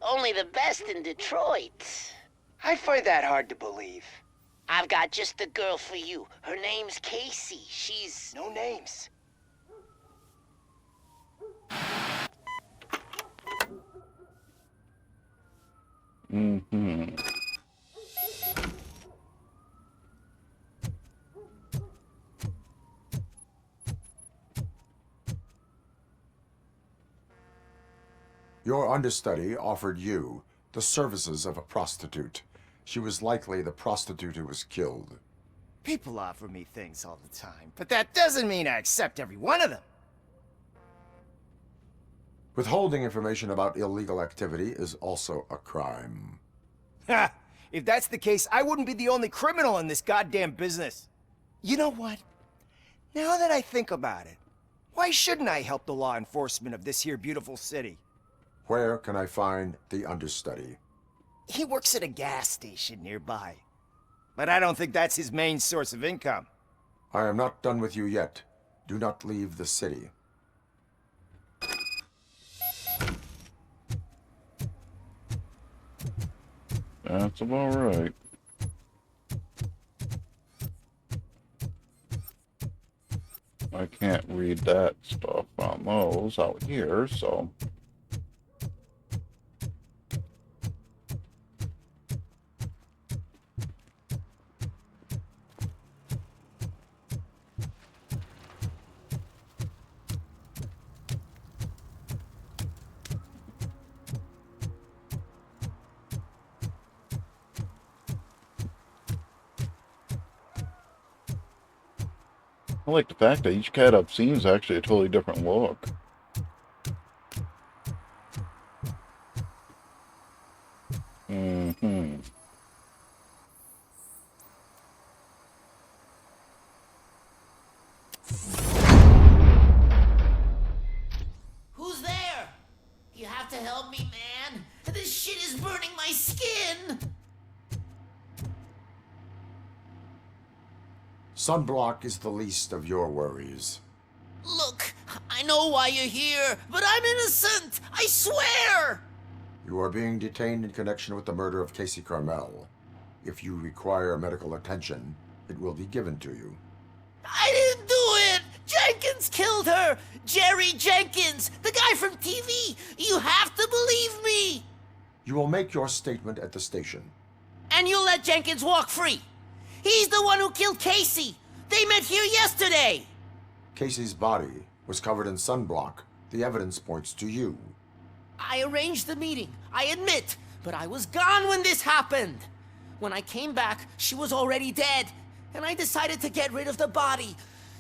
Only the best in Detroit. I find that hard to believe. I've got just the girl for you. Her name's Casey. She's... No names. Mm-hmm. Your understudy offered you the services of a prostitute. She was likely the prostitute who was killed. People offer me things all the time, but that doesn't mean I accept every one of them. Withholding information about illegal activity is also a crime. Ha! If that's the case, I wouldn't be the only criminal in this goddamn business. You know what? Now that I think about it, why shouldn't I help the law enforcement of this here beautiful city? Where can I find the understudy? He works at a gas station nearby. But I don't think that's his main source of income. I am not done with you yet. Do not leave the city. That's about right. I can't read that stuff on those out here, so... I like the fact that each cat I've seen is actually a totally different look. Mm-hmm. Who's there? You have to help me, man. This shit is burning my skin. Sunblock is the least of your worries. Look, I know why you're here, but I'm innocent. I swear. You are being detained in connection with the murder of Casey Carmel. If you require medical attention, it will be given to you. I didn't do it. Jenkins killed her. Jerry Jenkins, the guy from TV. You have to believe me. You will make your statement at the station. And you'll let Jenkins walk free. He's the one who killed Casey. They met here yesterday. Casey's body was covered in sunblock. The evidence points to you. I arranged the meeting, I admit, but I was gone when this happened. When I came back, she was already dead, and I decided to get rid of the body.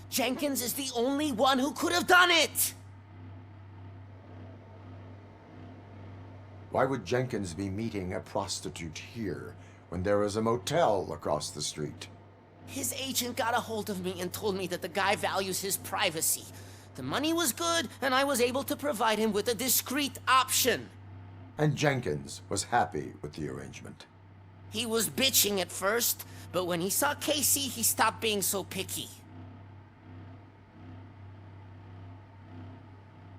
Jenkins is the only one who could have done it. Why would Jenkins be meeting a prostitute here when there is a motel across the street? His agent got a hold of me and told me that the guy values his privacy. The money was good, and I was able to provide him with a discreet option. And Jenkins was happy with the arrangement. He was bitching at first, but when he saw Casey, he stopped being so picky.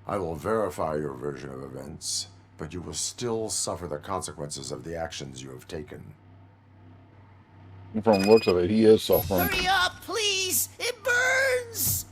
I will verify your version of events, but you will still suffer the consequences of the actions you have taken. From the looks of it, he is suffering. Hurry up, please! It burns!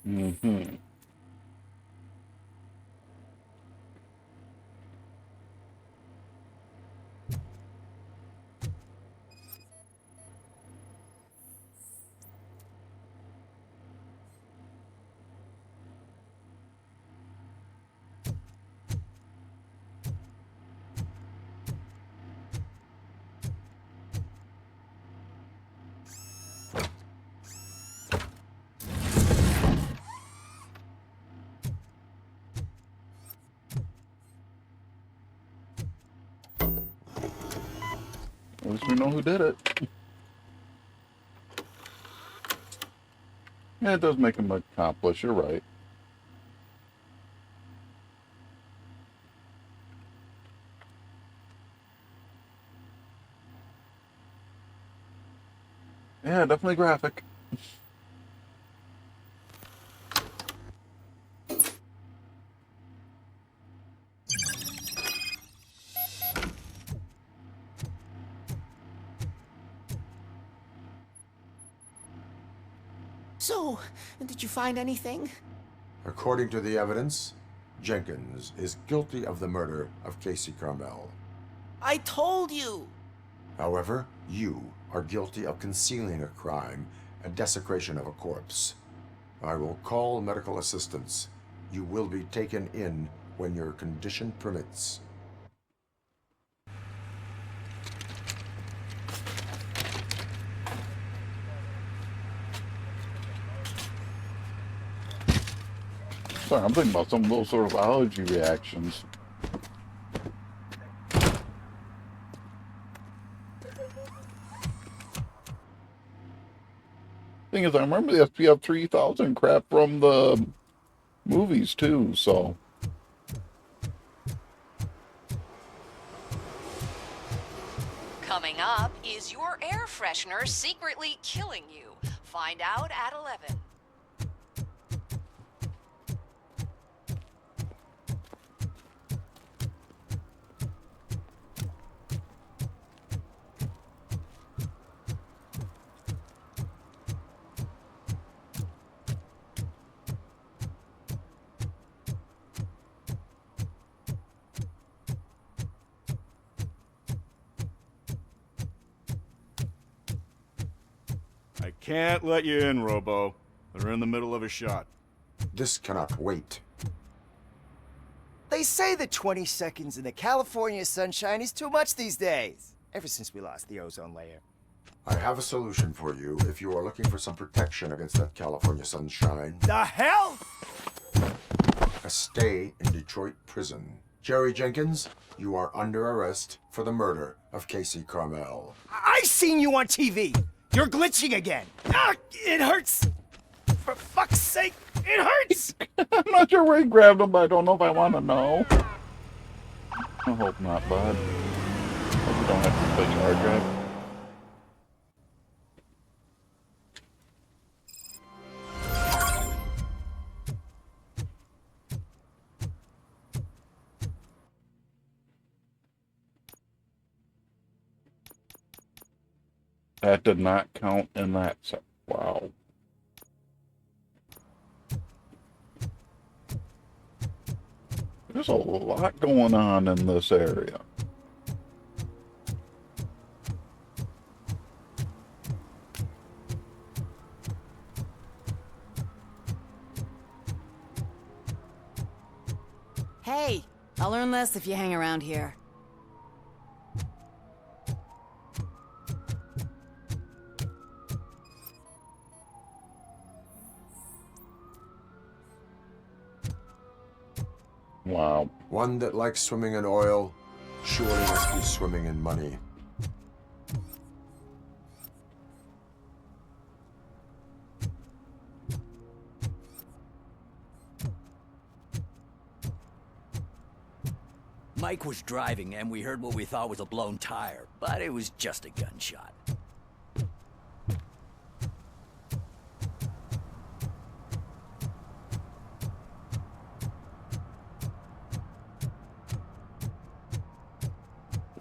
Mm-hmm. At least we know who did it. Yeah, it does make him accomplished, you're right. Yeah, definitely graphic. So, did you find anything? According to the evidence, Jenkins is guilty of the murder of Casey Carmel. I told you! However, you are guilty of concealing a crime and desecration of a corpse. I will call medical assistance. You will be taken in when your condition permits. Sorry, I'm thinking about some of those sort of allergy reactions. Thing is, I remember the SPF 3000 crap from the movies too, so. Coming up, is your air freshener secretly killing you? Find out at 11. I can't let you in, Robo. They're in the middle of a shot. This cannot wait. They say that 20 seconds in the California sunshine is too much these days, ever since we lost the ozone layer. I have a solution for you if you are looking for some protection against that California sunshine. The hell? A stay in Detroit prison. Jerry Jenkins, you are under arrest for the murder of Casey Carmel. I seen you on TV. You're glitching again. Ah, it hurts. For fuck's sake, it hurts. I'm not sure where he grabbed him, but I don't know if I want to know. I hope not, bud. Hope you don't have to replace your hard drive. That did not count in that set. Wow. There's a lot going on in this area. Hey, I'll learn less if you hang around here. Wow. One that likes swimming in oil surely must be swimming in money. Mike was driving and we heard what we thought was a blown tire, but it was just a gunshot.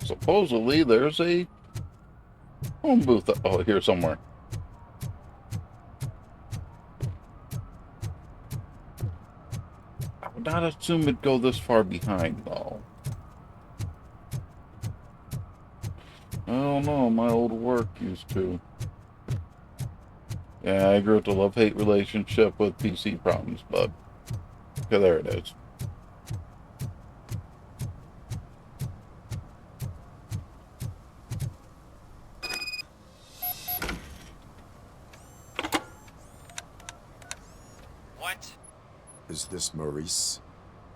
Supposedly, there's a phone booth here somewhere. I would not assume it'd go this far behind, though. I don't know, my old work used to. Yeah, I grew up a love-hate relationship with PC problems, but okay, there it is. Is this Maurice?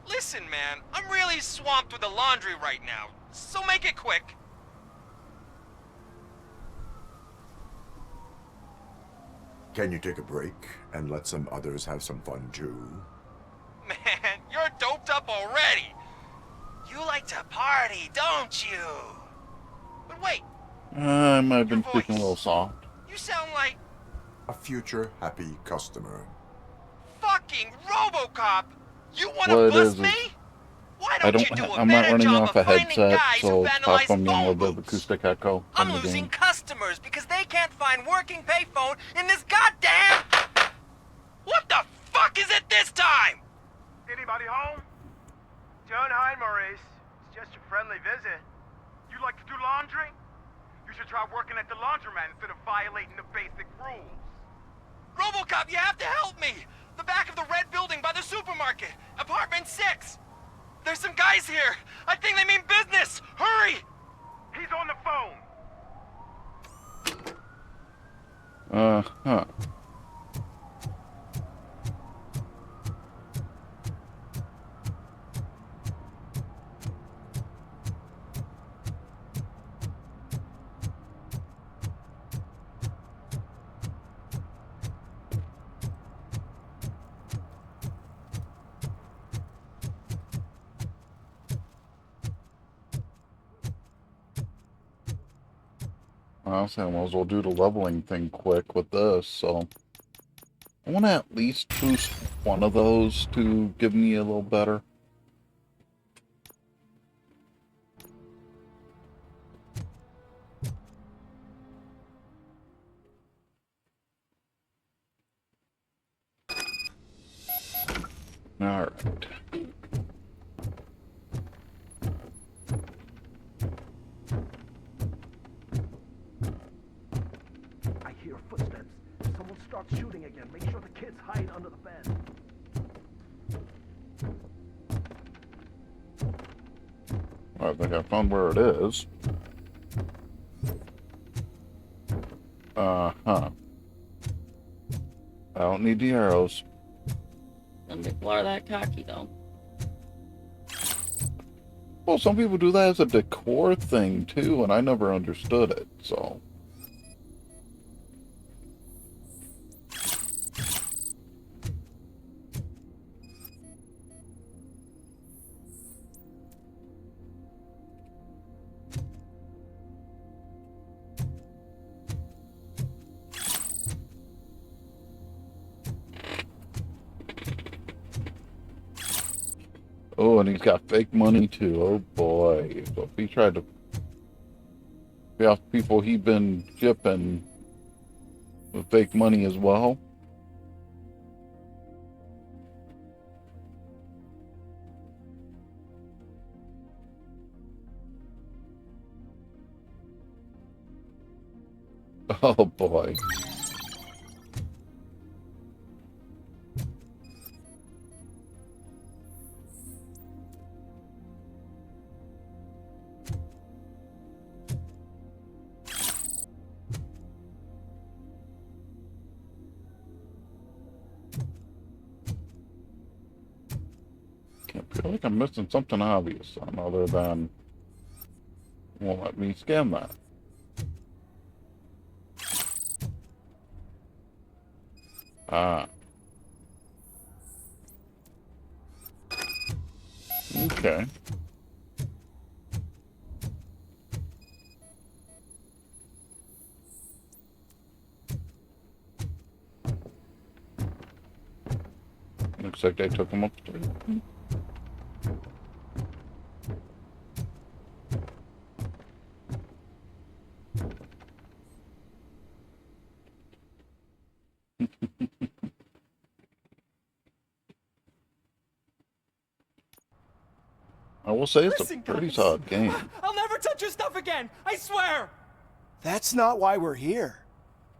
Listen, man, I'm really swamped with the laundry right now, so make it quick. Can you take a break and let some others have some fun too? Man, you're doped up already. You like to party, don't you? But wait, I might have been speaking a little soft. you sound like A future happy customer. fucking Robocop. You What wanna it bust is me? Why I don't you do a I'm not better running job off a of finding headset, guys so who it's vandalize from me a little phone bit of booths? acoustic echo I'm on the losing game. customers because they can't find working payphone in this goddamn... What the fuck is it this time? Anybody home? Don't hide, Maurice. It's just a friendly visit. You like to do laundry? You should try working at the laundromat instead of violating the basic rules. Robocop, you have to help me! The back of the red building by the supermarket. Apartment 6. There's some guys here. I think they mean business. Hurry! He's on the phone. Huh. Honestly, I might as well do the leveling thing quick with this, so... I want to at least boost one of those to give me a little better. Alright. I hear footsteps. Someone starts shooting again. Make sure the kids hide under the bed. I think I found where it is. Uh-huh. I don't need the arrows. Some people are that cocky, though. Well, some people do that as a decor thing, too, and I never understood it, so... Oh, and he's got fake money too. Oh boy. So if he tried to pay off people he'd been shipping with fake money as well. Oh boy. I feel like I'm missing something obvious other than won't let me scan that. Ah. Okay. Looks like they took him upstairs. I will say it's a pretty solid game. I'll never touch your stuff again, I swear! That's not why we're here.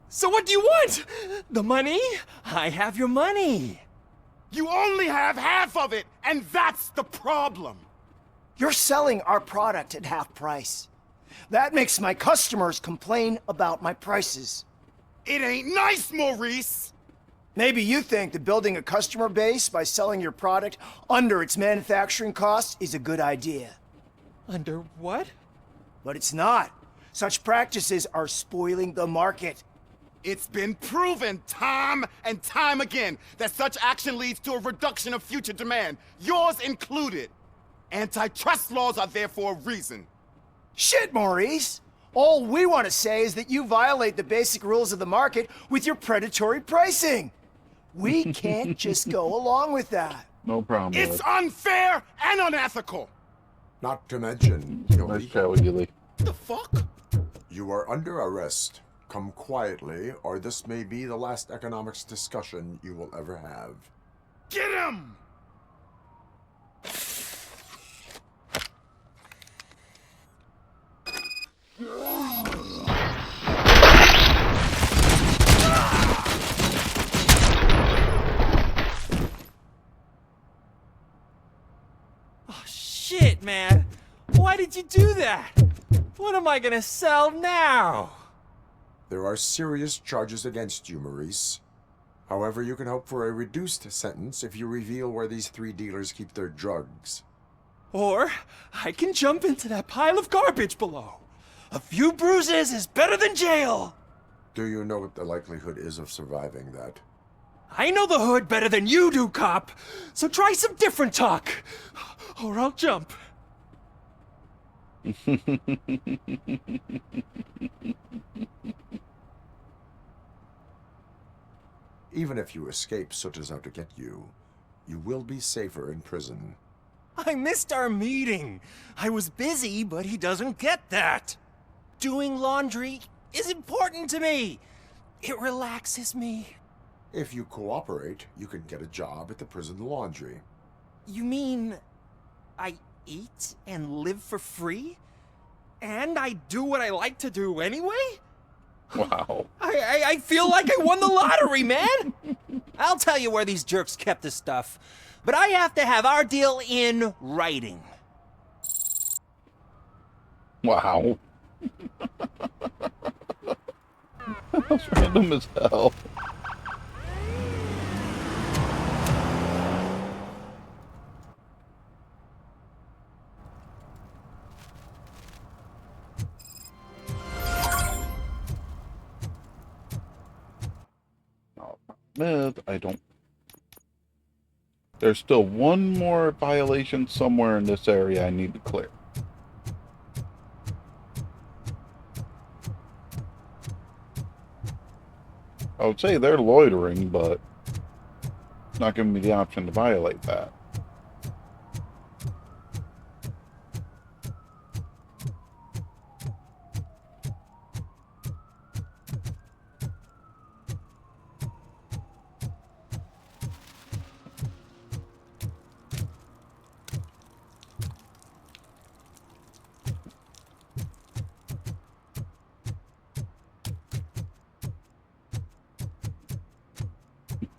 So what do you want? The money? I have your money. You only have half of it, and that's the problem. You're selling our product at half price. That makes my customers complain about my prices. It ain't nice, Maurice! Maybe you think that building a customer base by selling your product under its manufacturing cost is a good idea. Under what? But it's not. Such practices are spoiling the market. It's been proven time and time again that such action leads to a reduction of future demand, yours included. Antitrust laws are there for a reason. Shit, Maurice! All we want to say is that you violate the basic rules of the market with your predatory pricing. We can't just go along with that. No problem. It's unfair and unethical. Not to mention, Nice chat with you, Lee. The fuck? You are under arrest. Come quietly, or this may be the last economics discussion you will ever have. Get him! Oh, shit, man. Why did you do that? What am I gonna sell now? There are serious charges against you, Maurice. However, you can hope for a reduced sentence if you reveal where these 3 dealers keep their drugs. Or I can jump into that pile of garbage below. A few bruises is better than jail. Do you know what the likelihood is of surviving that? I know the hood better than you do, cop. So try some different talk, or I'll jump. Even if you escape Soot is out to get you, you will be safer in prison. I missed our meeting. I was busy, but he doesn't get that. Doing laundry is important to me. It relaxes me. If you cooperate, you can get a job at the prison laundry. You mean I eat and live for free? And I do what I like to do anyway? Wow. I feel like I won the lottery, man! I'll tell you where these jerks kept the stuff, but I have to have our deal in writing. Wow. That's random as hell. I don't. There's still one more violation somewhere in this area I need to clear. I would say they're loitering, but it's not giving me the option to violate that.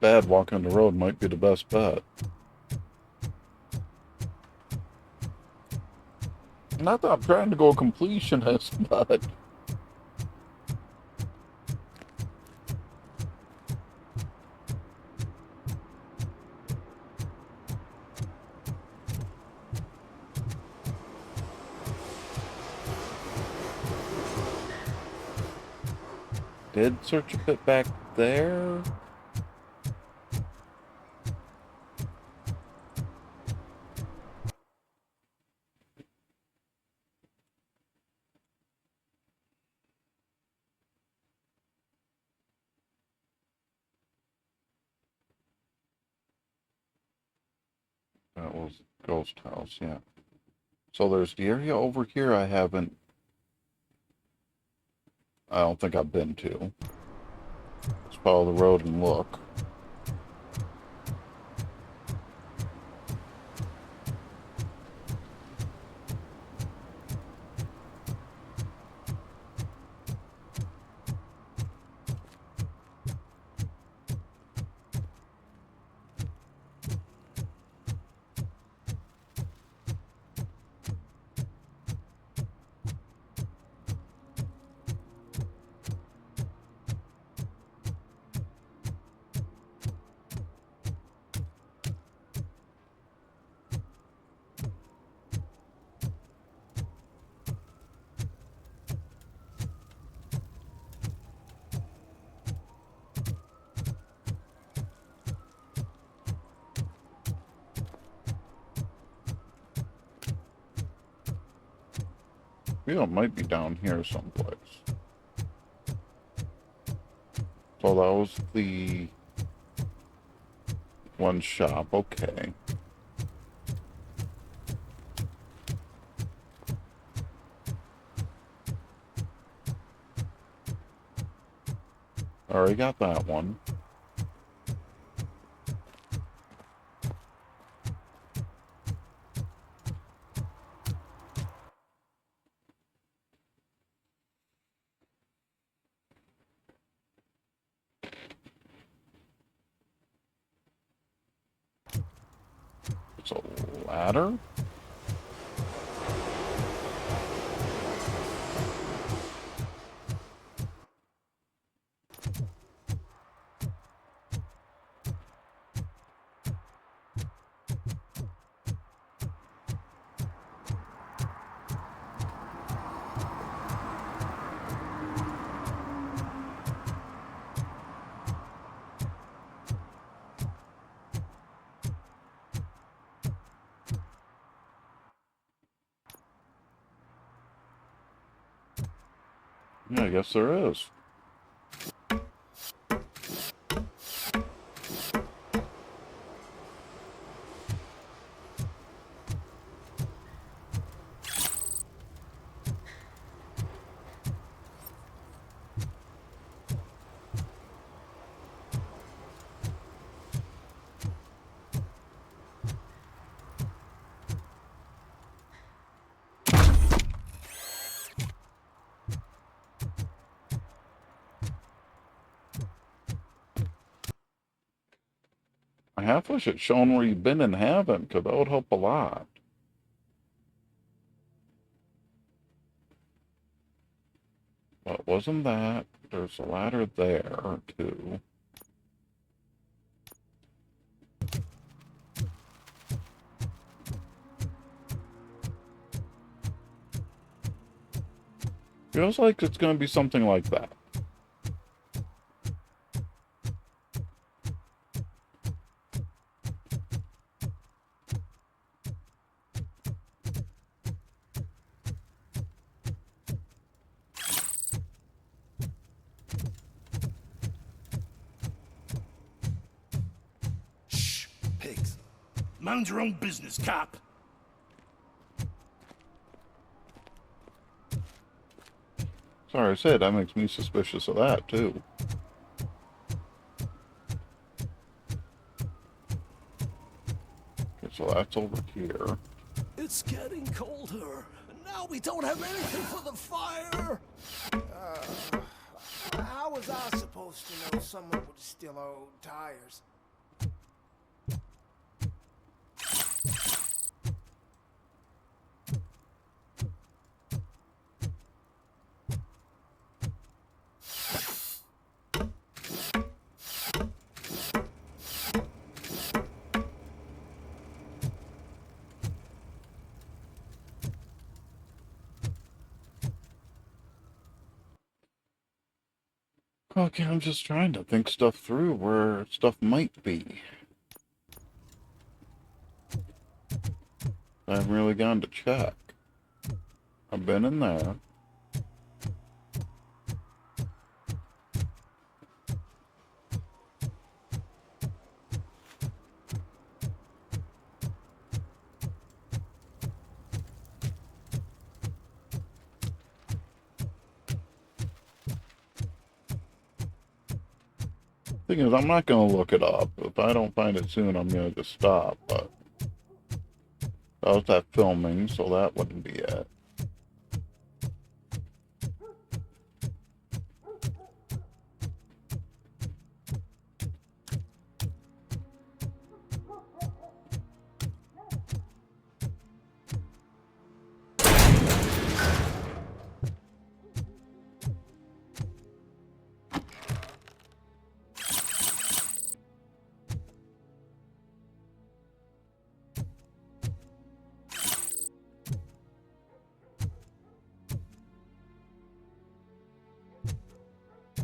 Bad walking the road might be the best bet. Not that I'm trying to go completionist, but did search a bit back there. That was Ghost House, yeah. So there's the area over here I don't think I've been to. Let's follow the road and look. feel it might be down here someplace. So that was the one shop, okay. Already got that one. It's a ladder? Yeah, I guess there is. I half wish it shown where you've been and haven't, because that would help a lot. But wasn't that? There's a ladder there, too. Feels like it's going to be something like that. Pigs. Mind your own business, cop. Sorry, I said that makes me suspicious of that, too. Okay, so that's over here. It's getting colder. Now we don't have anything for the fire. How was I supposed to know someone would steal our old tires? Okay, I'm just trying to think stuff through where stuff might be. I haven't really gone to check. I've been in there. Thing is, I'm not going to look it up. If I don't find it soon, I'm going to just stop, but that was that filming, so that wouldn't be it.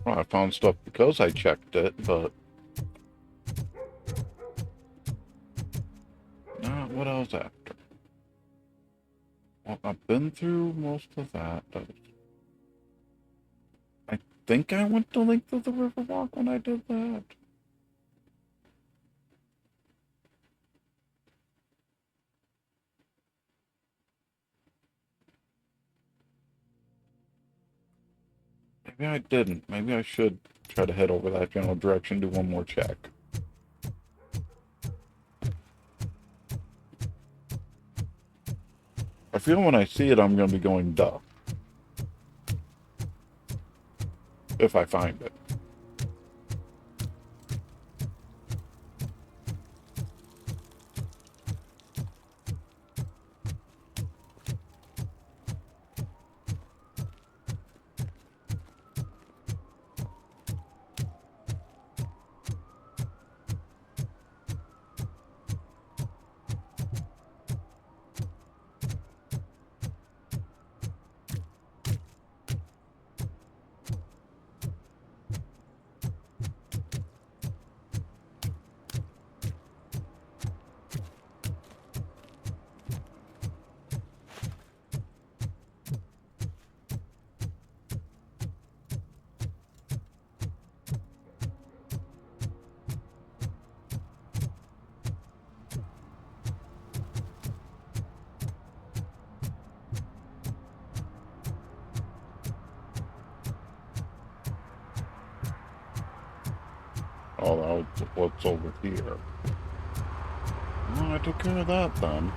Well, I found stuff because I checked it, but... Nah, what else after? Well, I've been through most of that. I think I went the length of the Riverwalk when I did that. Maybe I didn't. Maybe I should try to head over that general direction, do one more check. I feel when I see it, I'm going to be going, duh. If I find it. what's over here. Well, I took care of that then.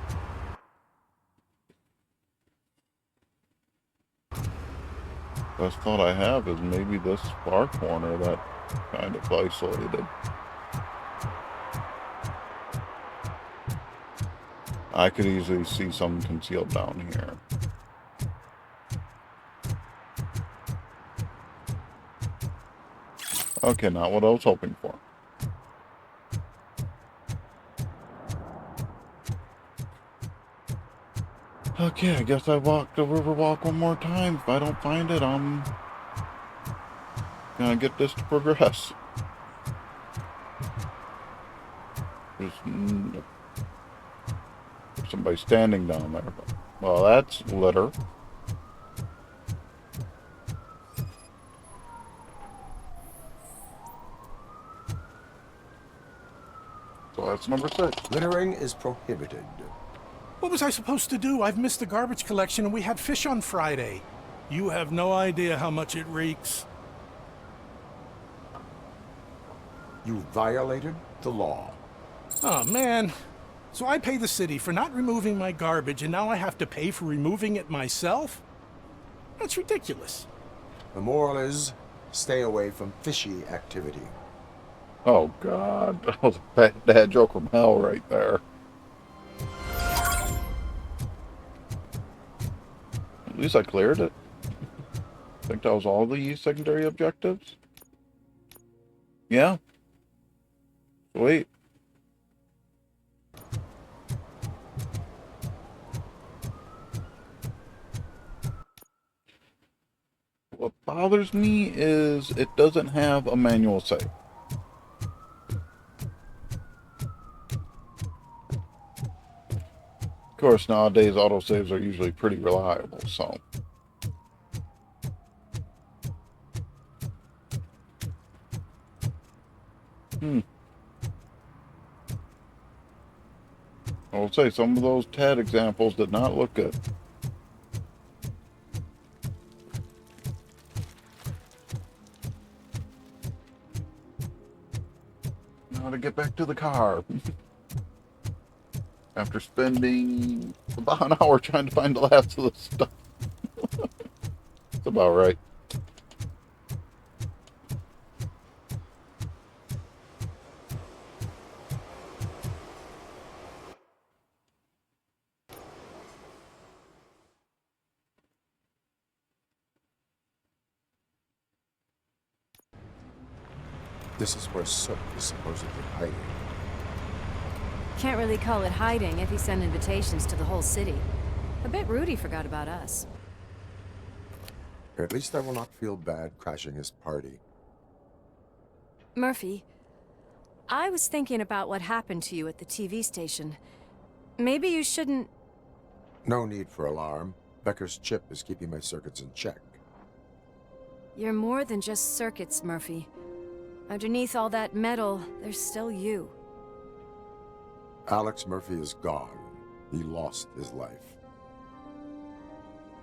Best thought I have is maybe this far corner that kind of isolated. I could easily see something concealed down here. Okay, not what I was hoping for. Okay, I guess I walk the Riverwalk one more time. If I don't find it, I'm gonna get this to progress. There's somebody standing down there. Well, that's litter. So that's number 6. Littering is prohibited. What was I supposed to do? I've missed the garbage collection and we had fish on Friday. You have no idea how much it reeks. You violated the law. Oh, man. So I pay the city for not removing my garbage and now I have to pay for removing it myself? That's ridiculous. The moral is, stay away from fishy activity. Oh, God. That was a bad joke from hell right there. At least I cleared it. I think that was all the secondary objectives. Yeah. Sweet. What bothers me is it doesn't have a manual save. Of course, nowadays autosaves are usually pretty reliable, so. I will say some of those TED examples did not look good. Now to get back to the car. After spending about an hour trying to find the last of the stuff. That's about right. This is where Sook is supposedly hiding. Can't really call it hiding if he sent invitations to the whole city. I bet Rudy forgot about us. At least I will not feel bad crashing his party. Murphy, I was thinking about what happened to you at the TV station. Maybe you shouldn't... No need for alarm. Becker's chip is keeping my circuits in check. You're more than just circuits, Murphy. Underneath all that metal, there's still you. Alex Murphy is gone. He lost his life.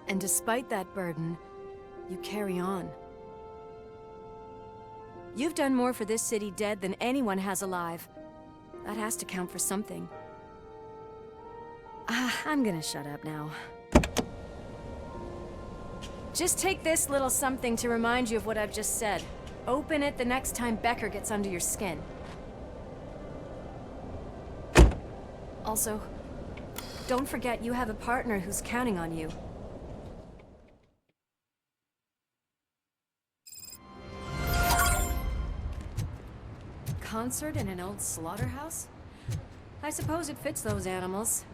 And despite that burden, you carry on. You've done more for this city dead than anyone has alive. That has to count for something. I'm gonna shut up now. Just take this little something to remind you of what I've just said. Open it the next time Becker gets under your skin. Also, don't forget you have a partner who's counting on you. Concert in an old slaughterhouse? I suppose it fits those animals.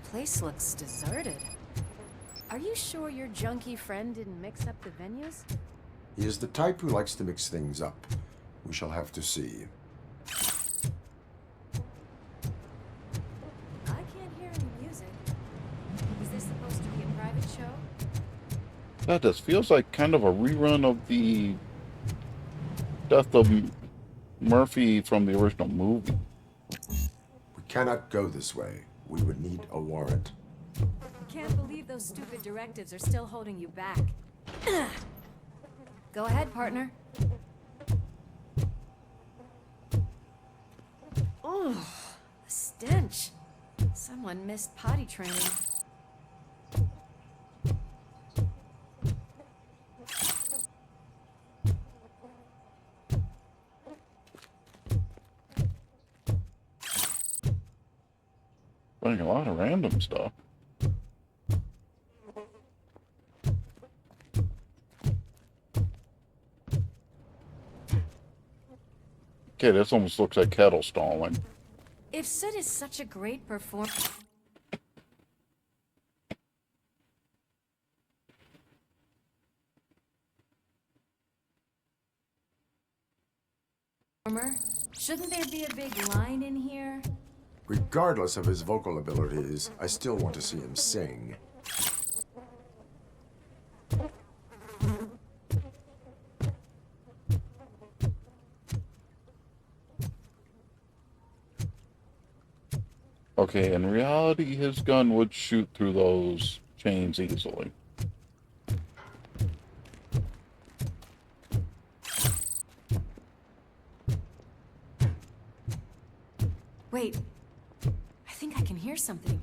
Place looks deserted. Are you sure your junkie friend didn't mix up the venues? He is the type who likes to mix things up. We shall have to see. I can't hear any music. Is this supposed to be a private show? That just feels like kind of a rerun of the death of Murphy from the original movie. We cannot go this way. We would need a warrant. Can't believe those stupid directives are still holding you back. Go ahead, partner. Ooh, the stench. Someone missed potty training. Finding a lot of random stuff. Okay, this almost looks like kettle stalling. If Soot is such a great performer, shouldn't there be a big line in here? Regardless of his vocal abilities, I still want to see him sing. Okay, in reality, his gun would shoot through those chains easily. Wait, I think I can hear something.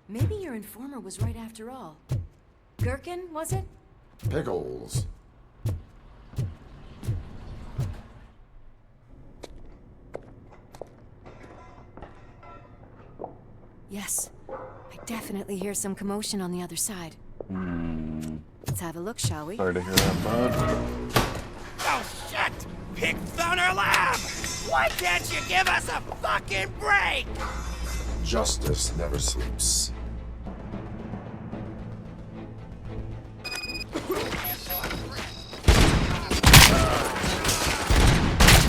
Maybe your informer was right after all. Gherkin, was it? Pickles. Yes, I definitely hear some commotion on the other side. Let's have a look, shall we? Sorry to hear that, bud. Oh, shit! Pig Thunder Lab! Why can't you give us a fucking break? Justice never sleeps.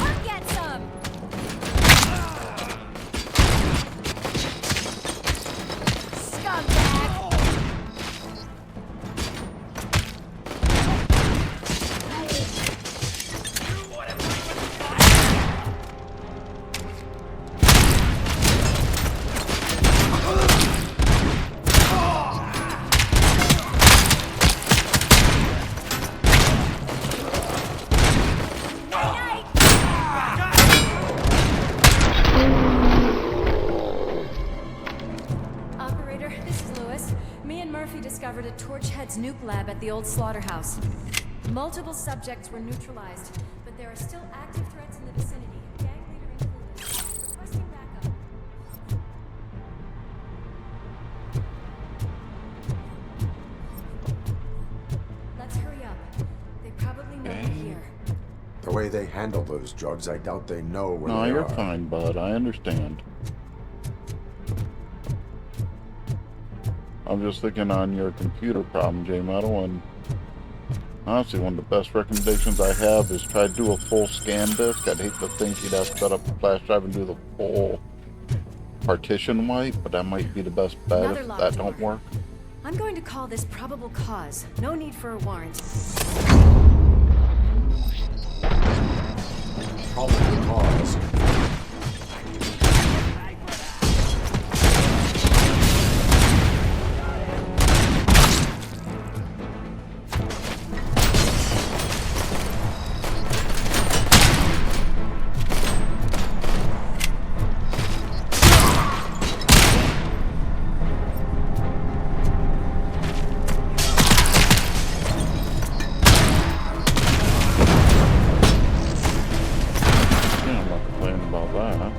I'll get some! Operator, this is Lewis. Me and Murphy discovered a Torchhead's nuke lab at the old slaughterhouse. Multiple subjects were neutralized, but there are still active threats in the vicinity. Gang leader included. Requesting backup. Let's hurry up. They probably know we're here. The way they handle those drugs, I doubt they know where No, they you're are. fine, bud. I understand. I'm just thinking on your computer problem, J-Metal, and honestly, one of the best recommendations I have is try to do a full scan disk. I'd hate to think you'd have to set up a flash drive and do the full partition wipe, but that might be the best bet Another if locked that door. don't work. I'm going to call this probable cause. No need for a warrant. Probable cause. Yeah, I'm not complaining about that.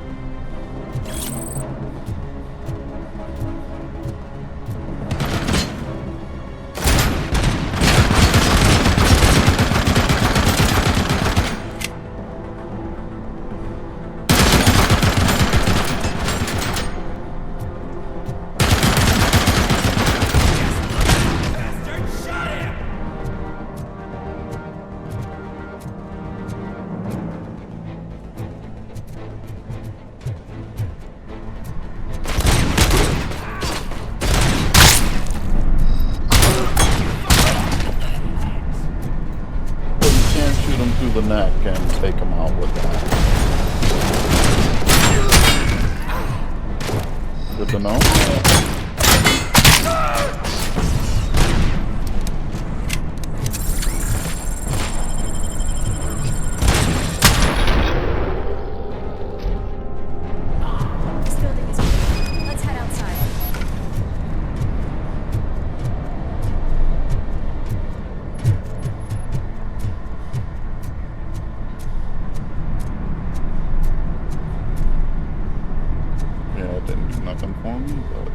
But you can't shoot them through the neck and take them out with that. Good to know. That didn't do nothing for me, but...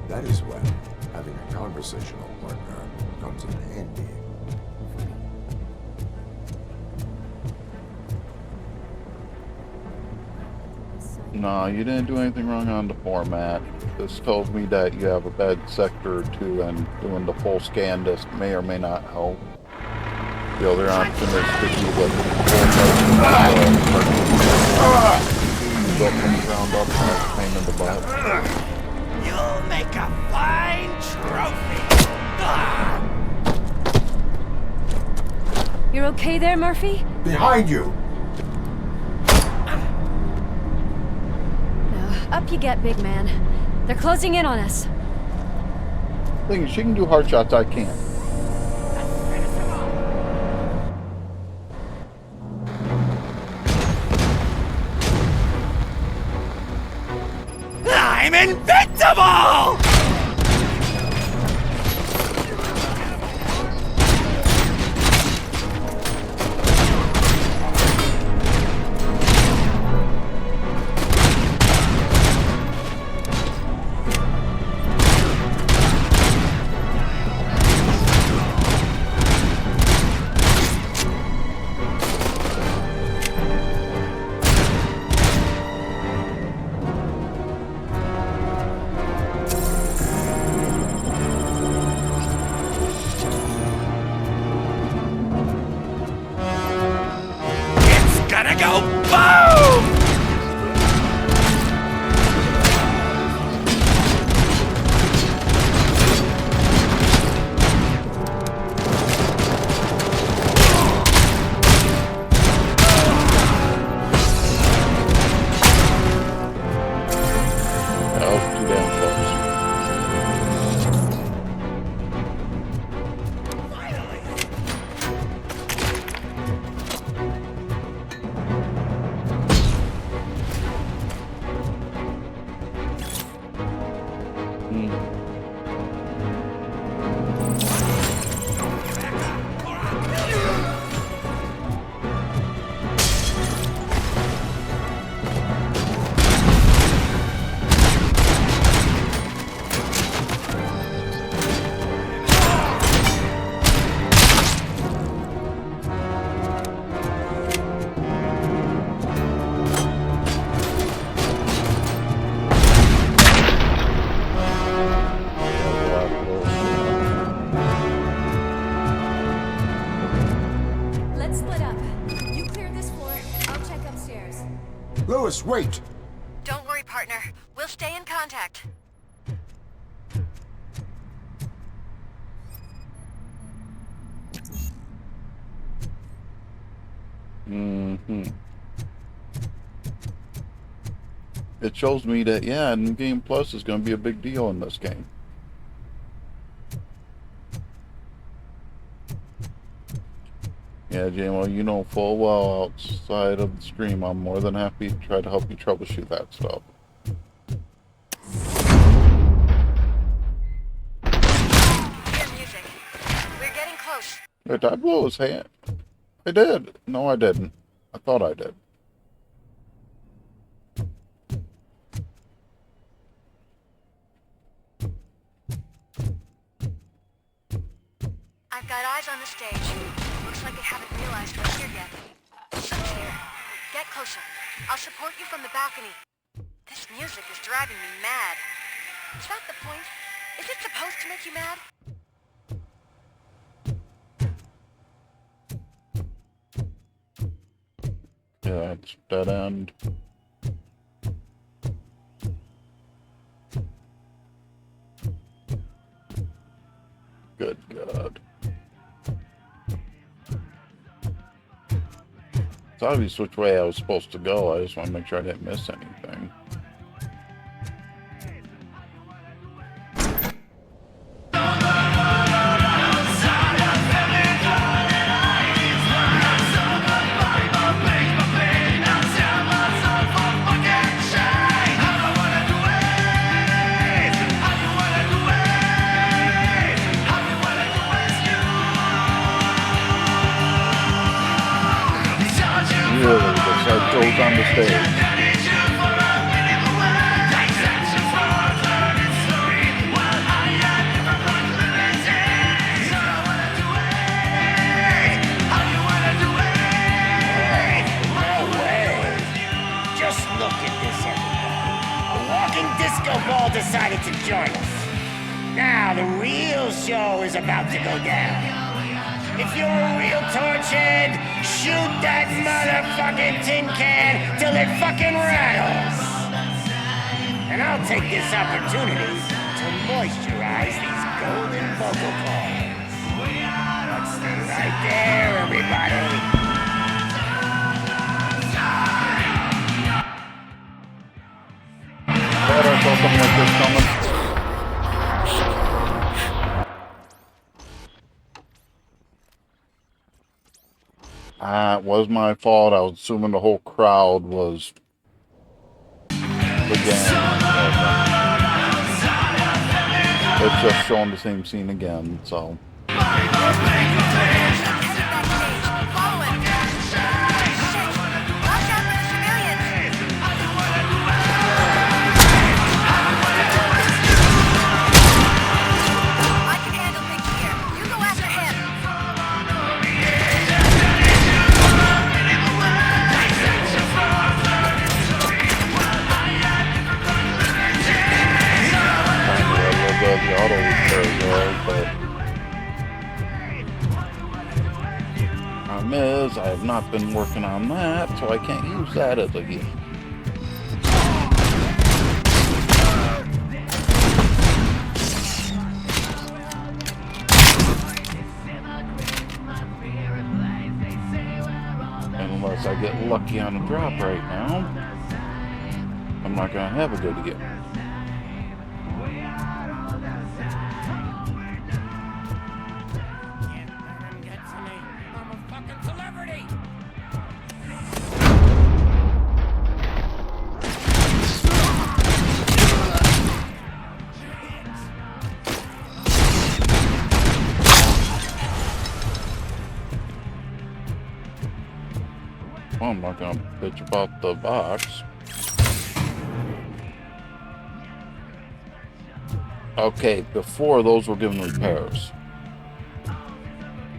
That is when having a conversational partner comes in handy. No, you didn't do anything wrong on the format. This tells me that you have a bad sector or two, and doing the full scan disc may or may not help. The other option is to do what the full built from the ground up, and that's a pain in the butt. You'll make a fine trophy! You're okay there, Murphy? Behind you! Up you get, big man. They're closing in on us. Thing is, she can do hard shots, I can't. I'm invincible! Gonna go boom! That was too damn close. Let's split up. You clear this floor. I'll check upstairs. Lewis, wait! Don't worry, partner. We'll stay in contact. It shows me that, yeah, New Game Plus is going to be a big deal in this game. Yeah, JMO, you know full well outside of the stream, I'm more than happy to try to help you troubleshoot that stuff. Hear music. We're getting close. Did I blow his hand? I did. No, I didn't. I thought I did. I've got eyes on the stage. Looks like they haven't realized we're here yet. Someone's here. Get closer. I'll support you from the balcony. This music is driving me mad. Is that the point? Is it supposed to make you mad? Yeah, it's dead end. Good God. It's obvious which way I was supposed to go. I just want to make sure I didn't miss anything. Really, this goes on the stage. look at this, everybody. A walking disco ball decided to join us. Now the real show is about to go down. If you're a real torchhead, shoot that motherfucking tin can till it fucking rattles. And I'll take this opportunity to moisturize these golden vocal cords. Let's stay right there, everybody. Glad I saw something like this coming. It was my fault. I was assuming the whole crowd was the gang. It's just showing the same scene again, so. The auto repair there, but problem is I have not been working on that, so I can't use that as a gift. Unless I get lucky on a drop right now, I'm not gonna have a good gift. Well, I'm not gonna bitch about the box. Okay, before those were given repairs.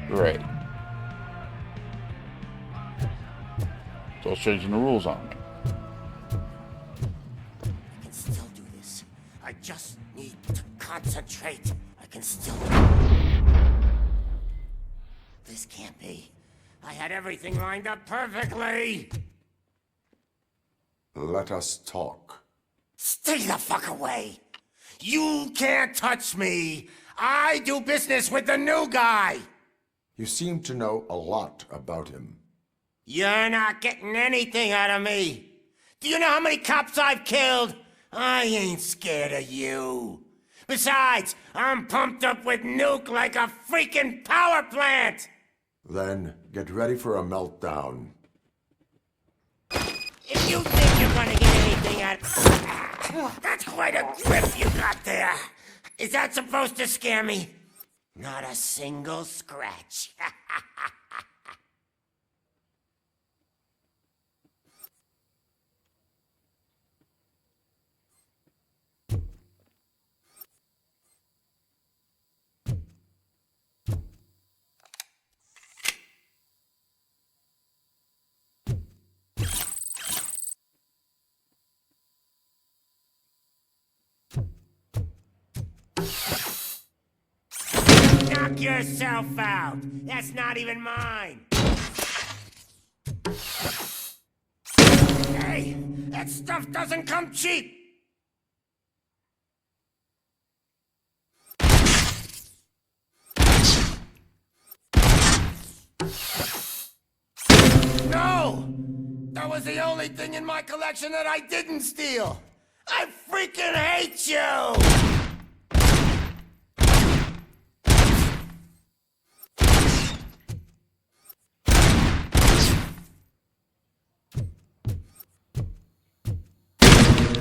Great. So it's changing the rules on me. I can still do this. I just need to concentrate. I can still... This can't be. I had everything lined up perfectly. Let us talk. Stay the fuck away. You can't touch me. I do business with the new guy. You seem to know a lot about him. You're not getting anything out of me. Do you know how many cops I've killed? I ain't scared of you. Besides, I'm pumped up with nuke like a freaking power plant. Then get ready for a meltdown. If you think you're gonna get anything out... That's quite a grip you got there. Is that supposed to scare me? Not a single scratch. Knock yourself out. That's not even mine. Hey, that stuff doesn't come cheap. No! That was the only thing in my collection that I didn't steal. I freaking hate you!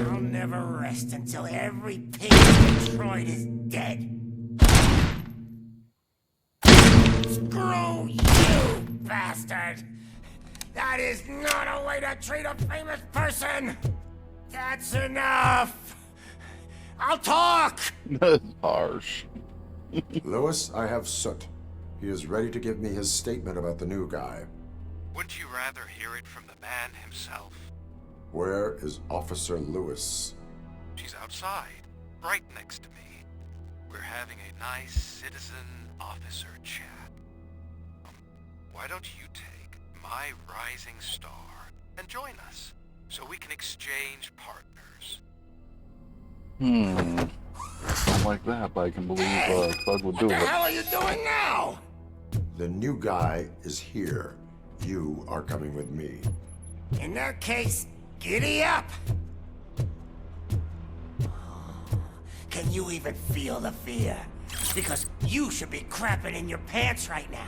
I'll never rest until every pig in Detroit is dead. Screw you, bastard! That is not a way to treat a famous person! That's enough! I'll talk! That's harsh. Lewis, I have Soot. He is ready to give me his statement about the new guy. Wouldn't you rather hear it from the man himself? Where is Officer Lewis? She's outside, right next to me. We're having a nice citizen-officer chat. Why don't you take my rising star and join us, so we can exchange partners? Not like that, but I can believe Bug would do it. What the hell are you doing now? The new guy is here. You are coming with me. In that case, giddy up! Can you even feel the fear? Because you should be crapping in your pants right now.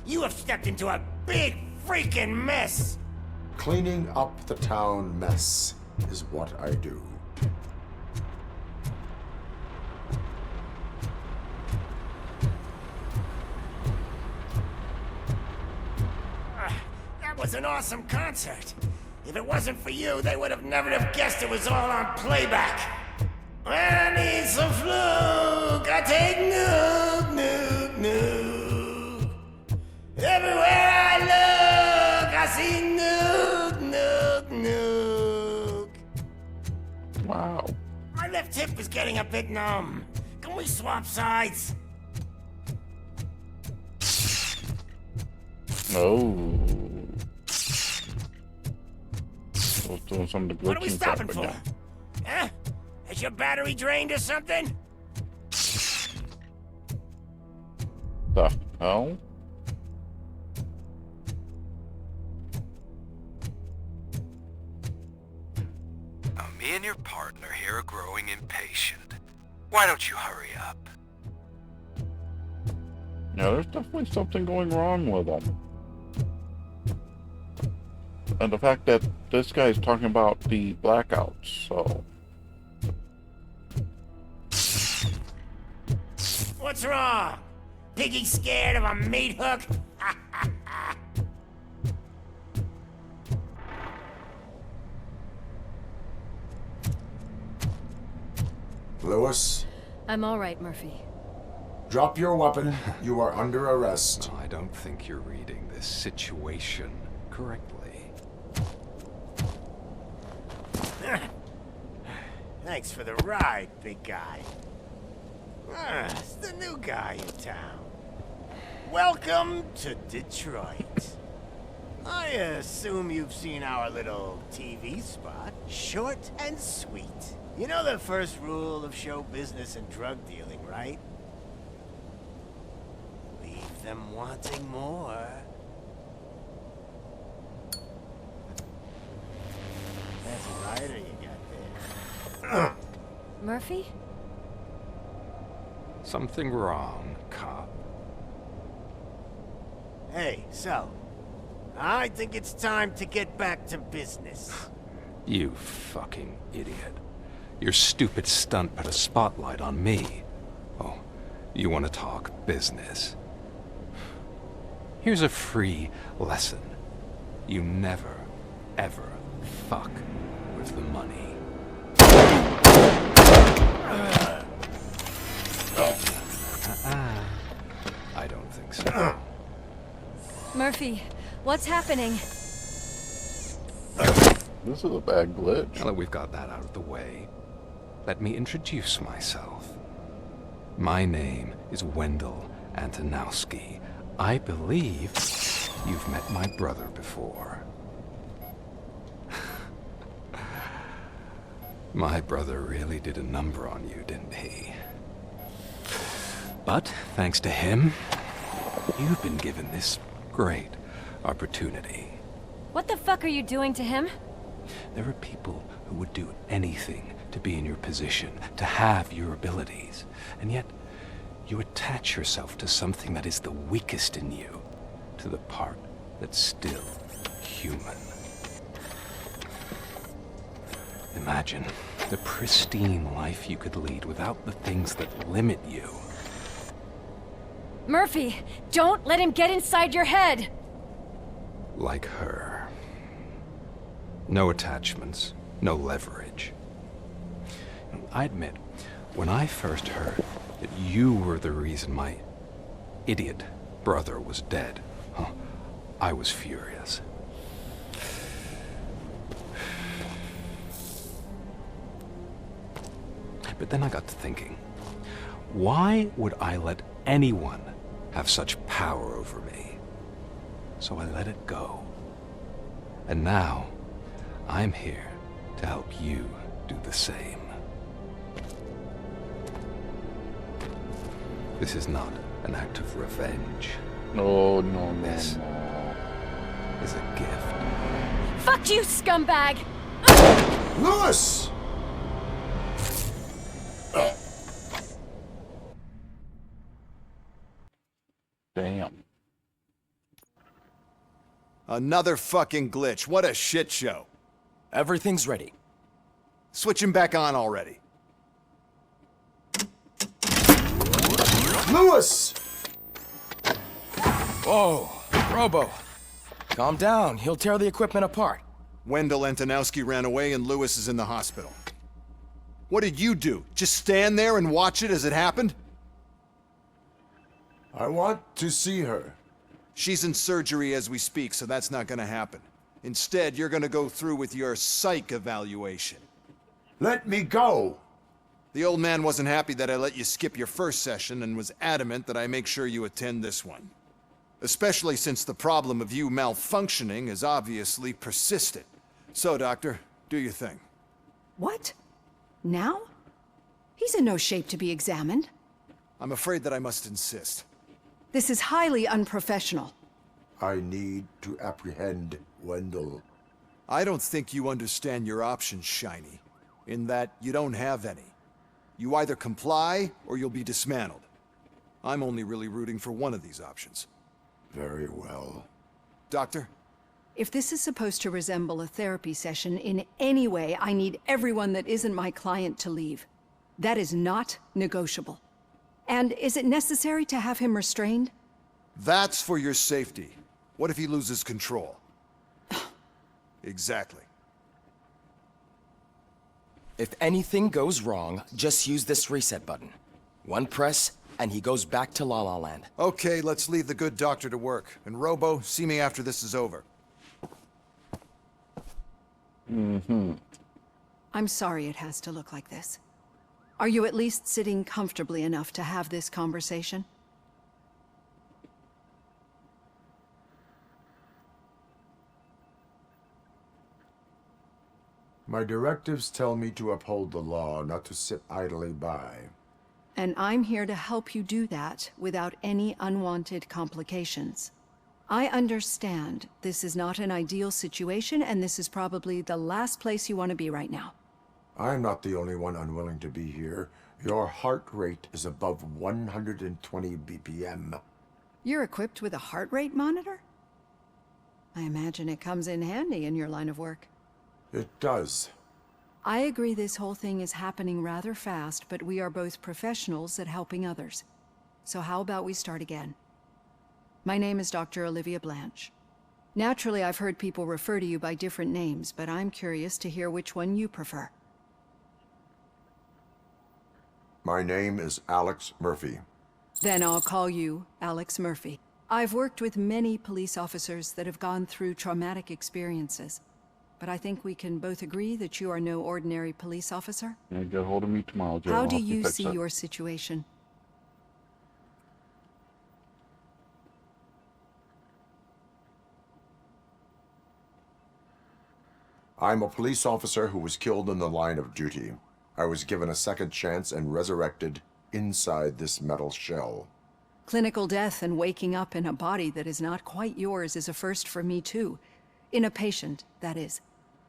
You have stepped into a big freaking mess! Cleaning up the town mess is what I do. That was an awesome concert. If it wasn't for you, they would have never have guessed it was all on playback. When I need some fluke, I take nuke, nuke, nuke. Everywhere I look, I see nuke, nuke, nuke. Wow. My left hip is getting a bit numb. Can we swap sides? Oh. I was doing some of the What are we glitching stopping crap for? again. Huh? Is your battery drained or something? The hell? Now, me and your partner here are growing impatient. Why don't you hurry up? Yeah, there's definitely something going wrong with them. And the fact that this guy's talking about the blackouts, so... What's wrong? Piggy scared of a meat hook? Lewis, I'm all right, Murphy. drop your weapon. You are under arrest. I don't think you're reading this situation correctly. Thanks for the ride, big guy. It's the new guy in town. Welcome to Detroit. I assume you've seen our little TV spot. Short and sweet. You know the first rule of show business and drug dealing, right? Leave them wanting more. That's a rider you got there. Murphy? Something wrong, cop. Hey, so, I think it's time to get back to business. You fucking idiot. Your stupid stunt put a spotlight on me. Oh, you want to talk business? Here's a free lesson. You never, ever fuck with the money. I don't think so. Murphy, what's happening? This is a bad glitch. Now that we've got that out of the way, let me introduce myself. My name is Wendell Antonowski. I believe you've met my brother before. My brother really did a number on you, didn't he? But thanks to him, you've been given this great opportunity. What the fuck are you doing to him? There are people who would do anything to be in your position, to have your abilities, and yet you attach yourself to something that is the weakest in you, to the part that's still human. Imagine the pristine life you could lead without the things that limit you. Murphy, don't let him get inside your head! Like her. No attachments, no leverage. I admit, when I first heard that you were the reason my idiot brother was dead, I was furious. But then I got to thinking, why would I let anyone have such power over me? So I let it go. And now, I'm here to help you do the same. This is not an act of revenge. No, no, no, This no. is a gift. Fuck you, scumbag! Lewis! Damn. Another fucking glitch. What a shit show. Everything's ready. Switch him back on already. Lewis! Whoa, Robo. Calm down. He'll tear the equipment apart. Wendell Antonowski ran away and Lewis is in the hospital. What did you do? Just stand there and watch it as it happened? I want to see her. She's in surgery as we speak, so that's not gonna happen. Instead, you're gonna go through with your psych evaluation. Let me go! The old man wasn't happy that I let you skip your first session and was adamant that I make sure you attend this one. Especially since the problem of you malfunctioning is obviously persistent. So, Doctor, do your thing. What? Now? He's in no shape to be examined. I'm afraid that I must insist. This is highly unprofessional. I need to apprehend Wendell. I don't think you understand your options, Shiny, in that you don't have any. You either comply or you'll be dismantled. I'm only really rooting for one of these options. Very well. Doctor? If this is supposed to resemble a therapy session in any way, I need everyone that isn't my client to leave. That is not negotiable. And is it necessary to have him restrained? That's for your safety. What if he loses control? Exactly. If anything goes wrong, just use this reset button. One press, and he goes back to La La Land. Okay, let's leave the good doctor to work. And Robo, see me after this is over. Mm-hmm. I'm sorry it has to look like this. Are you at least sitting comfortably enough to have this conversation? My directives tell me to uphold the law, not to sit idly by. And I'm here to help you do that without any unwanted complications. I understand this is not an ideal situation, and this is probably the last place you want to be right now. I'm not the only one unwilling to be here. Your heart rate is above 120 BPM. You're equipped with a heart rate monitor? I imagine it comes in handy in your line of work. It does. I agree this whole thing is happening rather fast, but we are both professionals at helping others. So how about we start again? My name is Dr. Olivia Blanche. Naturally, I've heard people refer to you by different names, but I'm curious to hear which one you prefer. My name is Alex Murphy. Then I'll call you Alex Murphy. I've worked with many police officers that have gone through traumatic experiences. But I think we can both agree that you are no ordinary police officer? Yeah, get hold of me tomorrow, Joe. How I'll do help you fix see it. your situation? I'm a police officer who was killed in the line of duty. I was given a second chance and resurrected inside this metal shell. Clinical death and waking up in a body that is not quite yours is a first for me too. In a patient, that is.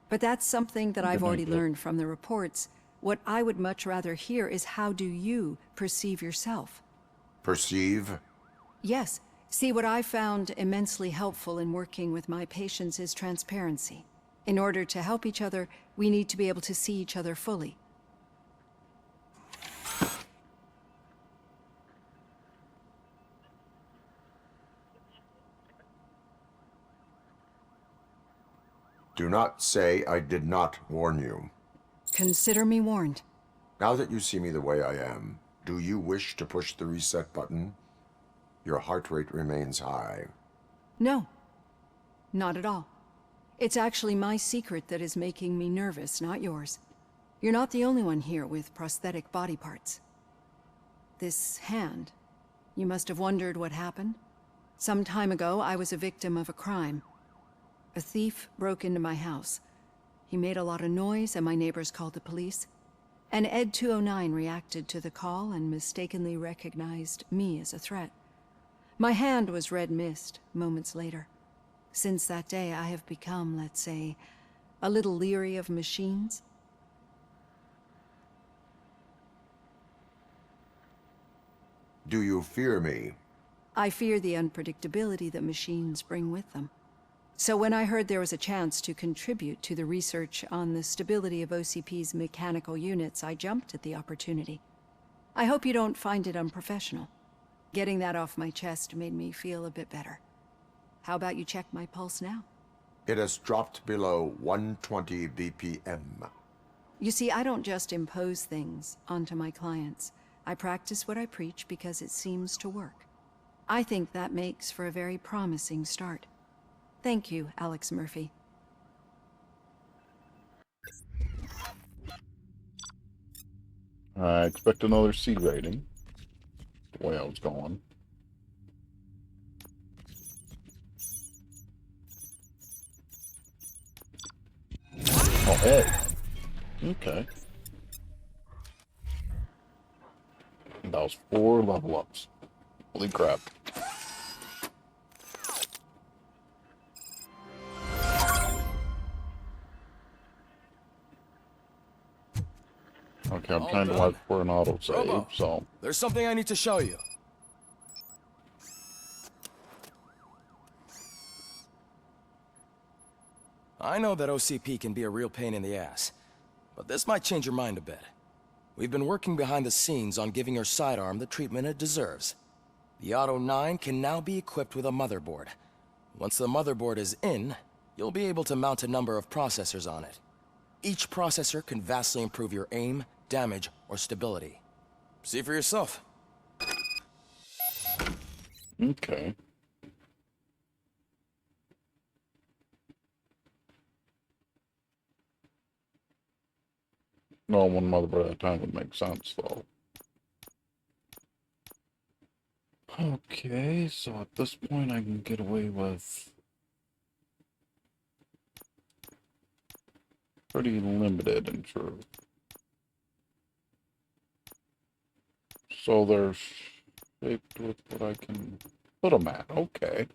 But that's something that I've already learned from the reports. What I would much rather hear is how do you perceive yourself? Perceive? Yes. See, what I found immensely helpful in working with my patients is transparency. In order to help each other, we need to be able to see each other fully. Do not say I did not warn you. Consider me warned. Now that you see me the way I am, do you wish to push the reset button? Your heart rate remains high. No. Not at all. It's actually my secret that is making me nervous, not yours. You're not the only one here with prosthetic body parts. This hand, you must have wondered what happened. Some time ago, I was a victim of a crime. A thief broke into my house. He made a lot of noise and my neighbors called the police. And Ed 209 reacted to the call and mistakenly recognized me as a threat. My hand was red mist moments later. Since that day, I have become, let's say, a little leery of machines. Do you fear me? I fear the unpredictability that machines bring with them. So when I heard there was a chance to contribute to the research on the stability of OCP's mechanical units, I jumped at the opportunity. I hope you don't find it unprofessional. Getting that off my chest made me feel a bit better. How about you check my pulse now? It has dropped below 120 BPM. You see, I don't just impose things onto my clients. I practice what I preach because it seems to work. I think that makes for a very promising start. Thank you, Alex Murphy. I expect another C rating. The way I was going. Oh, A. Okay. And that was 4 level ups. Holy crap. Okay, I'm trying to look for an autosave, Robo, so... there's something I need to show you. I know that OCP can be a real pain in the ass, but this might change your mind a bit. We've been working behind the scenes on giving your sidearm the treatment it deserves. The Auto 9 can now be equipped with a motherboard. Once the motherboard is in, you'll be able to mount a number of processors on it. Each processor can vastly improve your aim, damage, or stability. See for yourself. Okay. No, one motherboard at a time would make sense, though. Okay, so at this point I can get away with pretty limited in truth. So they're shaped with what I can put them at. Okay.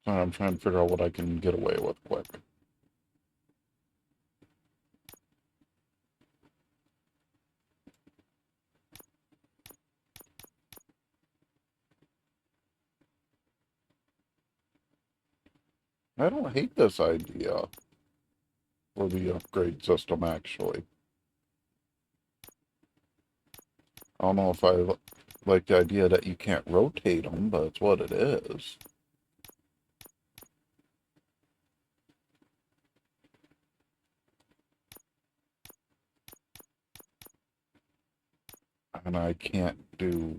I'm trying to figure out what I can get away with quick. I don't hate this idea for the upgrade system, actually. I don't know if I like the idea that you can't rotate them, but it's what it is. And I can't do...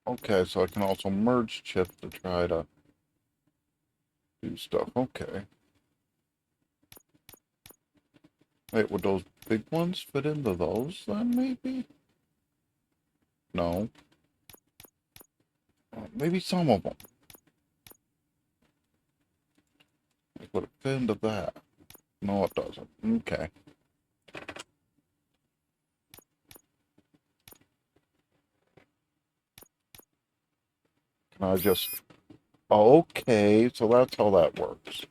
Okay, so I can also merge chips to try to do stuff. Okay. Wait, would those big ones fit into those then, maybe? No. Maybe some of them. Would it fit into that? No, it doesn't. Okay. Can I just... Okay, so that's how that works.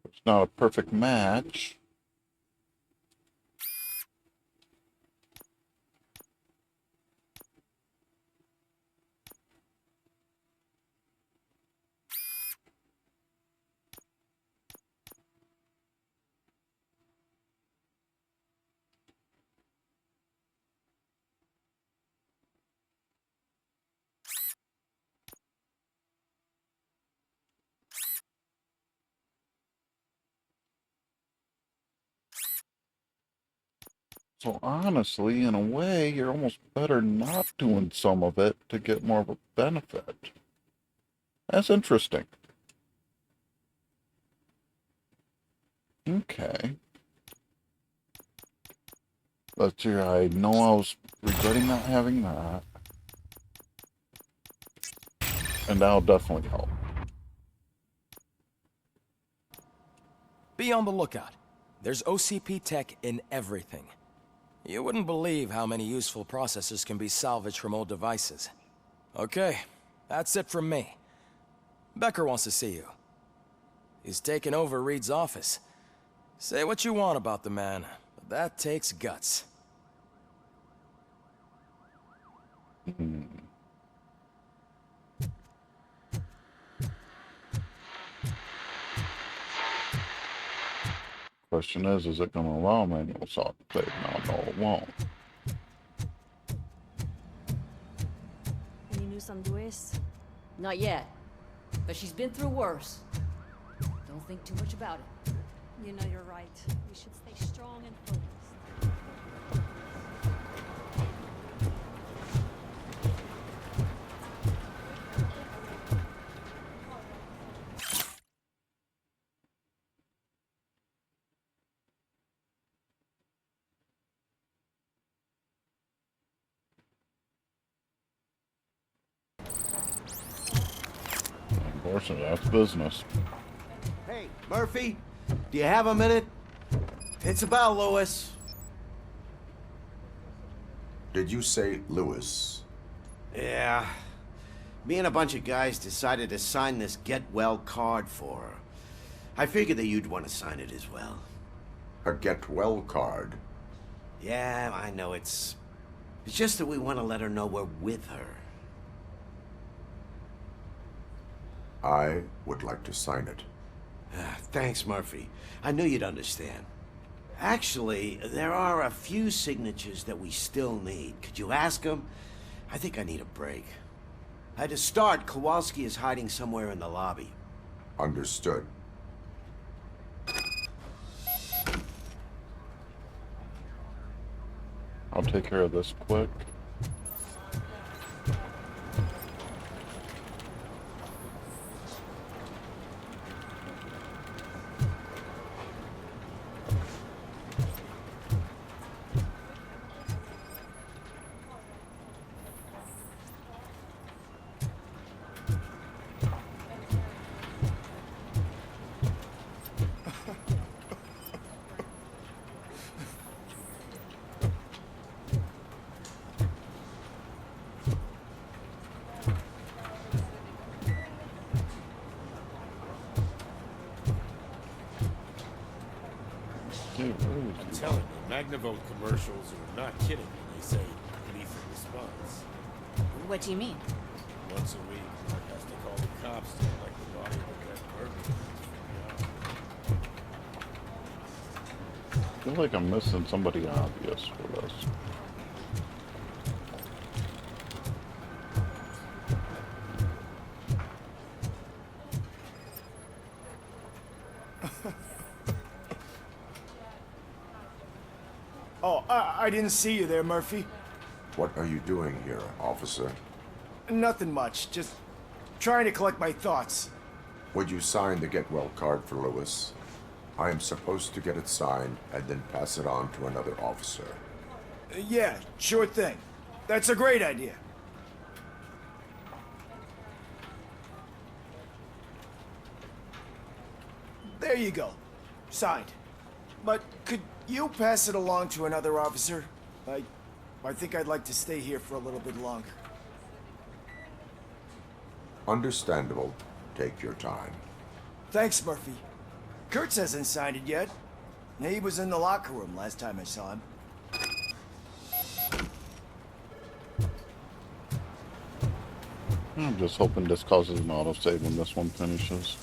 It's not a perfect match. So honestly, in a way, you're almost better not doing some of it to get more of a benefit. That's interesting. Okay. Let's see, I know I was regretting not having that. And that'll definitely help. Be on the lookout. There's OCP tech in everything. You wouldn't believe how many useful processors can be salvaged from old devices. Okay, that's it from me. Becker wants to see you. He's taken over Reed's office. Say what you want about the man, but that takes guts. Question is it going to allow manual socket tape? No, it won't. Any news on Luis? Not yet, but she's been through worse. Don't think too much about it. You know you're right. We should stay strong and focused. Unfortunately, that's business. Hey, Murphy, do you have a minute? It's about Lewis. Did you say Lewis? Yeah. Me and a bunch of guys decided to sign this get well card for her. I figured that you'd want to sign it as well. A get well card? Yeah, I know it's just that we want to let her know we're with her. I would like to sign it. Thanks, Murphy. I knew you'd understand. Actually, there are a few signatures that we still need. Could you ask them? I think I need a break. To start, Kowalski is hiding somewhere in the lobby. Understood. I'll take care of this quick. I'm telling you, Magnavolt commercials are not kidding when they say lethal response. What do you mean? Once a week, Mark has to call the cops to collect the body of a dead burglar. I feel like I'm missing somebody obvious for this. Oh, I didn't see you there, Murphy. What are you doing here, officer? Nothing much, just trying to collect my thoughts. Would you sign the get well card for Lewis? I am supposed to get it signed and then pass it on to another officer. Yeah, sure thing. That's a great idea. There you go. Signed. But could you pass it along to another officer? I think I'd like to stay here for a little bit longer. Understandable. Take your time. Thanks, Murphy. Kurtz hasn't signed it yet. He was in the locker room last time I saw him. I'm just hoping this causes an autosave when this one finishes.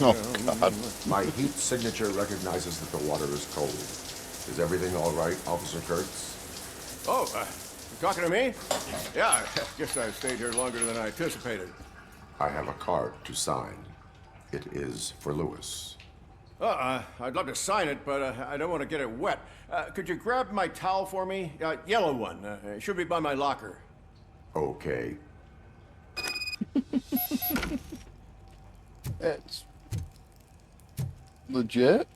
Oh, God. My heat signature recognizes that the water is cold. Is everything all right, Officer Kurtz? Oh, you talking to me? Yeah, I guess I stayed here longer than I anticipated. I have a card to sign. It is for Lewis. I'd love to sign it, but I don't want to get it wet. Could you grab my towel for me? Yellow one. It should be by my locker. Okay. That's legit.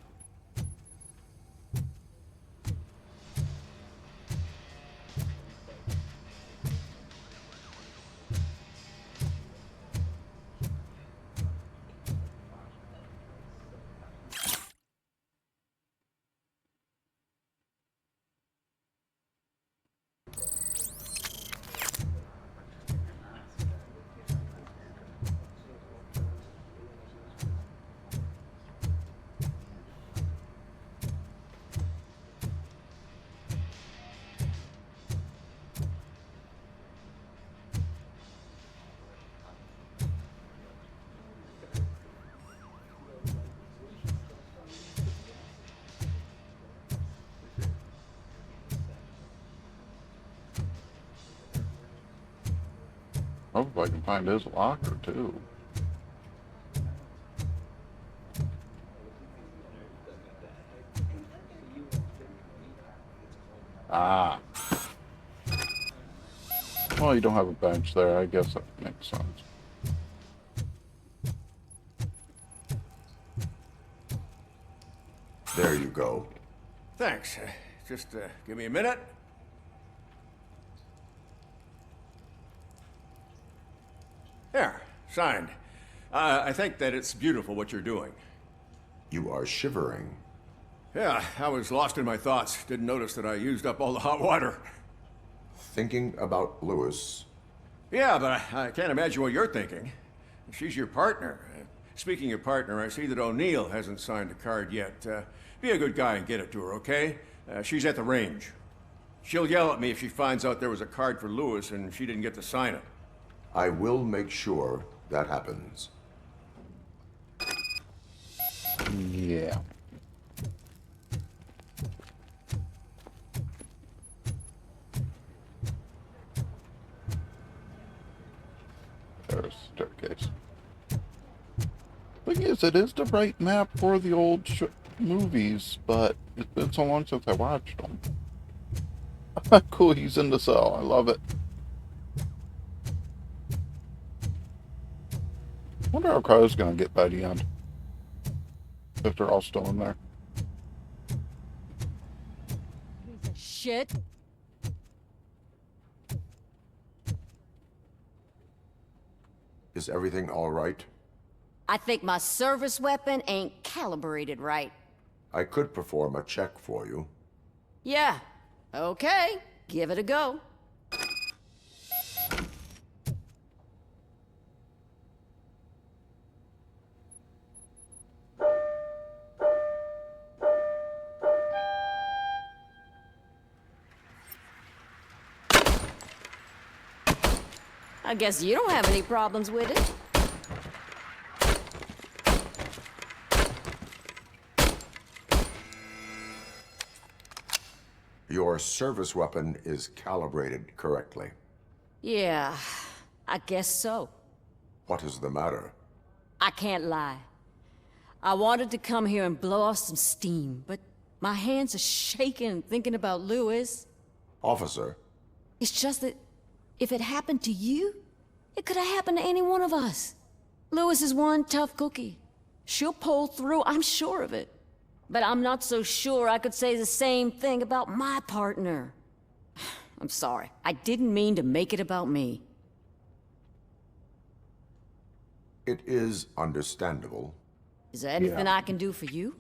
I hope I can find his locker too. Ah. Well, you don't have a bench there. I guess that makes sense. There you go. Thanks. Just give me a minute. There, signed. I think that it's beautiful what you're doing. You are shivering. Yeah, I was lost in my thoughts. Didn't notice that I used up all the hot water. Thinking about Lewis. Yeah, but I can't imagine what you're thinking. She's your partner. Speaking of partner, I see that O'Neill hasn't signed a card yet. Be a good guy and get it to her, okay? She's at the range. She'll yell at me if she finds out there was a card for Lewis and she didn't get to sign it. I will make sure that happens. Yeah. There's a staircase. Thing is, it is the right map for the old movies, but it's been so long since I watched them. Cool, he's in the cell. I love it. Wonder how Crow's gonna get by the end. If they're all still in there. Piece of shit. Is everything all right? I think my service weapon ain't calibrated right. I could perform a check for you. Yeah. Okay. Give it a go. I guess you don't have any problems with it. Your service weapon is calibrated correctly. Yeah, I guess so. What is the matter? I can't lie. I wanted to come here and blow off some steam, but my hands are shaking thinking about Lewis. Officer. It's just that if it happened to you, it could have happened to any one of us. Lewis is one tough cookie. She'll pull through, I'm sure of it. But I'm not so sure I could say the same thing about my partner. I'm sorry. I didn't mean to make it about me. It is understandable. Is there anything I can do for you?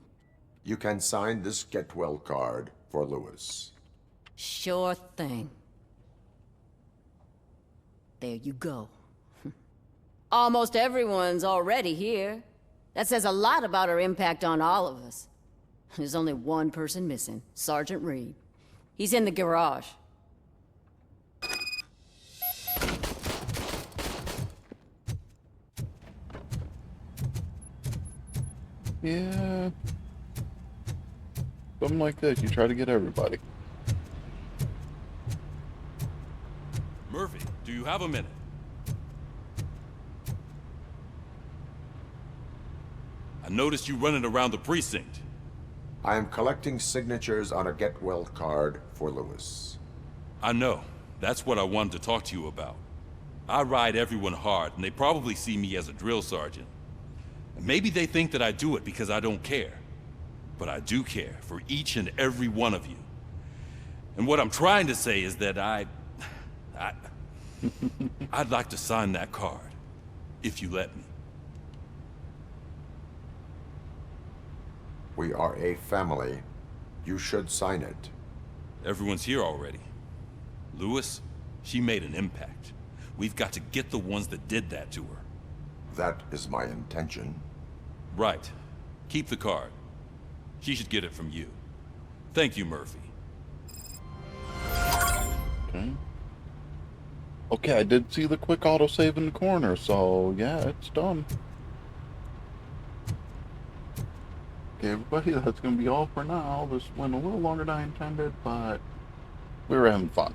You can sign this get well card for Lewis. Sure thing. There you go. Almost everyone's already here. That says a lot about her impact on all of us. There's only one person missing, Sergeant Reed. He's in the garage. Yeah. Something like this, you try to get everybody. Murphy, do you have a minute? I noticed you running around the precinct. I am collecting signatures on a get well card for Lewis. I know. That's what I wanted to talk to you about. I ride everyone hard, and they probably see me as a drill sergeant. And maybe they think that I do it because I don't care. But I do care for each and every one of you. And what I'm trying to say is that I'd like to sign that card, if you let me. We are a family. You should sign it. Everyone's here already. Lewis, she made an impact. We've got to get the ones that did that to her. That is my intention. Right. Keep the card. She should get it from you. Thank you, Murphy. Okay. Okay, I did see the quick autosave in the corner, so yeah, it's done. Okay, everybody, that's going to be all for now. This went a little longer than I intended, but we were having fun.